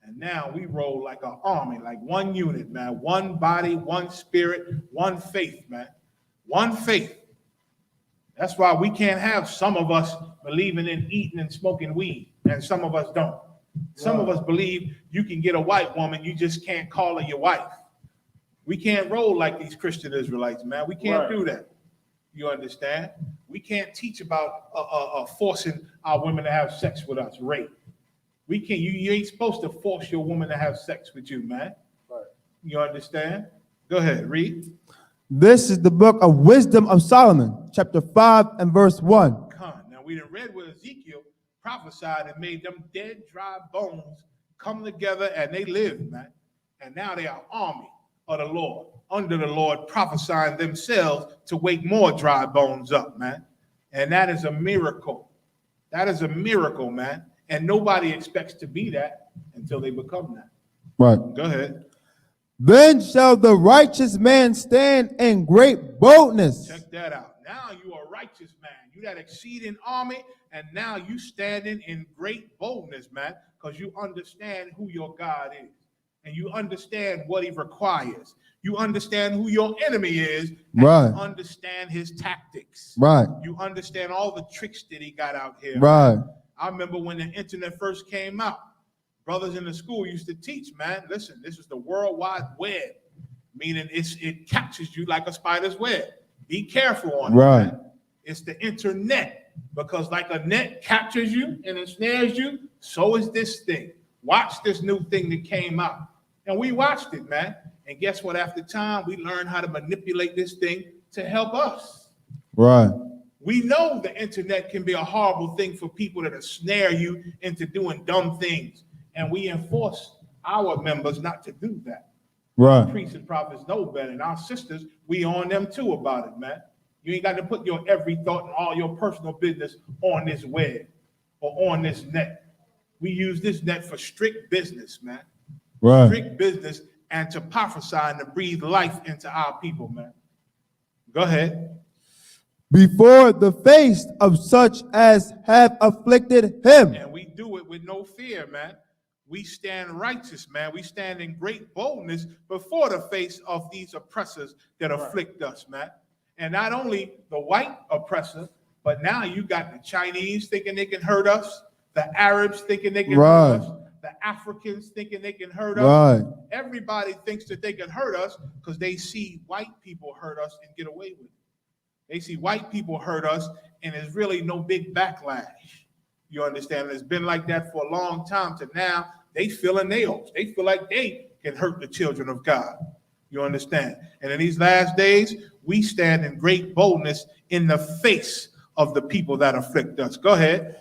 And now we roll like an army, like one unit, man. One body, one spirit, one faith, man. One faith. That's why we can't have some of us believing in eating and smoking weed, and some of us don't. Some of us believe you can get a white woman, you just can't call her your wife. We can't roll like these Christian Israelites, man. We can't do that. You understand? We can't teach about forcing our women to have sex with us, rape. We can't. You ain't supposed to force your woman to have sex with you, man. Right. You understand? Go ahead, read. This is the book of Wisdom of Solomon, chapter 5 and verse 1. Now we done read where Ezekiel prophesied and made them dead, dry bones come together and they lived, man. And now they are army of the Lord, under the Lord, prophesying themselves to wake more dry bones up, man. And that is a miracle. That is a miracle, man. And nobody expects to be that until they become that. Right. Go ahead. Then shall the righteous man stand in great boldness. Check that out. Now you are a righteous man. You that exceeding army, and now you standing in great boldness, man, because you understand who your God is. And you understand what he requires. You understand who your enemy is. And right. You understand his tactics. Right. You understand all the tricks that he got out here. Right. Man. I remember when the internet first came out, brothers in the school used to teach, man, listen, this is the World Wide Web, meaning it catches you like a spider's web. Be careful on it, man. It's the internet, because like a net captures you and ensnares you, so is this thing. Watch this new thing that came out. And we watched it, man. And guess what? After time, we learned how to manipulate this thing to help us. Right. We know the internet can be a horrible thing for people that snare you into doing dumb things. And we enforce our members not to do that. Right. Priests and prophets know better. And our sisters, we on them too about it, man. You ain't got to put your every thought and all your personal business on this web or on this net. We use this net for strict business, man. Right. Strict business and to prophesy and to breathe life into our people, man. Go ahead. Before the face of such as have afflicted him. And we do it with no fear, man. We stand righteous, man. We stand in great boldness before the face of these oppressors that afflict us, man. And not only the white oppressor, but now you got the Chinese thinking they can hurt us, the Arabs thinking they can hurt us, the Africans thinking they can hurt us. Everybody thinks that they can hurt us because they see white people hurt us and get away with it. They see white people hurt us and there's really no big backlash. You understand? It's been like that for a long time to now they feeling nails. They feel like they can hurt the children of God. You understand? And in these last days, we stand in great boldness in the face of the people that afflict us. Go ahead.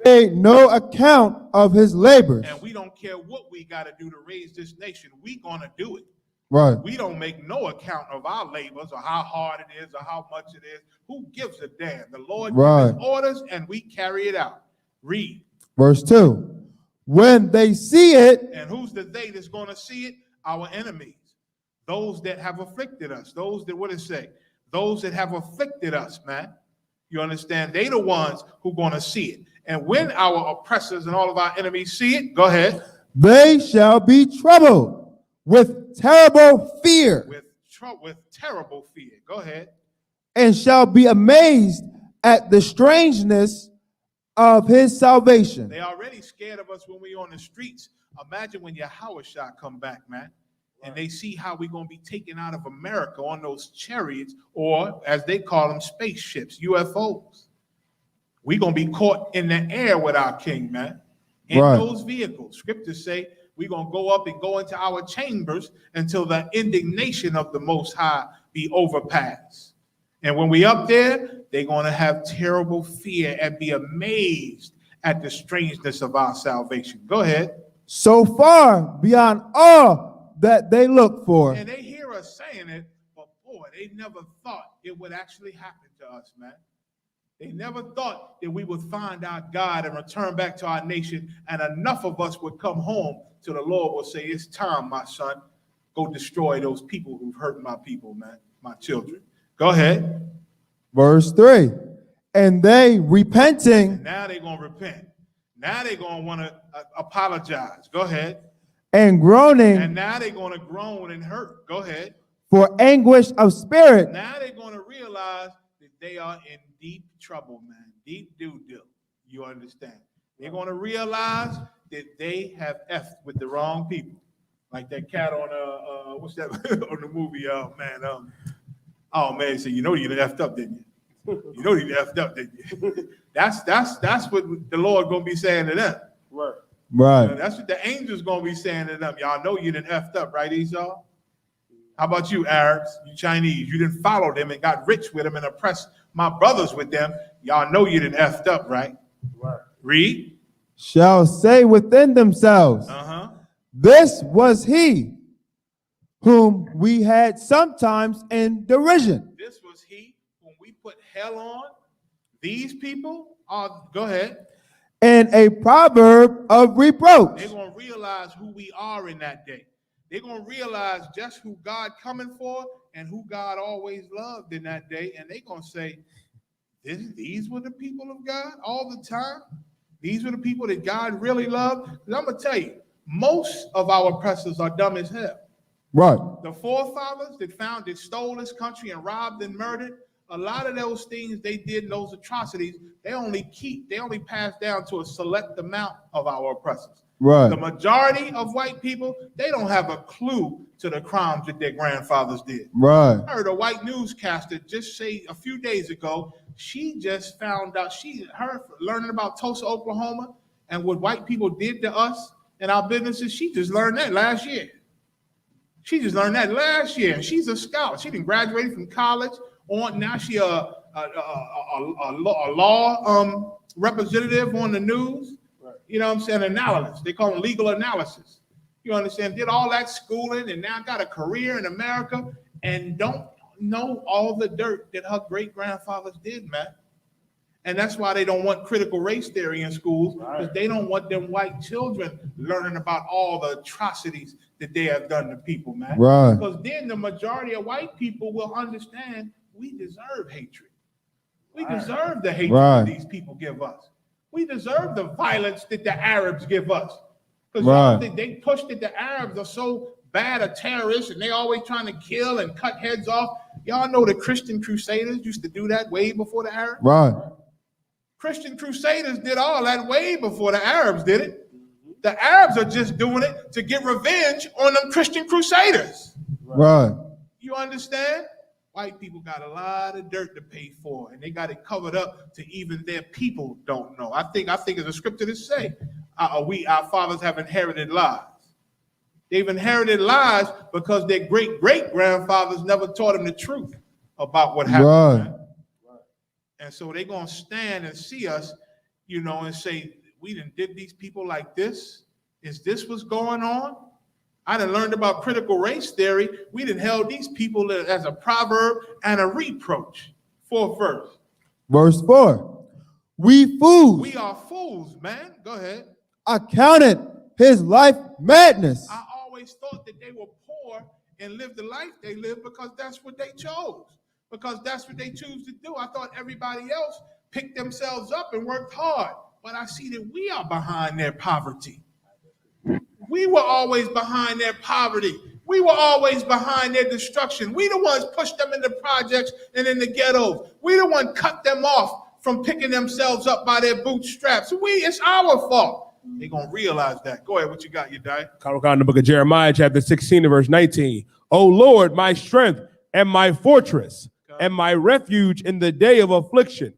Made no account of his labors. And we don't care what we got to do to raise this nation. We gonna do it. Right. We don't make no account of our labors or how hard it is or how much it is. Who gives a damn? The Lord gives orders and we carry it out. Read. Verse 2. When they see it. And who's the they that's going to see it? Our enemies. Those that have afflicted us. Those that, what does it say? Those that have afflicted us, man. You understand? They the ones who going to see it. And when our oppressors and all of our enemies see it, go ahead. They shall be troubled with terrible fear. With terrible fear. Go ahead. And shall be amazed at the strangeness of his salvation. They already scared of us when we on the streets. Imagine when your Howard shot come back, man. And they see how we're going to be taken out of America on those chariots, or as they call them, spaceships, UFOs. We're going to be caught in the air with our king, man. In those vehicles. Scriptures say we're going to go up and go into our chambers until the indignation of the Most High be overpassed. And when we up there, they're going to have terrible fear and be amazed at the strangeness of our salvation. Go ahead. So far beyond all that they look for. And they hear us saying it, but boy, they never thought it would actually happen to us, man. They never thought that we would find our God and return back to our nation, and enough of us would come home to the Lord will say, it's time, my son, go destroy those people who've hurt my people, man, my children. Go ahead. Verse 3. And they repenting. And now they're going to repent. Now they're going to want to apologize. Go ahead. And groaning. And now they're going to groan and hurt. Go ahead. For anguish of spirit. Now they're going to realize that they are in deep trouble, man. Deep doo-doo. You understand? They're going to realize that they have effed with the wrong people. Like that cat on what's that on the movie? Oh man, so you know you done effed up, didn't you? You know you done effed up, didn't you? That's what the Lord gonna be saying to them. Right. That's what the angels gonna be saying to them. Y'all know you done effed up, right, Esau? How about you, Arabs, you Chinese? You didn't follow them and got rich with them and oppressed my brothers with them. Y'all know you done effed up, right? Right. Read. Shall say within themselves, this was he whom we had sometimes in derision. This was he whom we put hell on. These people are, go ahead. And a proverb of reproach. They're going to realize who we are in that day. They're going to realize just who God coming for and who God always loved in that day. And they're going to say, these were the people of God all the time. These were the people that God really loved. Because I'm going to tell you, most of our oppressors are dumb as hell. Right. The forefathers that stole this country and robbed and murdered, a lot of those things they did, those atrocities, they only pass down to a select amount of our oppressors. Right. The majority of white people, they don't have a clue to the crimes that their grandfathers did. Right. I heard a white newscaster just say a few days ago, she just found out, learning about Tulsa, Oklahoma, and what white people did to us and our businesses, she just learned that last year. And she's a scholar. She didn't graduate from college. Now she a law representative on the news. Right. You know what I'm saying? Analysis. They call it legal analysis. You understand? Did all that schooling and now got a career in America and don't know all the dirt that her great grandfathers did, man. And that's why they don't want critical race theory in schools, because they don't want them white children learning about all the atrocities that they have done to people, man. Right. Because then the majority of white people will understand we deserve hatred. We deserve the hatred that these people give us. We deserve the violence that the Arabs give us. Because they push that the Arabs are so bad at terrorists and they always trying to kill and cut heads off. Y'all know the Christian Crusaders used to do that way before the Arabs. Right. Christian Crusaders did all that way before the Arabs did it. The Arabs are just doing it to get revenge on them Christian Crusaders. Right. You understand? White people got a lot of dirt to pay for, and they got it covered up to even their people don't know. I think it's a scripture to say, our fathers have inherited lies. They've inherited lies because their great-great-grandfathers never taught them the truth about what happened. Right. And so they're going to stand and see us, and say, we did these people like this? Is this what's going on? I done learned about critical race theory. We done held these people as a proverb and a reproach. 4th verse. Verse 4. We fools. We are fools, man. Go ahead. Accounted his life madness. I always thought that they were poor and lived the life they lived because that's what they chose. Because that's what they choose to do. I thought everybody else picked themselves up and worked hard. But I see that we are behind their poverty. We were always behind their poverty. We were always behind their destruction. We the ones pushed them into projects and in the ghettos. We the one cut them off from picking themselves up by their bootstraps. It's our fault. They're going to realize that. Go ahead. What you got, you die? In the book of Jeremiah, chapter 16, verse 19. O Lord, my strength and my fortress and my refuge in the day of affliction.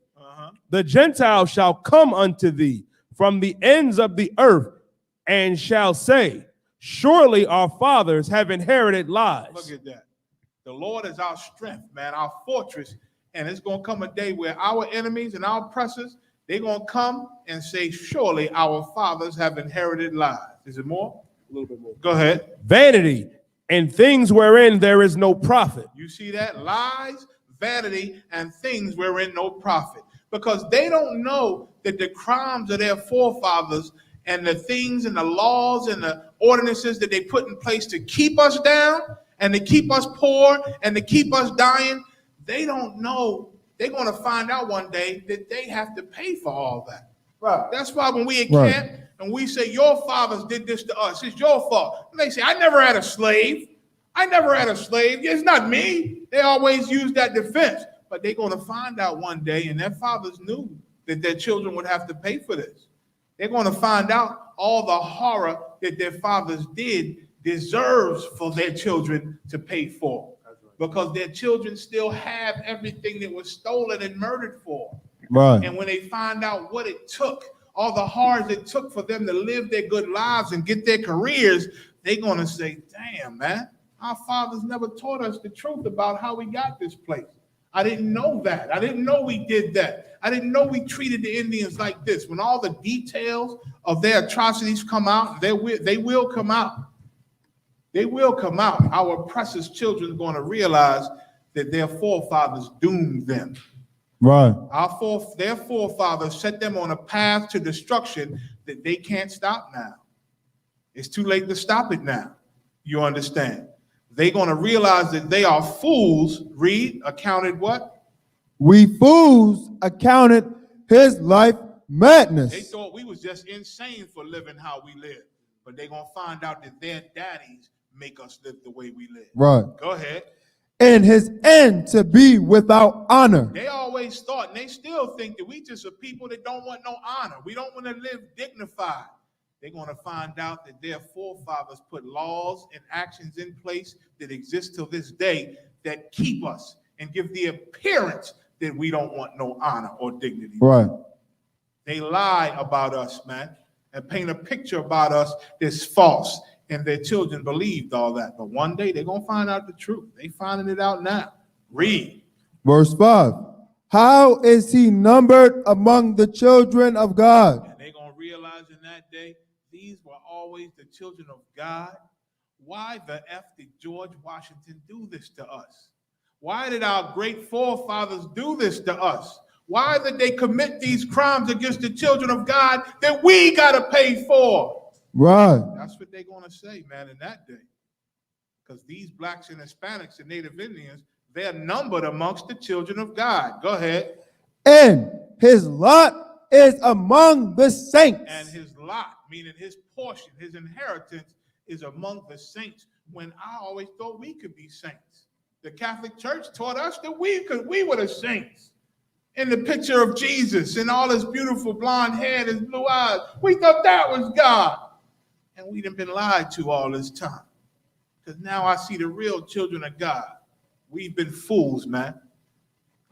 The Gentiles shall come unto thee from the ends of the earth and shall say, surely our fathers have inherited lies. Look at that. The Lord is our strength, man, our fortress, And it's going to come a day where our enemies and our oppressors, they're going to come and say, surely our fathers have inherited lies. Is it more? A little bit more. Go ahead. Vanity and things wherein there is no profit. You see that? Lies, vanity, and things wherein no profit. Because they don't know that the crimes of their forefathers and the things and the laws and the ordinances that they put in place to keep us down and to keep us poor and to keep us dying, they don't know. They're going to find out one day that they have to pay for all that. Right. That's why when we at camp and we say, your fathers did this to us, it's your fault. And they say, I never had a slave. I never had a slave. It's not me. They always use that defense. But they're going to find out one day, and their fathers knew that their children would have to pay for this. They're going to find out all the horror that their fathers did deserves for their children to pay for. Because their children still have everything that was stolen and murdered for. Right. And when they find out what it took, all the horrors it took for them to live their good lives and get their careers, they're going to say, damn, man, our fathers never taught us the truth about how we got this place. I didn't know that. I didn't know we did that. I didn't know we treated the Indians like this. When all the details of their atrocities come out, they will come out. They will come out. Our oppressors' children are going to realize that their forefathers doomed them. Right. Their forefathers set them on a path to destruction that they can't stop now. It's too late to stop it now. You understand? They're going to realize that they are fools. Read, accounted what? We fools accounted his life madness. They thought we was just insane for living how we live. But they're going to find out that their daddies make us live the way we live. Right. Go ahead. And his end to be without honor. They always thought, and they still think, that we just are people that don't want no honor. We don't want to live dignified. They're going to find out that their forefathers put laws and actions in place that exist till this day that keep us and give the appearance that we don't want no honor or dignity. Right. They lie about us, man, and paint a picture about us that's false. And their children believed all that. But one day they're going to find out the truth. They finding it out now. Read. Verse 5. How is he numbered among the children of God? And they're going to realize in that day, these were always the children of God. Why the F did George Washington do this to us? Why did our great forefathers do this to us? Why did they commit these crimes against the children of God that we got to pay for? Right. That's what they're going to say, man, in that day. Because these blacks and Hispanics and Native Indians, they're numbered amongst the children of God. Go ahead. And his lot is among the saints. And his lot, meaning his portion, his inheritance, is among the saints, when I always thought we could be saints. The Catholic Church taught us that we were the saints. In the picture of Jesus and all his beautiful blonde hair and his blue eyes, we thought that was God. And we'd been lied to all this time. Because now I see the real children of God. We've been fools, man.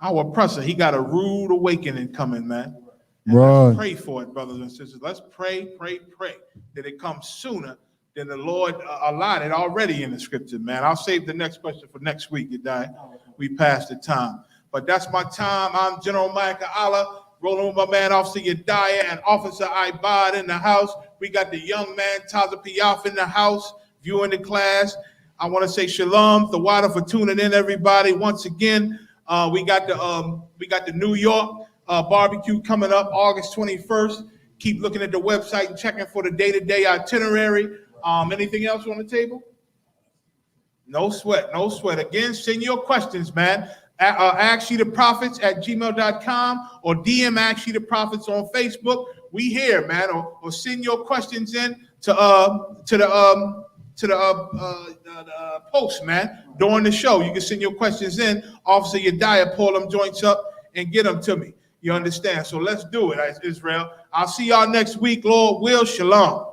Our oppressor, he got a rude awakening coming, man. And let's pray for it, brothers and sisters. Let's pray that it comes sooner than the Lord allotted already in the scripture, man. I'll save the next question for next week, Yedai. We passed the time. But that's my time. I'm General Micah Allah, rolling with my man, Officer Yedaya and Officer Ibad in the house. We got the young man, Taza Piaf, in the house, viewing the class. I want to say shalom, Thawada, for tuning in, everybody. Once again, we got the New York barbecue coming up August 21st. Keep looking at the website and checking for the day-to-day itinerary. Anything else on the table? No sweat. Again, send your questions, man. AskYeTheProphets@gmail.com or DM AskYeTheProphets on Facebook. We here, man. Or send your questions in to the post, man. During the show, you can send your questions in. Officer Yedaya, pull them joints up and get them to me. You understand? So let's do it, Israel. I'll see y'all next week. Lord will. Shalom.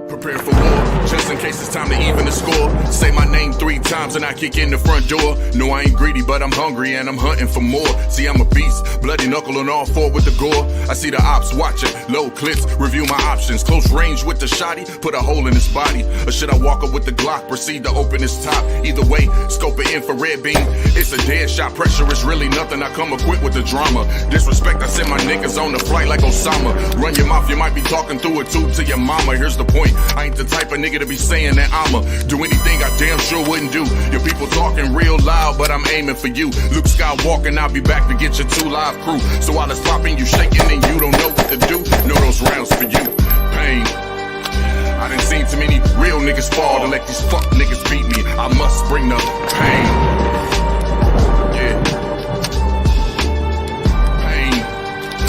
Prepare for war, just in case it's time to even the score. Say my name 3 times and I kick in the front door. No, I ain't greedy, but I'm hungry and I'm hunting for more. See, I'm a beast, bloody knuckle and all 4 with the gore. I see the ops watching, low clips, review my options. Close range with the shotty, put a hole in his body. Or should I walk up with the Glock, proceed to open his top? Either way, scope an infrared beam. It's a dead shot, pressure is really nothing. I come equipped with the drama. Disrespect, I send my niggas on the flight like Osama. Run your mouth, you might be talking through a tube to your mama. Here's the point, I ain't the type of nigga to be saying that I'ma do anything I damn sure wouldn't do. Your people talking real loud, but I'm aiming for you. Luke Skywalker, I'll be back to get your 2 live crew. So while it's popping, you shaking and you don't know what to do. Know those rounds for you. Pain. I done seen too many real niggas fall to let these fuck niggas beat me. I must bring the pain. Yeah. Pain.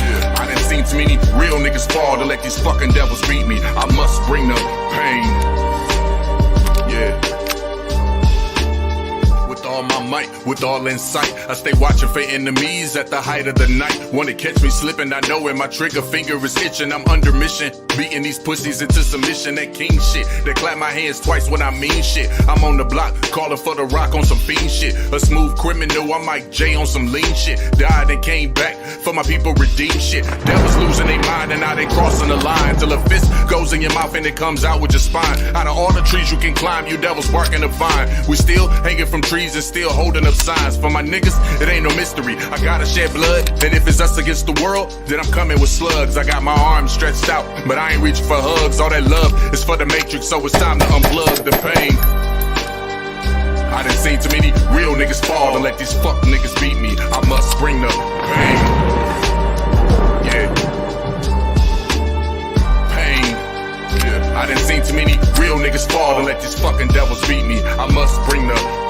Yeah. I done seen too many real niggas fall to let these fucking devils beat me. I must bring the pain. Yeah. With all my might, with all insight, I stay watching for enemies at the height of the night. Wanna catch me slipping, I know when my trigger finger is itching. I'm under mission, beating these pussies into submission. That king shit, they clap my hands twice when I mean shit. I'm on the block, calling for the rock on some fiend shit. A smooth criminal, I'm Mike J on some lean shit. Died and came back, for my people redeem shit. Devils losing their mind and now they crossing the line. Till a fist goes in your mouth and it comes out with your spine. Out of all the trees you can climb, you devils barking a vine. We still hanging from trees and still holding up signs. For my niggas, it ain't no mystery. I gotta shed blood, and if it's us against the world, then I'm coming with slugs. I got my arms stretched out, but I ain't reaching for hugs. All that love is for the matrix, so it's time to unplug the pain. I done seen too many real niggas fall to let these fuck niggas beat me. I must bring the pain. Yeah. Pain. Yeah. I done seen too many real niggas fall to let these fucking devils beat me. I must bring the